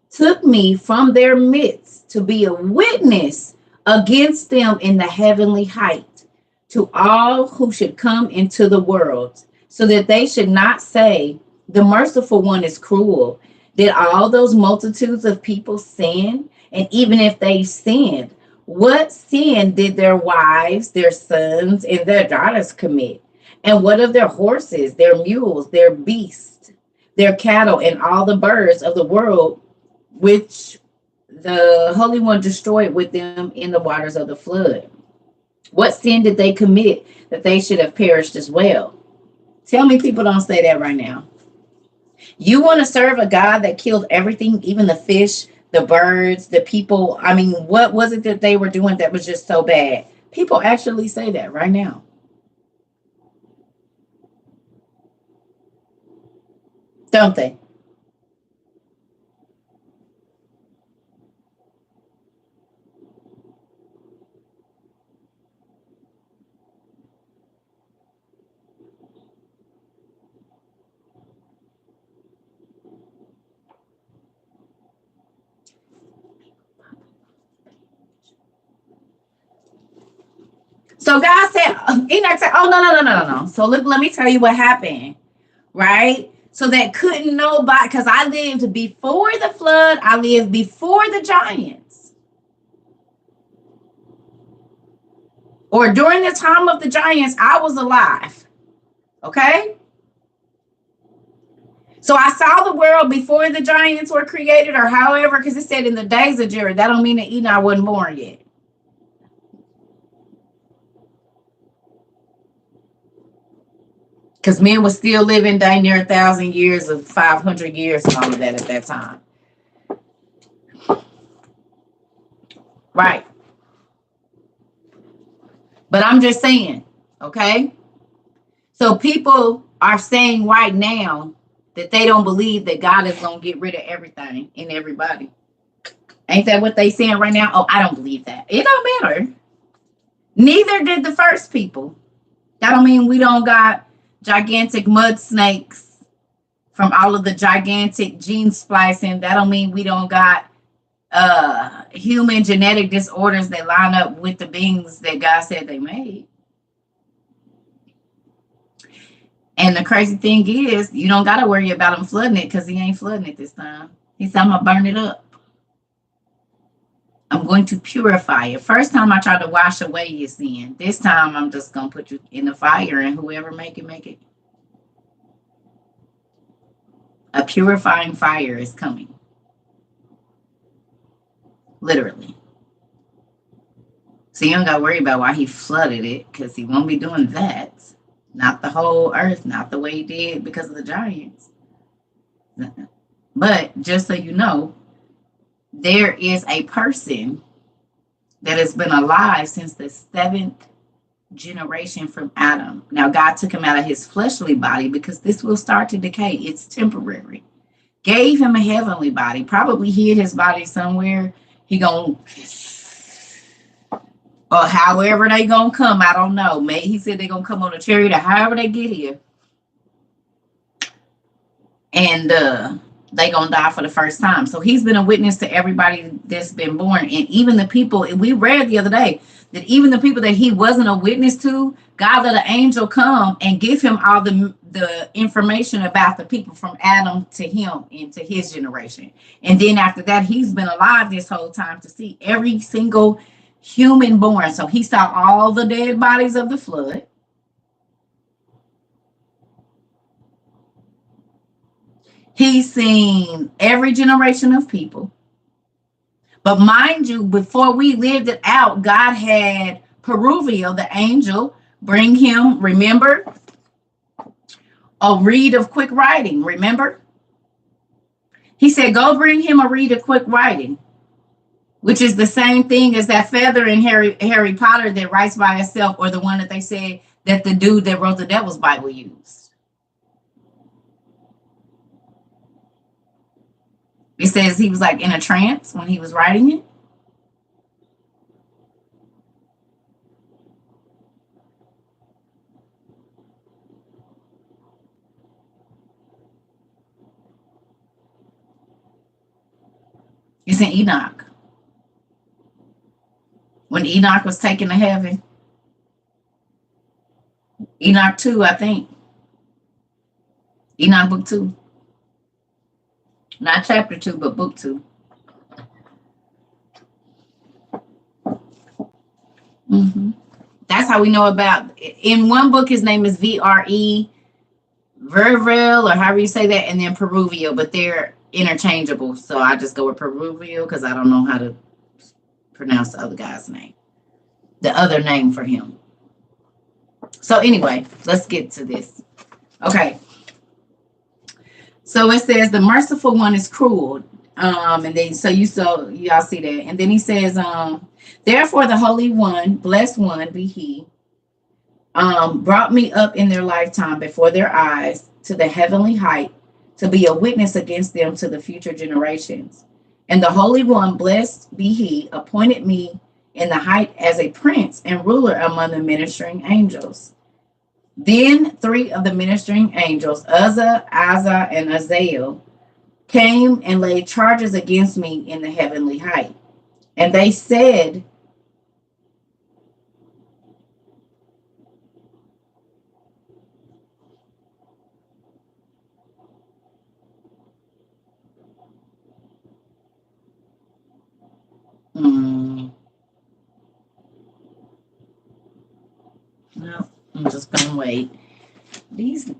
took me from their midst to be a witness against them in the heavenly height, to all who should come into the world, so that they should not say, the merciful one is cruel. Did all those multitudes of people sin? And even if they sinned, what sin did their wives, their sons, and their daughters commit? And what of their horses, their mules, their beasts, their cattle, and all the birds of the world, which the Holy One destroyed with them in the waters of the flood? What sin did they commit that they should have perished as well? Tell me people don't say that right now. You want to serve a God that killed everything, even the fish, the birds, the people. I mean, what was it that they were doing that was just so bad? People actually say that right now. Don't they? So God said, Enoch said, oh, no. So let me tell you what happened, right? So that couldn't nobody, because I lived before the flood. I lived before the giants. Or during the time of the giants, I was alive. Okay? So I saw the world before the giants were created, or however, because it said in the days of Jared. That don't mean that Enoch wasn't born yet. Because men was still living down near 1,000 years of 500 years and all of that at that time. Right. But I'm just saying, okay? So people are saying right now that they don't believe that God is going to get rid of everything and everybody. Ain't that what they saying right now? Oh, I don't believe that. It don't matter. Neither did the first people. That don't mean we don't got gigantic mud snakes from all of the gigantic gene splicing. That don't mean we don't got human genetic disorders that line up with the beings that God said they made. And the crazy thing is, you don't got to worry about him flooding it because he ain't flooding it this time. He said, I'm going to burn it up. I'm going to purify it. First time I tried to wash away your sin. This time I'm just going to put you in the fire and whoever make it. A purifying fire is coming. Literally. So you don't got to worry about why he flooded it because he won't be doing that. Not the whole earth, not the way he did because of the giants. But just so you know, there is a person that has been alive since the 7th generation from Adam. Now, God took him out of his fleshly body because this will start to decay. It's temporary. Gave him a heavenly body, probably hid his body somewhere. He gonna, or however they gonna come, I don't know. Maybe he said they're gonna come on a chariot or however they get here. And they gonna die for the first time. So he's been a witness to everybody that's been born, and even the people. We read the other day that even the people that he wasn't a witness to, God let an angel come and give him all the information about the people from Adam to him and to his generation. And then after that, he's been alive this whole time to see every single human born. So he saw all the dead bodies of the flood. He's seen every generation of people. But mind you, before we lived it out, God had Peruvial, the angel, bring him, remember, a reed of quick writing. Remember? He said, go bring him a reed of quick writing, which is the same thing as that feather in Harry Potter that writes by itself, or the one that they said that the dude that wrote the Devil's Bible used. It says he was like in a trance when he was writing it. It's in Enoch. When Enoch was taken to heaven. Enoch 2, I think. Enoch book 2. Not chapter 2, but book 2. Mm-hmm. That's how we know about. In one book, his name is VRE, Vervel, or however you say that, and then Peruvial, but they're interchangeable. So I just go with Peruvial because I don't know how to pronounce the other guy's name, the other name for him. So anyway, let's get to this. Okay. So it says the merciful one is cruel. And then y'all see that. And then he says, therefore the Holy One, blessed one be he, brought me up in their lifetime before their eyes to the heavenly height to be a witness against them to the future generations. And the Holy One, blessed be he, appointed me in the height as a prince and ruler among the ministering angels. Then 3 of the ministering angels, Uzzah, Azza, and Azael, came and laid charges against me in the heavenly height. And they said, no, I'm just going to wait. These,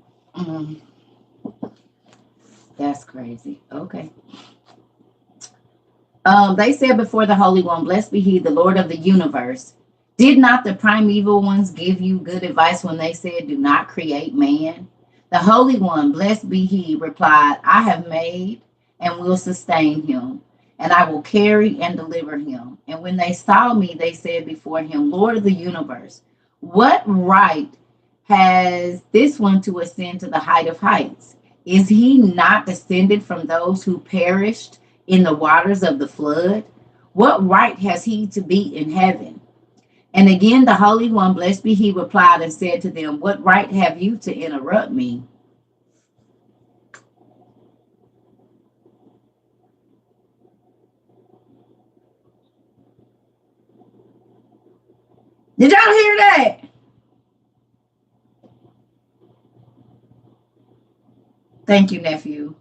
that's crazy. Okay. They said before the Holy One, blessed be he, the Lord of the universe. Did not the primeval ones give you good advice when they said, do not create man? The Holy One, blessed be he, replied, I have made and will sustain him, and I will carry and deliver him. And when they saw me, they said before him, Lord of the universe, what right has this one to ascend to the height of heights? Is he not descended from those who perished in the waters of the flood? What right has he to be in heaven? And again, the Holy One, blessed be he, replied and said to them, what right have you to interrupt me? Did y'all hear that? Thank you, nephew.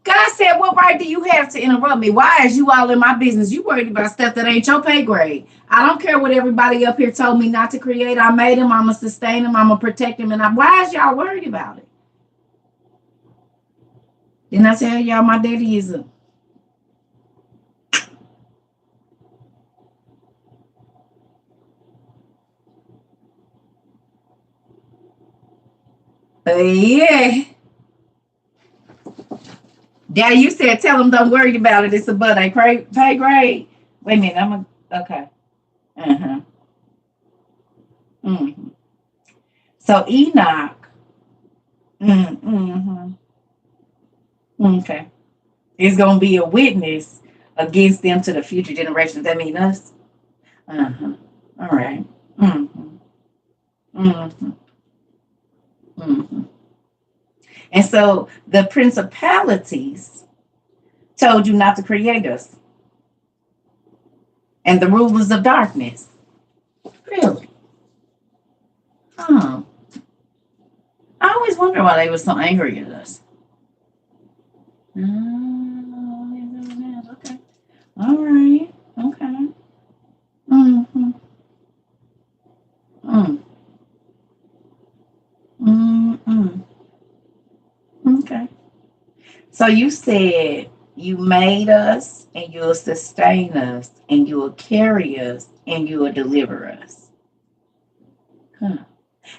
God said, what right do you have to interrupt me? Why is you all in my business? You worried about stuff that ain't your pay grade. I don't care what everybody up here told me not to create. I made him. I'm going to sustain him. I'm going to protect him. And why is y'all worried about it? Didn't I tell y'all my daddy is a... yeah. Daddy, you said tell them don't worry about it. It's above their pay grade. Wait a minute. Okay. Uh-huh. Mm-hmm. So Enoch. Mm-hmm. Okay. Is going to be a witness against them to the future generations. That mean us? Uh-huh. All right. Mm-hmm. Mm-hmm. Mm-hmm. And so the principalities told you not to create us, and the rulers of darkness. Really? Huh. I always wonder why they were so angry at us. Oh, okay. All right. Okay. Mm-hmm. Mm. Mm-mm. Okay. So you said you made us and you'll sustain us and you will carry us and you will deliver us. Huh.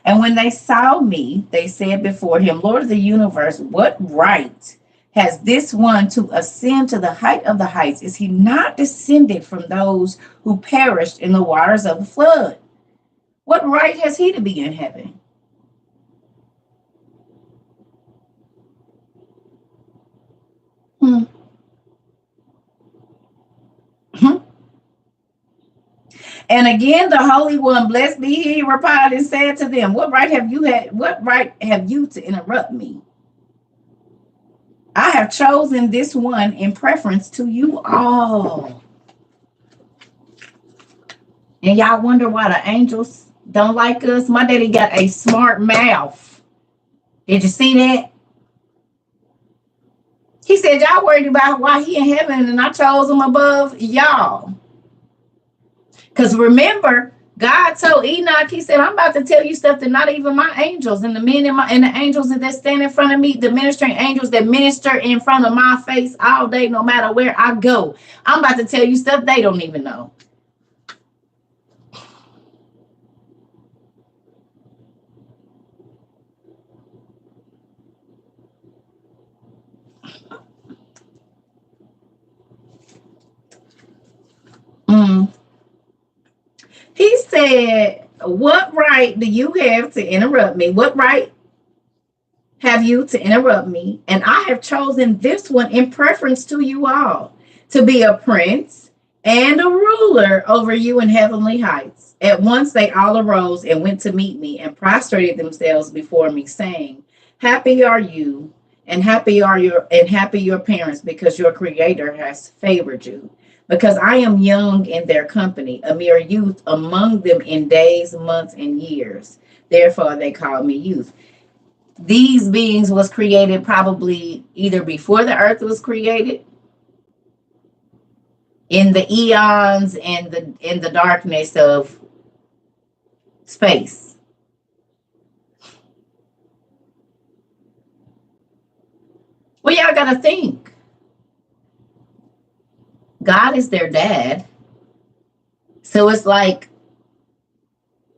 And when they saw me, they said before him, Lord of the universe, what right has this one to ascend to the height of the heights? Is he not descended from those who perished in the waters of the flood? What right has he to be in heaven? Hmm. And again, the Holy One, blessed be he, replied and said to them, what right have you had? What right have you to interrupt me? I have chosen this one in preference to you all. And y'all wonder why the angels don't like us? My daddy got a smart mouth. Did you see that? He said, y'all worried about why he in heaven and I chose him above y'all. Because remember, God told Enoch, he said, I'm about to tell you stuff that not even my angels and the men and the angels that stand in front of me, the ministering angels that minister in front of my face all day, no matter where I go. I'm about to tell you stuff they don't even know. Mm. He said, what right do you have to interrupt me? What right have you to interrupt me? And I have chosen this one in preference to you all to be a prince and a ruler over you in heavenly heights. At once they all arose and went to meet me and prostrated themselves before me, saying, happy are you, and happy your parents, because your creator has favored you. Because I am young in their company, a mere youth among them in days, months, and years. Therefore they call me youth. These beings was created probably either before the earth was created, in the eons and in the darkness of space. Well, y'all gotta think. God is their dad. So it's like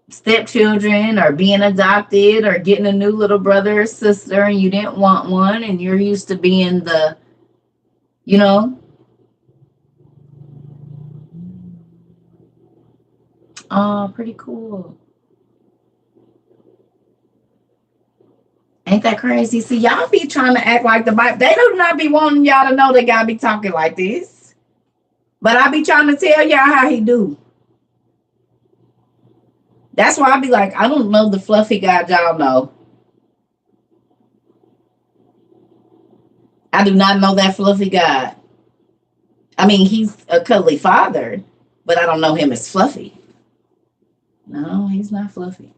stepchildren or being adopted or getting a new little brother or sister and you didn't want one and you're used to being the, you know, oh, pretty cool. Ain't that crazy? See, y'all be trying to act like the Bible. They do not be wanting y'all to know they gotta be talking like this. But I be trying to tell y'all how he do. That's why I be like, I don't know the fluffy God y'all know. I do not know that fluffy God. I mean, he's a cuddly father, but I don't know him as fluffy. No, he's not fluffy.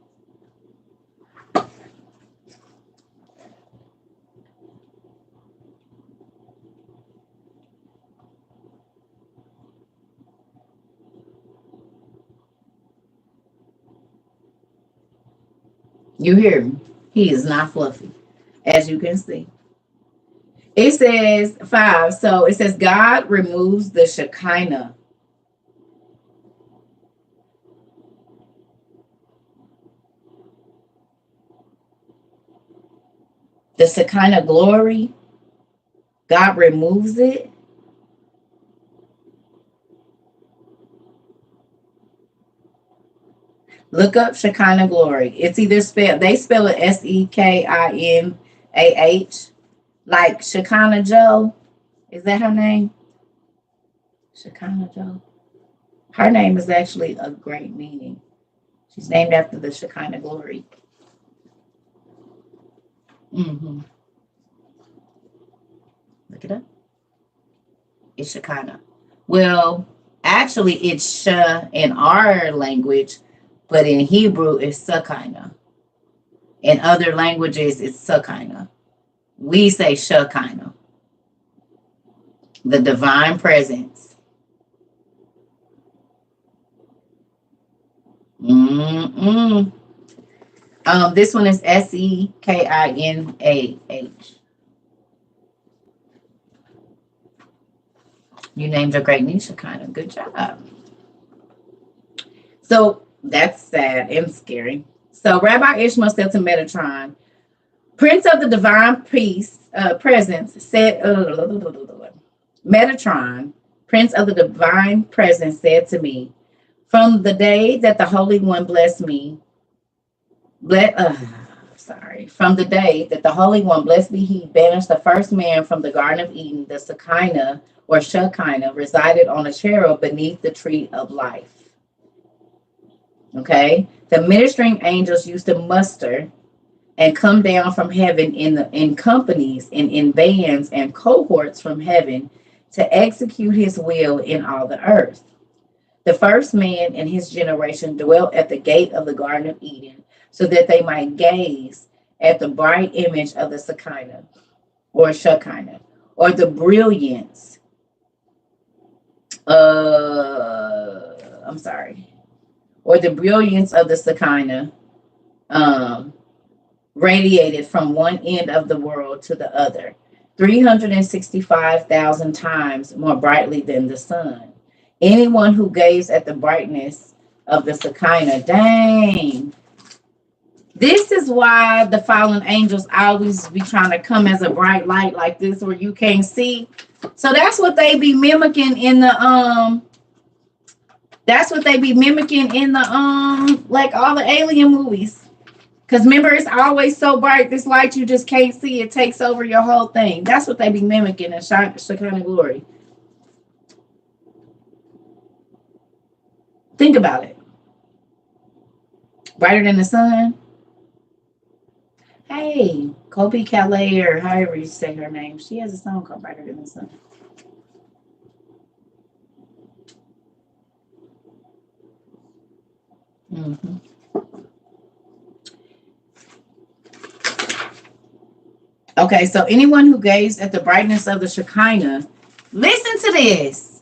You hear me? He is not fluffy, as you can see. It says 5. So it says, God removes the Shekinah. The Shekinah glory. God removes it. Look up Shekinah glory. It's either they spell it Sekinah, like Shekinah Joe. Is that her name? Shekinah Joe. Her name is actually a great meaning. She's named after the Shekinah glory. Mm-hmm. Look it up. It's Shekinah. Well, actually, it's Sheh in our language, but in Hebrew, it's Shekinah. In other languages, it's Shekinah. We say Shekinah, the divine presence. This one is Sekinah. You named your great niece Shekinah. Good job. So that's sad and scary. So Rabbi Ishmael said to Metatron, Prince of the Divine Presence, said, Metatron, Prince of the Divine Presence, said to me, from the day that the Holy One blessed me, from the day that the Holy One blessed me, he banished the first man from the Garden of Eden. The Shekinah or Shekinah resided on a cherub beneath the tree of life. Okay, the ministering angels used to muster and come down from heaven in companies and in bands and cohorts from heaven to execute his will in all the earth. The first man and his generation dwelt at the gate of the Garden of Eden so that they might gaze at the bright image of the Shekinah, or the brilliance. Or the brilliance of the Shekinah radiated from one end of the world to the other, 365,000 times more brightly than the sun. Anyone who gazed at the brightness of the Shekinah, dang. This is why the fallen angels always be trying to come as a bright light like this where you can't see. So that's what they be mimicking in the like all the alien movies. Because remember, it's always so bright, this light you just can't see. It takes over your whole thing. That's what they be mimicking in Shekinah glory. Think about it. Brighter than the sun. Hey, Kobe Calais, or however you say her name, she has a song called Brighter Than the Sun. Mm-hmm. Okay, so anyone who gazed at the brightness of the Shekinah, listen to this,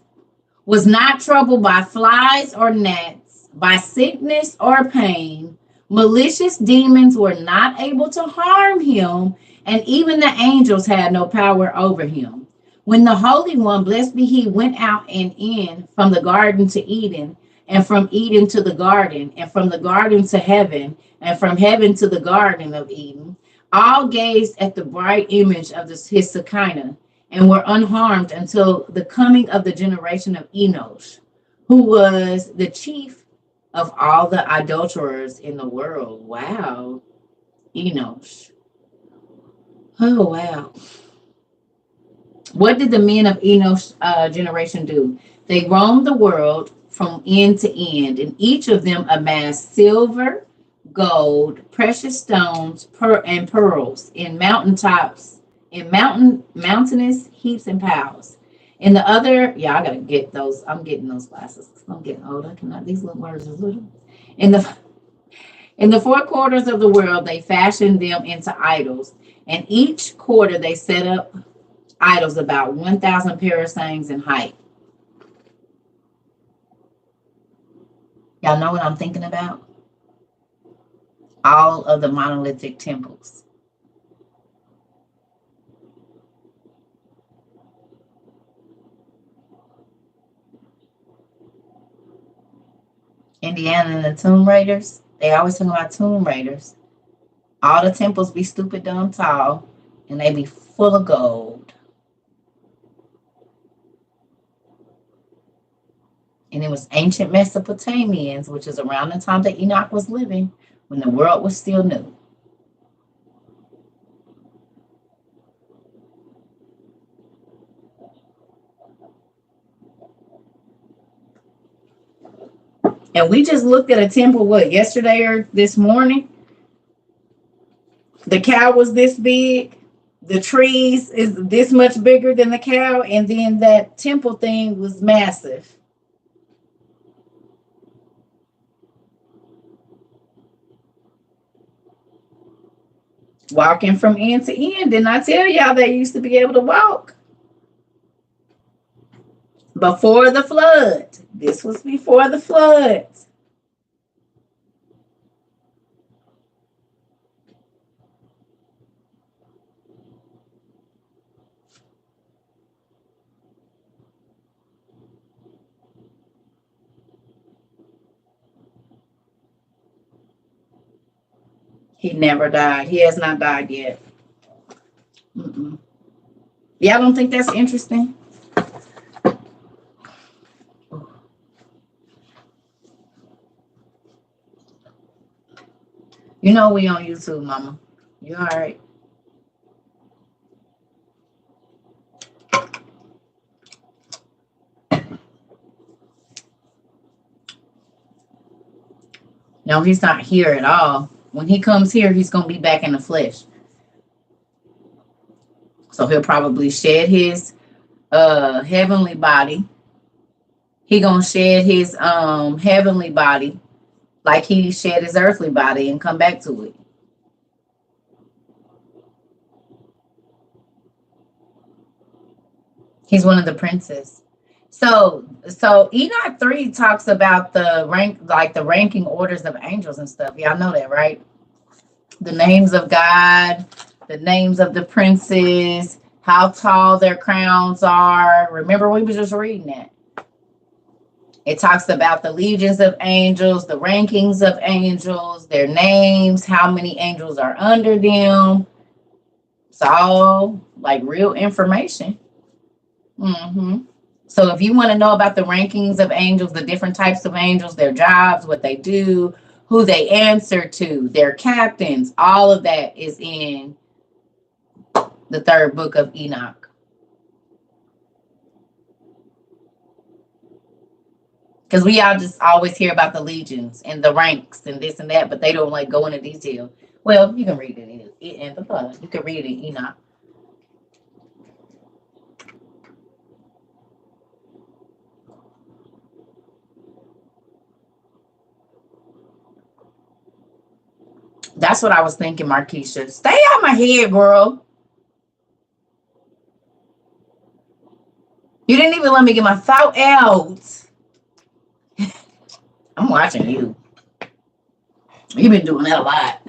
was not troubled by flies or gnats, by sickness or pain. Malicious demons were not able to harm him, and even the angels had no power over him. When the Holy One, blessed be he, went out and in from the garden to Eden, and from Eden to the garden, and from the garden to heaven, and from heaven to the Garden of Eden, all gazed at the bright image of his Shekinah, and were unharmed until the coming of the generation of Enosh, who was the chief of all the adulterers in the world. Wow. Enosh. Oh, wow. What did the men of Enosh generation do? They roamed the world from end to end, and each of them amassed silver, gold, precious stones, and pearls in mountainous heaps and piles. In the other, I gotta get those. I'm getting those glasses. I'm getting older. These little words are little. In the four quarters of the world, they fashioned them into idols, and each quarter they set up idols about 1,000 parasangs in height. Y'all know what I'm thinking about? All of the monolithic temples. Indiana and the Tomb Raiders, they always talk about Tomb Raiders. All the temples be stupid dumb tall, and they be full of gold. And it was ancient Mesopotamians, which is around the time that Enoch was living, when the world was still new. And we just looked at a temple, yesterday or this morning? The cow was this big. The trees is this much bigger than the cow, and then that temple thing was massive. Walking from end to end. Didn't I tell y'all they used to be able to walk before the flood? This was before the flood. He never died. He has not died yet. Mm-mm. Y'all don't think that's interesting? You know we on YouTube, Mama. You all right? No, he's not here at all. When he comes here, he's gonna be back in the flesh. So he'll probably shed his heavenly body. He gonna shed his heavenly body like he shed his earthly body and come back to it. He's one of the princes. So Enoch 3 talks about the rank, like the ranking orders of angels and stuff. Y'all know that, right? The names of God, the names of the princes, how tall their crowns are. Remember, we were just reading that. It talks about the legions of angels, the rankings of angels, their names, how many angels are under them. It's all like real information. Mm-hmm. So if you want to know about the rankings of angels, the different types of angels, their jobs, what they do, who they answer to, their captains, all of that is in the third book of Enoch. Because we all just always hear about the legions and the ranks and this and that, but they don't like go into detail. Well, you can read it in the book. You can read it in Enoch. That's what I was thinking, Markeisha. Stay out my head, girl. You didn't even let me get my thought out. I'm watching you. You've been doing that a lot.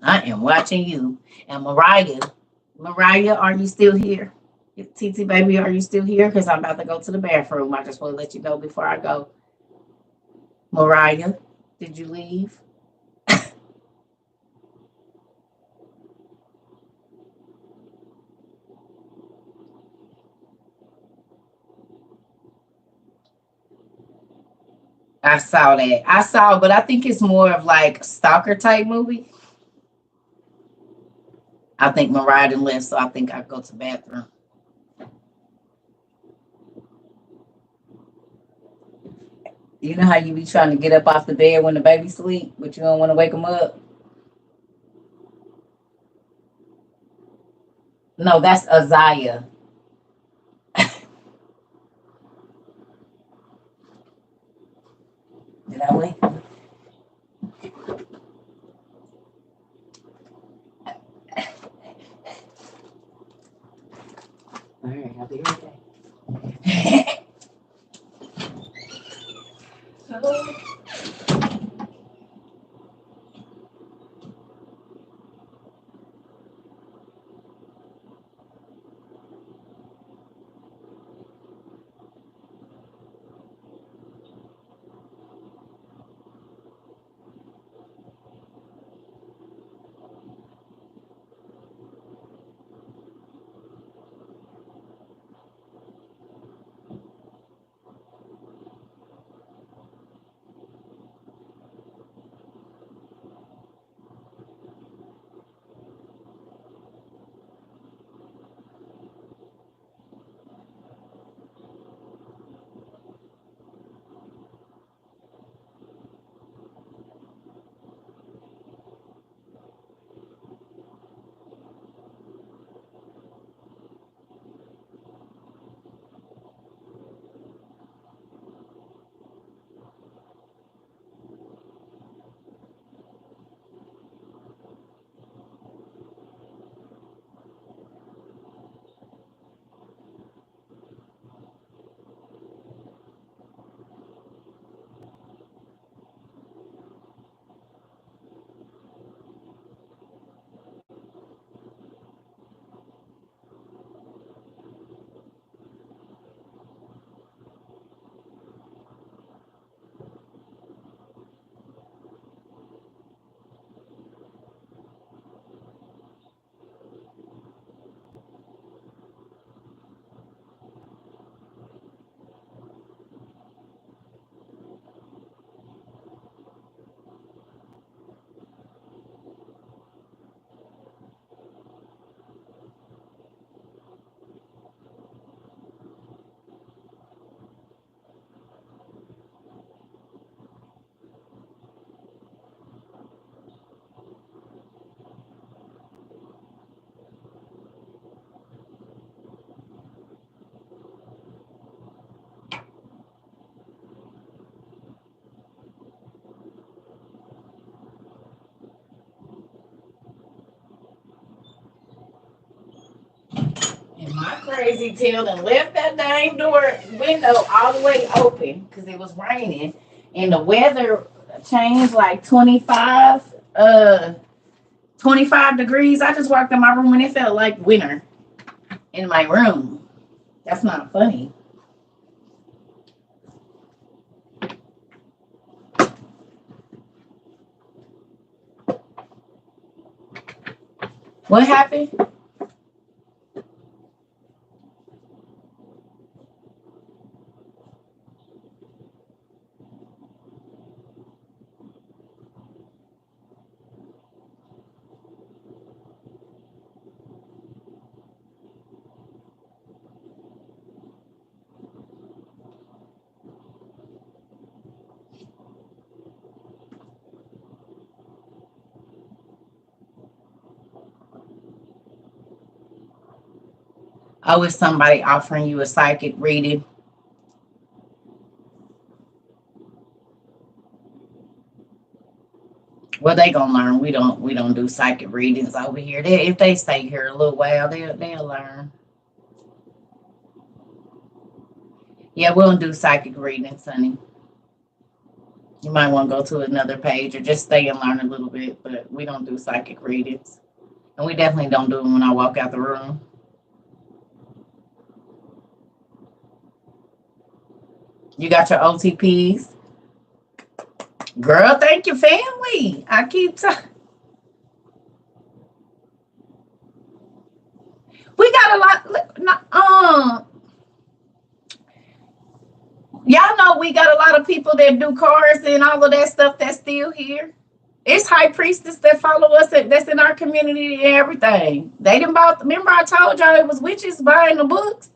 I am watching you. And Mariah, are you still here? TT baby, are you still here? Because I'm about to go to the bathroom. I just want to let you know before I go. Mariah, did you leave? I saw that. I saw, but I think it's more of like stalker type movie. I think Mariah done left, so I think I go to the bathroom. You know how you be trying to get up off the bed when the baby sleep, but you don't want to wake them up? No, that's Isaiah. Did I wake? All right, I'll be right back. crazy tail and left that dang door window all the way open because it was raining and the weather changed like 25 degrees. I just walked in my room and it felt like winter in my room. That's not funny. What happened? Oh, it's somebody offering you a psychic reading. Well, they gonna learn. We don't do psychic readings over here. If they stay here a little while, they'll learn. Yeah, we don't do psychic readings, honey. You might want to go to another page or just stay and learn a little bit, but we don't do psychic readings. And we definitely don't do them when I walk out the room. You got your OTPs? Girl, thank you, family. I keep talking. We got a lot. Y'all know we got a lot of people that do cards and all of that stuff that's still here. It's high priestess that follow us that's in our community and everything. They didn't bought. Remember, I told y'all it was witches buying the books.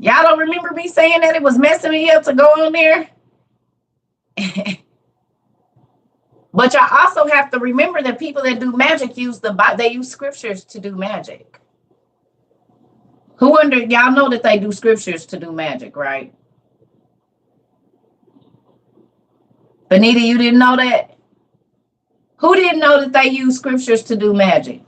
Y'all don't remember me saying that it was messing me up to go on there? But y'all also have to remember that people that do magic use scriptures to do magic. Y'all know that they do scriptures to do magic, right? Benita, you didn't know that? Who didn't know that they use scriptures to do magic?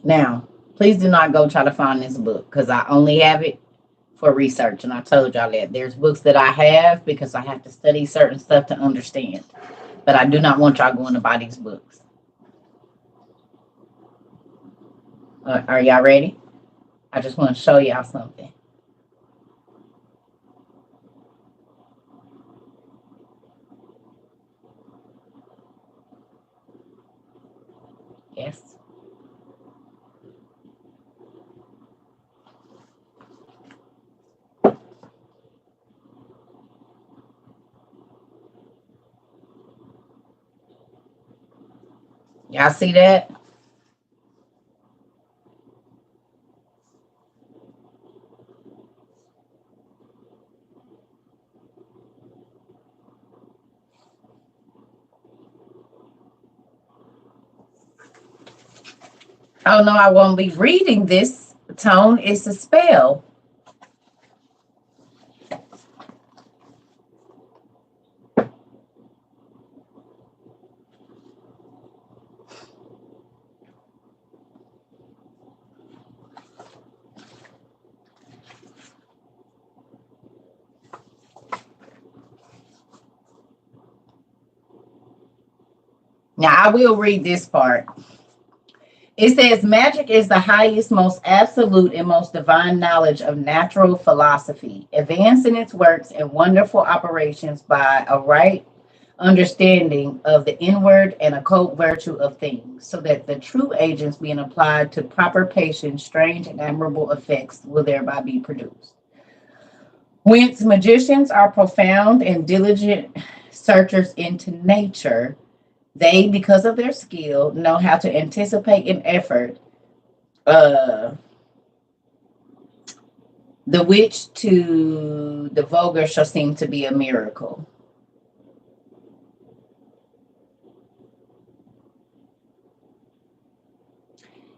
Now, please do not go try to find this book because I only have it for research. And I told y'all that there's books that I have because I have to study certain stuff to understand. But I do not want y'all going to buy these books. Are y'all ready? I just want to show y'all something. Yes. Y'all see that? Oh no, I won't be reading this. Tone is a spell. Now I will read this part. It says magic is the highest, most absolute, and most divine knowledge of natural philosophy, advanced in its works and wonderful operations by a right understanding of the inward and occult virtue of things, so that the true agents being applied to proper patience, strange and admirable effects will thereby be produced. Whence magicians are profound and diligent searchers into nature. They, because of their skill, know how to anticipate an effort, uh, the which to the vulgar shall seem to be a miracle.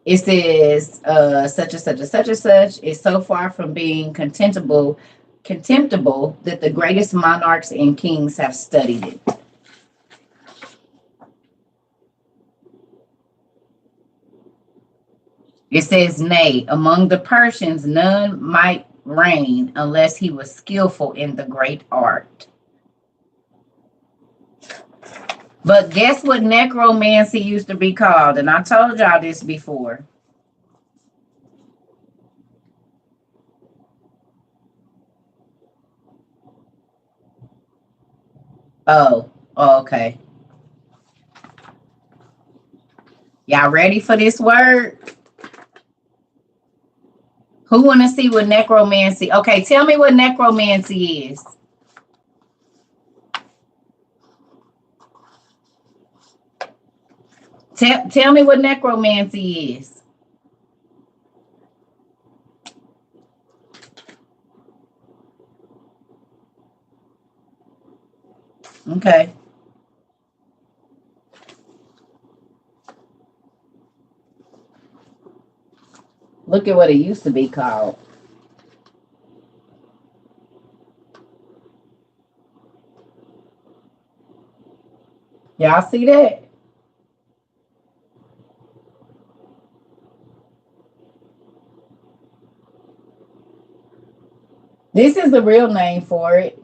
It says such and such and such and such is so far from being contemptible that the greatest monarchs and kings have studied it. It says, nay, among the Persians none might reign unless he was skillful in the great art. But guess what necromancy used to be called? And I told y'all this before. Oh, okay. Y'all ready for this word? Who want to see what necromancy? Okay, tell me what necromancy is. Tell me what necromancy is. Okay. Look at what it used to be called. Y'all see that? This is the real name for it.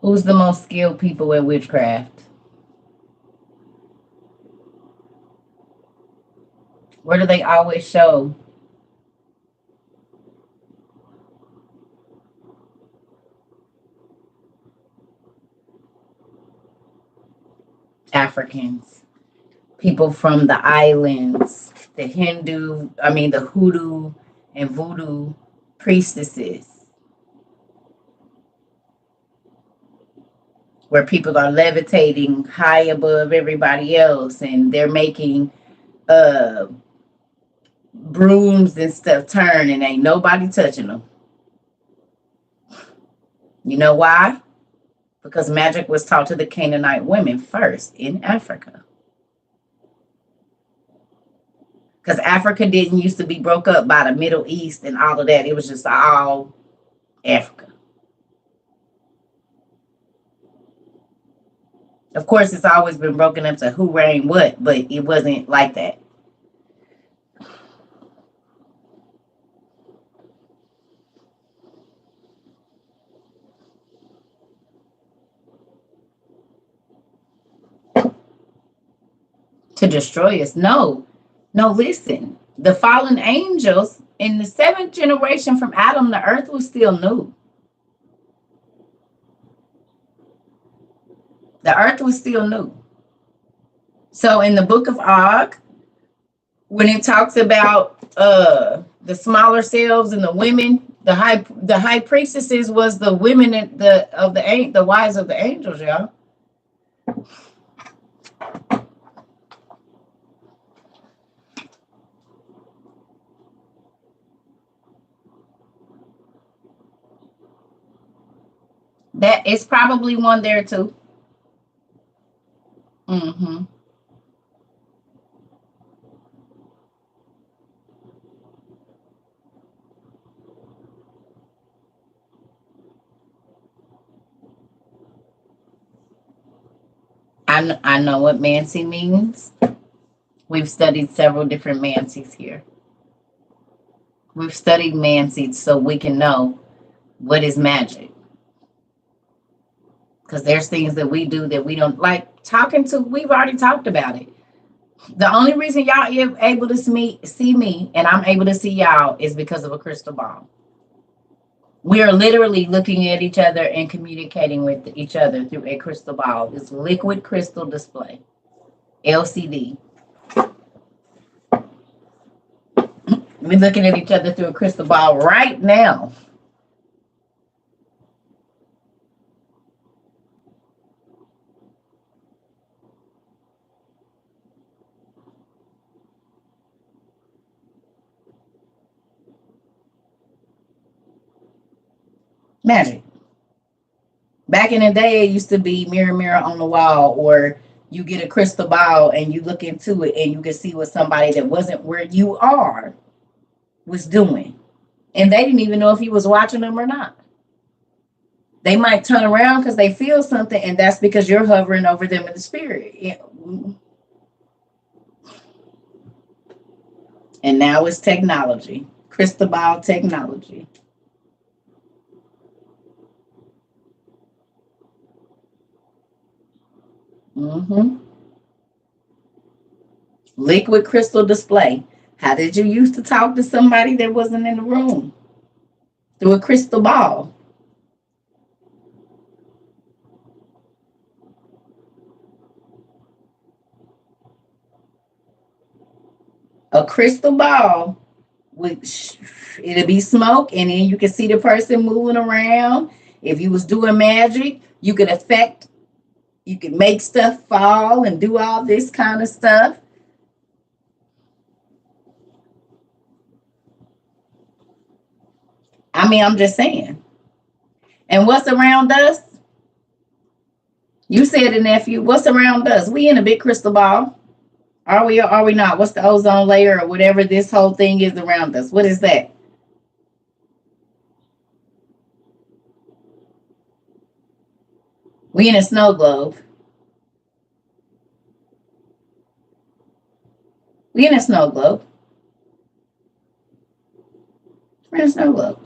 Who's the most skilled people at witchcraft? Where do they always show? Africans, people from the islands, the hoodoo and voodoo priestesses, where people are levitating high above everybody else and they're making uh brooms and stuff turn and ain't nobody touching them. You know why? Because magic was taught to the Canaanite women first in Africa. Because Africa didn't used to be broke up by the Middle East and all of that. It was just all Africa. Of course, it's always been broken up to who reigned what, but it wasn't like that. To destroy us. No, listen. The fallen angels in the seventh generation from Adam, the earth was still new. The earth was still new. So in the book of Og, when it talks about the smaller selves and the women, the high priestesses was the women of the wives of the angels, y'all. That is probably one there too. Mm-hmm. I know what Mancy means. We've studied several different Mancies here. We've studied Mancies so we can know what is magic. Because there's things that we do that we don't like talking to. We've already talked about it. The only reason y'all able to see me and I'm able to see y'all is because of a crystal ball. We are literally looking at each other and communicating with each other through a crystal ball. It's liquid crystal display, LCD. We're looking at each other through a crystal ball right now. Magic. Back in the day, it used to be mirror, mirror on the wall, or you get a crystal ball and you look into it and you can see what somebody that wasn't where you are was doing. And they didn't even know if you was watching them or not. They might turn around because they feel something, and that's because you're hovering over them in the spirit. Yeah. And now it's technology, crystal ball technology. Mm-hmm. Liquid crystal display. How did you used to talk to somebody that wasn't in the room? Through a crystal ball. A crystal ball with it'll be smoke, and then you can see the person moving around. If you was doing magic, you could affect, you could make stuff fall and do all this kind of stuff. I mean, I'm just saying. And what's around us? You said it, nephew. What's around us? We in a big crystal ball. Are we or are we not? What's the ozone layer or whatever this whole thing is around us? What is that? We in a snow globe. We in a snow globe. We're in a snow globe.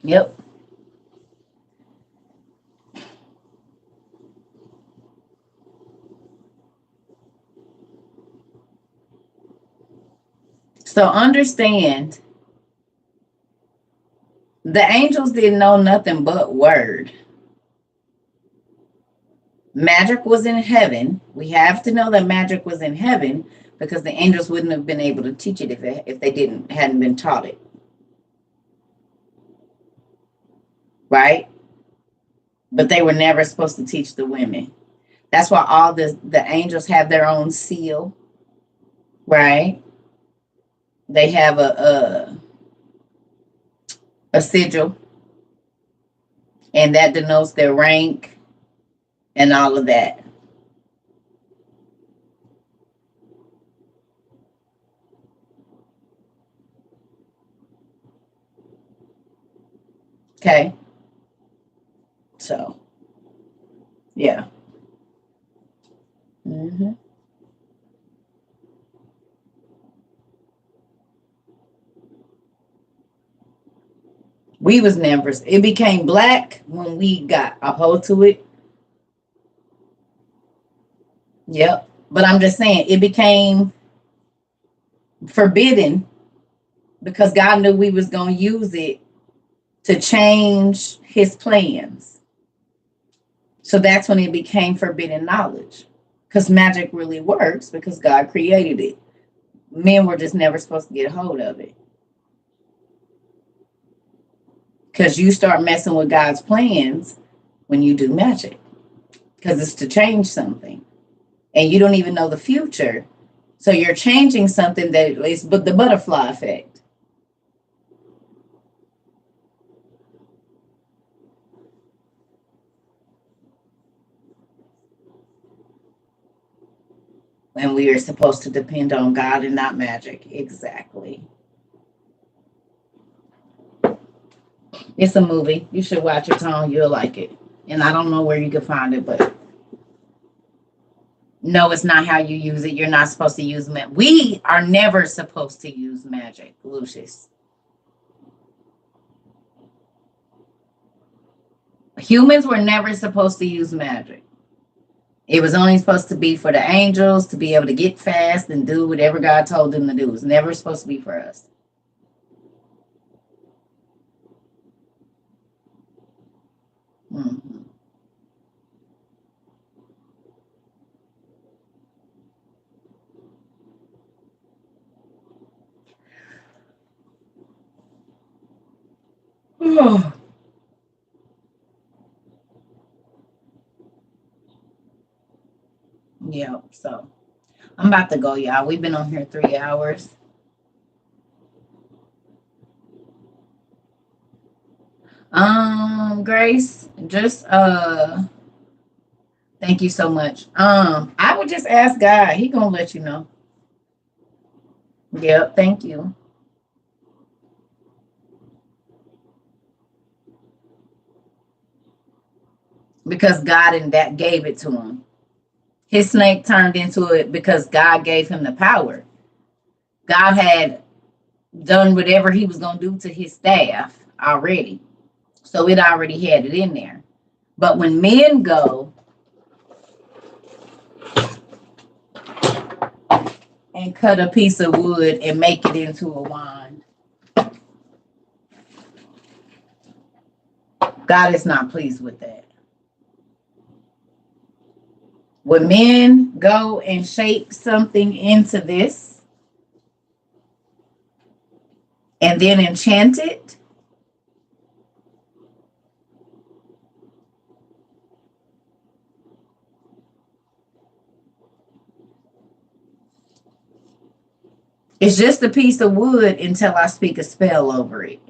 Yep. So understand, the angels didn't know nothing but word. Magic was in heaven. We have to know that magic was in heaven because the angels wouldn't have been able to teach it if they didn't hadn't been taught it. Right? But they were never supposed to teach the women. That's why all the angels have their own seal, right? They have a sigil, and that denotes their rank and all of that. Okay. So, yeah. Hmm. We was never. It became black when we got a hold to it. Yep. But I'm just saying it became forbidden because God knew we was gonna use it to change His plans. So that's when it became forbidden knowledge. Because magic really works because God created it. Men were just never supposed to get a hold of it. Because you start messing with God's plans when you do magic. Because it's to change something. And you don't even know the future. So you're changing something that is but the butterfly effect. And we are supposed to depend on God and not magic. Exactly. It's a movie. You should watch it, Tom. You'll like it. And I don't know where you can find it, but no, it's not how you use it. You're not supposed to use magic. We are never supposed to use magic, Lucius. Humans were never supposed to use magic. It was only supposed to be for the angels to be able to get fast and do whatever God told them to do. It was never supposed to be for us. Mm-hmm. Oh. Yeah, so I'm about to go, y'all. We've been on here 3 hours. Grace, just thank you so much. I would just ask God. He gonna let you know. Yep, thank you. Because God and that gave it to him. His snake turned into it because God gave him the power. God had done whatever he was gonna do to his staff already. So it already had it in there. But when men go and cut a piece of wood and make it into a wand, God is not pleased with that. When men go and shape something into this and then enchant it, it's just a piece of wood until I speak a spell over it.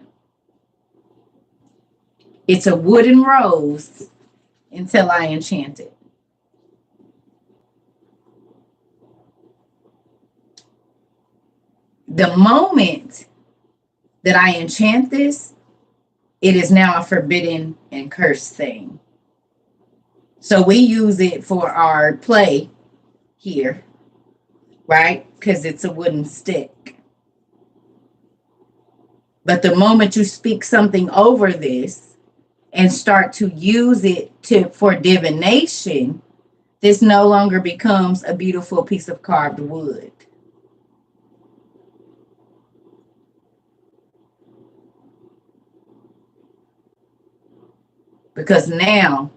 It's a wooden rose until I enchant it. The moment that I enchant this, it is now a forbidden and cursed thing. So we use it for our play here, right? Because it's a wooden stick. But the moment you speak something over this and start to use it for divination, this no longer becomes a beautiful piece of carved wood. Because now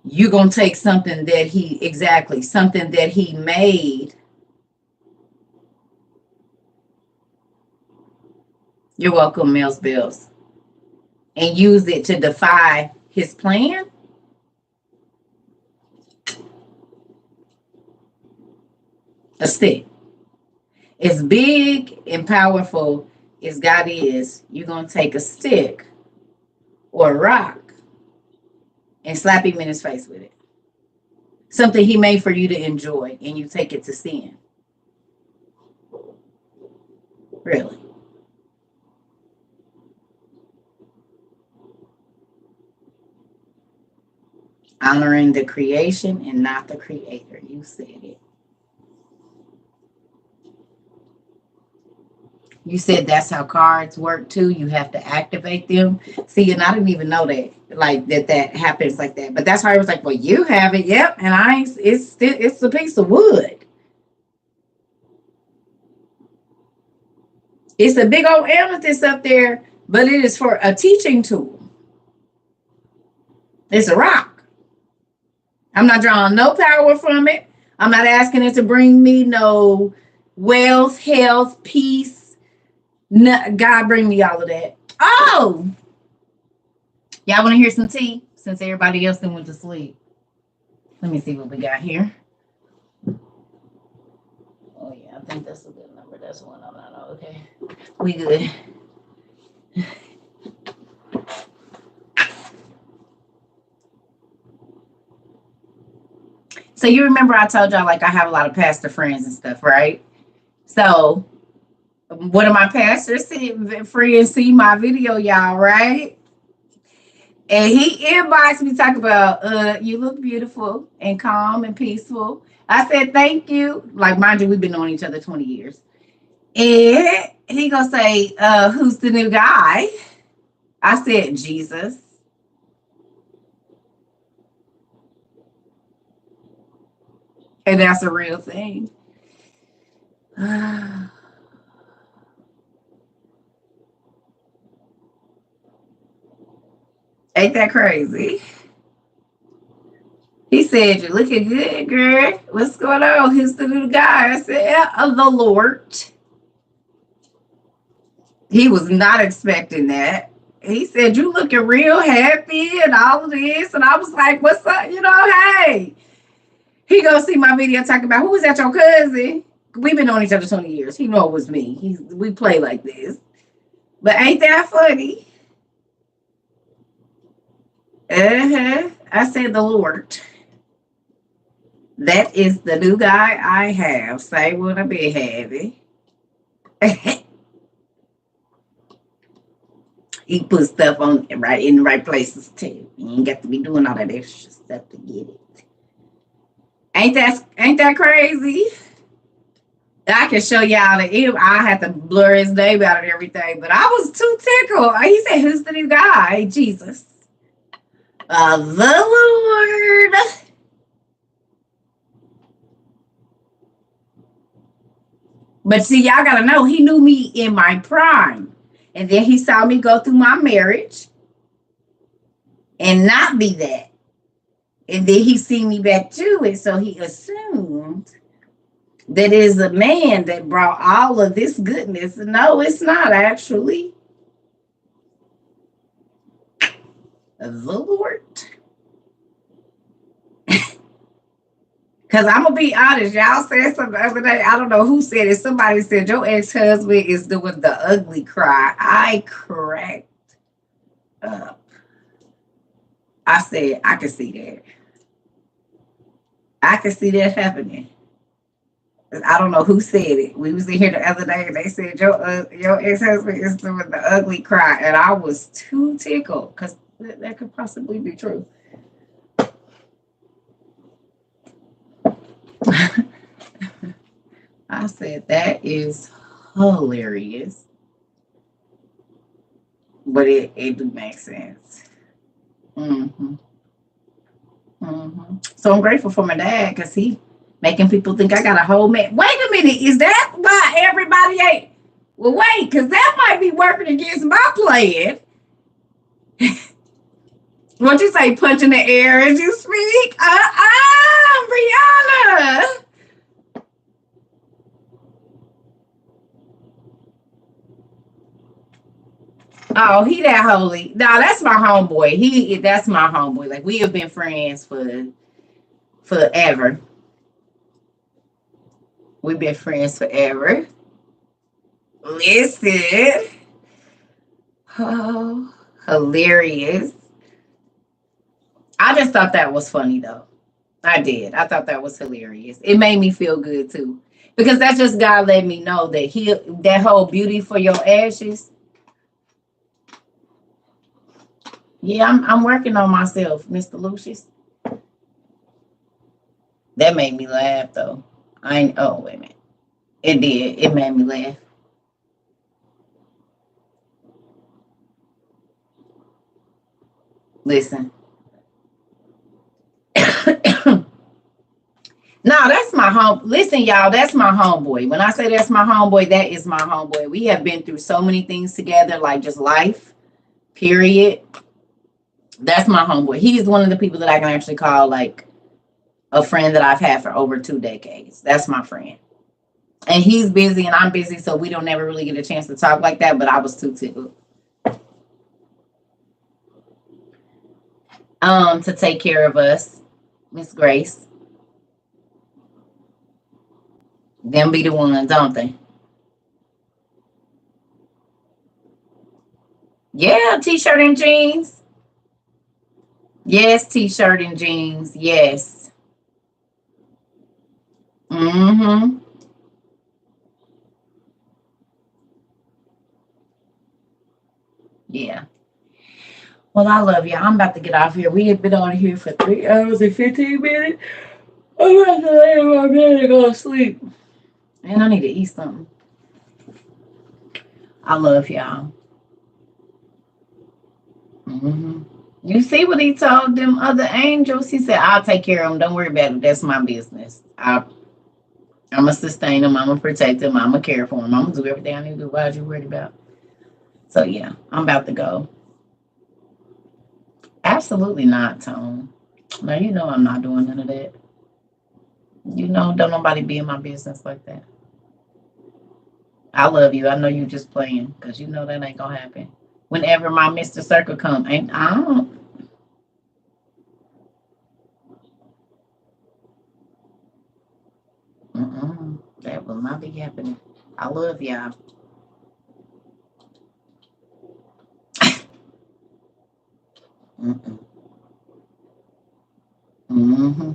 you're going to take something that something that he made. You're welcome, Mills Bills. And use it to defy his plan. A stick. As big and powerful as God is, you're going to take a stick or a rock and slap him in his face with it. Something he made for you to enjoy, and you take it to sin. Really. Honoring the creation and not the creator. You said it. You said that's how cards work too. You have to activate them. See, and I didn't even know that, like that happens like that. But that's why I was like, well, you have it, yep. And it's a piece of wood. It's a big old amethyst up there, but it is for a teaching tool. It's a rock. I'm not drawing no power from it. I'm not asking it to bring me no wealth, health, peace. No, God, bring me all of that. Oh, y'all want to hear some tea? Since everybody else then went to sleep. Let me see what we got here. Oh, yeah, I think that's a good number. That's one I'm not. Okay. We good. So you remember I told y'all like I have a lot of pastor friends and stuff, right? So one of my pastors friends see my video, y'all, right? And he inboxed me talking about you look beautiful and calm and peaceful. I said thank you. Like mind you, we've been knowing each other 20 years. And he gonna say, who's the new guy? I said Jesus. And that's a real thing. Ain't that crazy? He said, you're looking good, girl. What's going on? Who's the new guy? I said, the Lord. He was not expecting that. He said, you looking real happy and all of this. And I was like, what's up? You know, hey. He go see my video talking about, who is that, your cousin? We've been knowing each other 20 years. He know it was me. We play like this. But ain't that funny? I said the Lord. That is the new guy I have. Say what I be having. He put stuff on right in the right places too. You ain't got to be doing all that extra stuff to get it. Ain't that crazy? I can show y'all the I had to blur his name out and everything, but I was too tickled. He said, who's the new guy? Jesus. The Lord. But see, y'all gotta know, he knew me in my prime. And then he saw me go through my marriage and not be that. And then he seen me back to it. So he assumed that it is a man that brought all of this goodness. No, it's not actually. The Lord. Because I'm going to be honest. Y'all said something the other day. I don't know who said it. Somebody said your ex-husband is doing the ugly cry. I cracked up. I said, I can see that. I can see that happening. I don't know who said it. We was in here the other day and they said your ex-husband is doing the ugly cry. And I was too tickled because that could possibly be true. I said, that is hilarious. But it do make sense. Mm-hmm. Mm-hmm. So I'm grateful for my dad because he making people think I got a whole man. Wait a minute, is that why everybody ain't? Well, wait, because that might be working against my plan. What you say, punch in the air as you speak? Brianna. Oh, he that holy. No, that's my homeboy. That's my homeboy. Like we have been friends for forever. We've been friends forever. Listen. Oh, hilarious. I just thought that was funny though. I did. I thought that was hilarious. It made me feel good too. Because that's just God let me know that that whole beauty for your ashes. Yeah, I'm working on myself, Mr. Lucius. That made me laugh though. Oh, wait a minute. It did. It made me laugh. Listen. No, that's my home. Listen, y'all, that's my homeboy. When I say that's my homeboy, that is my homeboy. We have been through so many things together, like just life, period. That's my homeboy. He's one of the people that I can actually call like a friend that I've had for over 2 decades. That's my friend. And he's busy and I'm busy, so we don't never really get a chance to talk like that, but I was too tickled. To take care of us, Miss Grace. Them be the ones, don't they? Yeah, t-shirt and jeans. Yes, t-shirt and jeans. Yes. Mm-hmm. Yeah. Well, I love you. I'm about to get off here. We have been on here for 3 hours and 15 minutes. I'm about to lay in my bed and go to sleep. And I need to eat something. I love y'all. Hmm. You see what he told them other angels? He said, I'll take care of them. Don't worry about it. That's my business. I'm going to sustain them. I'm going to protect them. I'm going to care for them. I'm going to do everything I need to do. What you worried about? So, yeah, I'm about to go. Absolutely not, Tone. Now, you know I'm not doing none of that. You know, don't nobody be in my business like that. I love you. I know you just playing because you know that ain't going to happen. Whenever my Mr. Circle come, ain't I don't. That will not be happening. I love y'all. Mm-mm. Mm-hmm.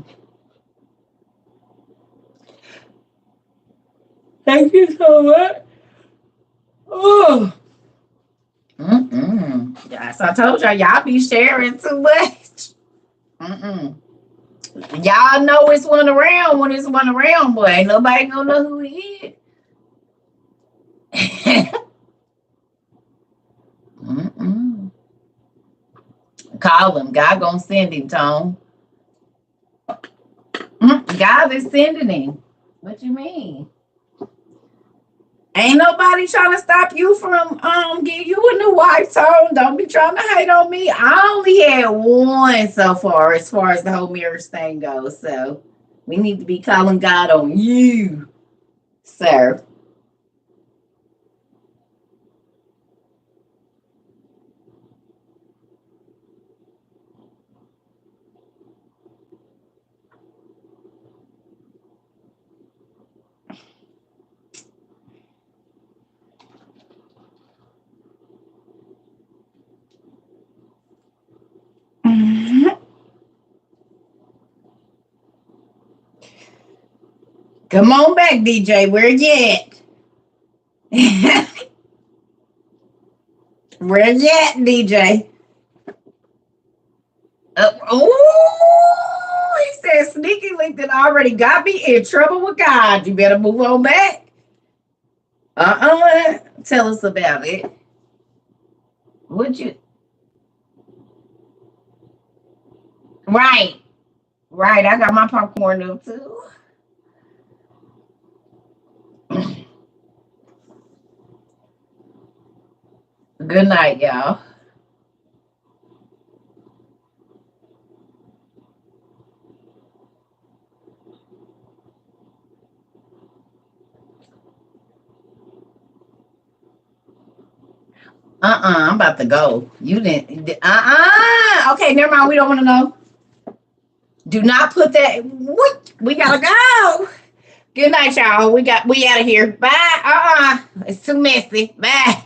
Thank you so much. Oh. Yes, I told y'all be sharing too much. Mm-mm. Y'all know it's one around when it's one around, boy. Ain't nobody gonna know who he is. Mm-mm. Call him. God gonna send him, Tone. God is sending him. What you mean? Ain't nobody trying to stop you from getting you a new wife, Tone. Don't be trying to hate on me. I only had one so far as the whole marriage thing goes. So we need to be calling God on you, sir. Come on back, DJ. Where you at? Where you at, DJ? Oh, he said sneaky link that already got me in trouble with God. You better move on back. Tell us about it. Would you? Right. Right. I got my popcorn up too. Good night, y'all. I'm about to go. You didn't. Okay, never mind. We don't want to know. Do not put that. What? We gotta go. Good night, y'all. We out of here. Bye. It's too messy. Bye.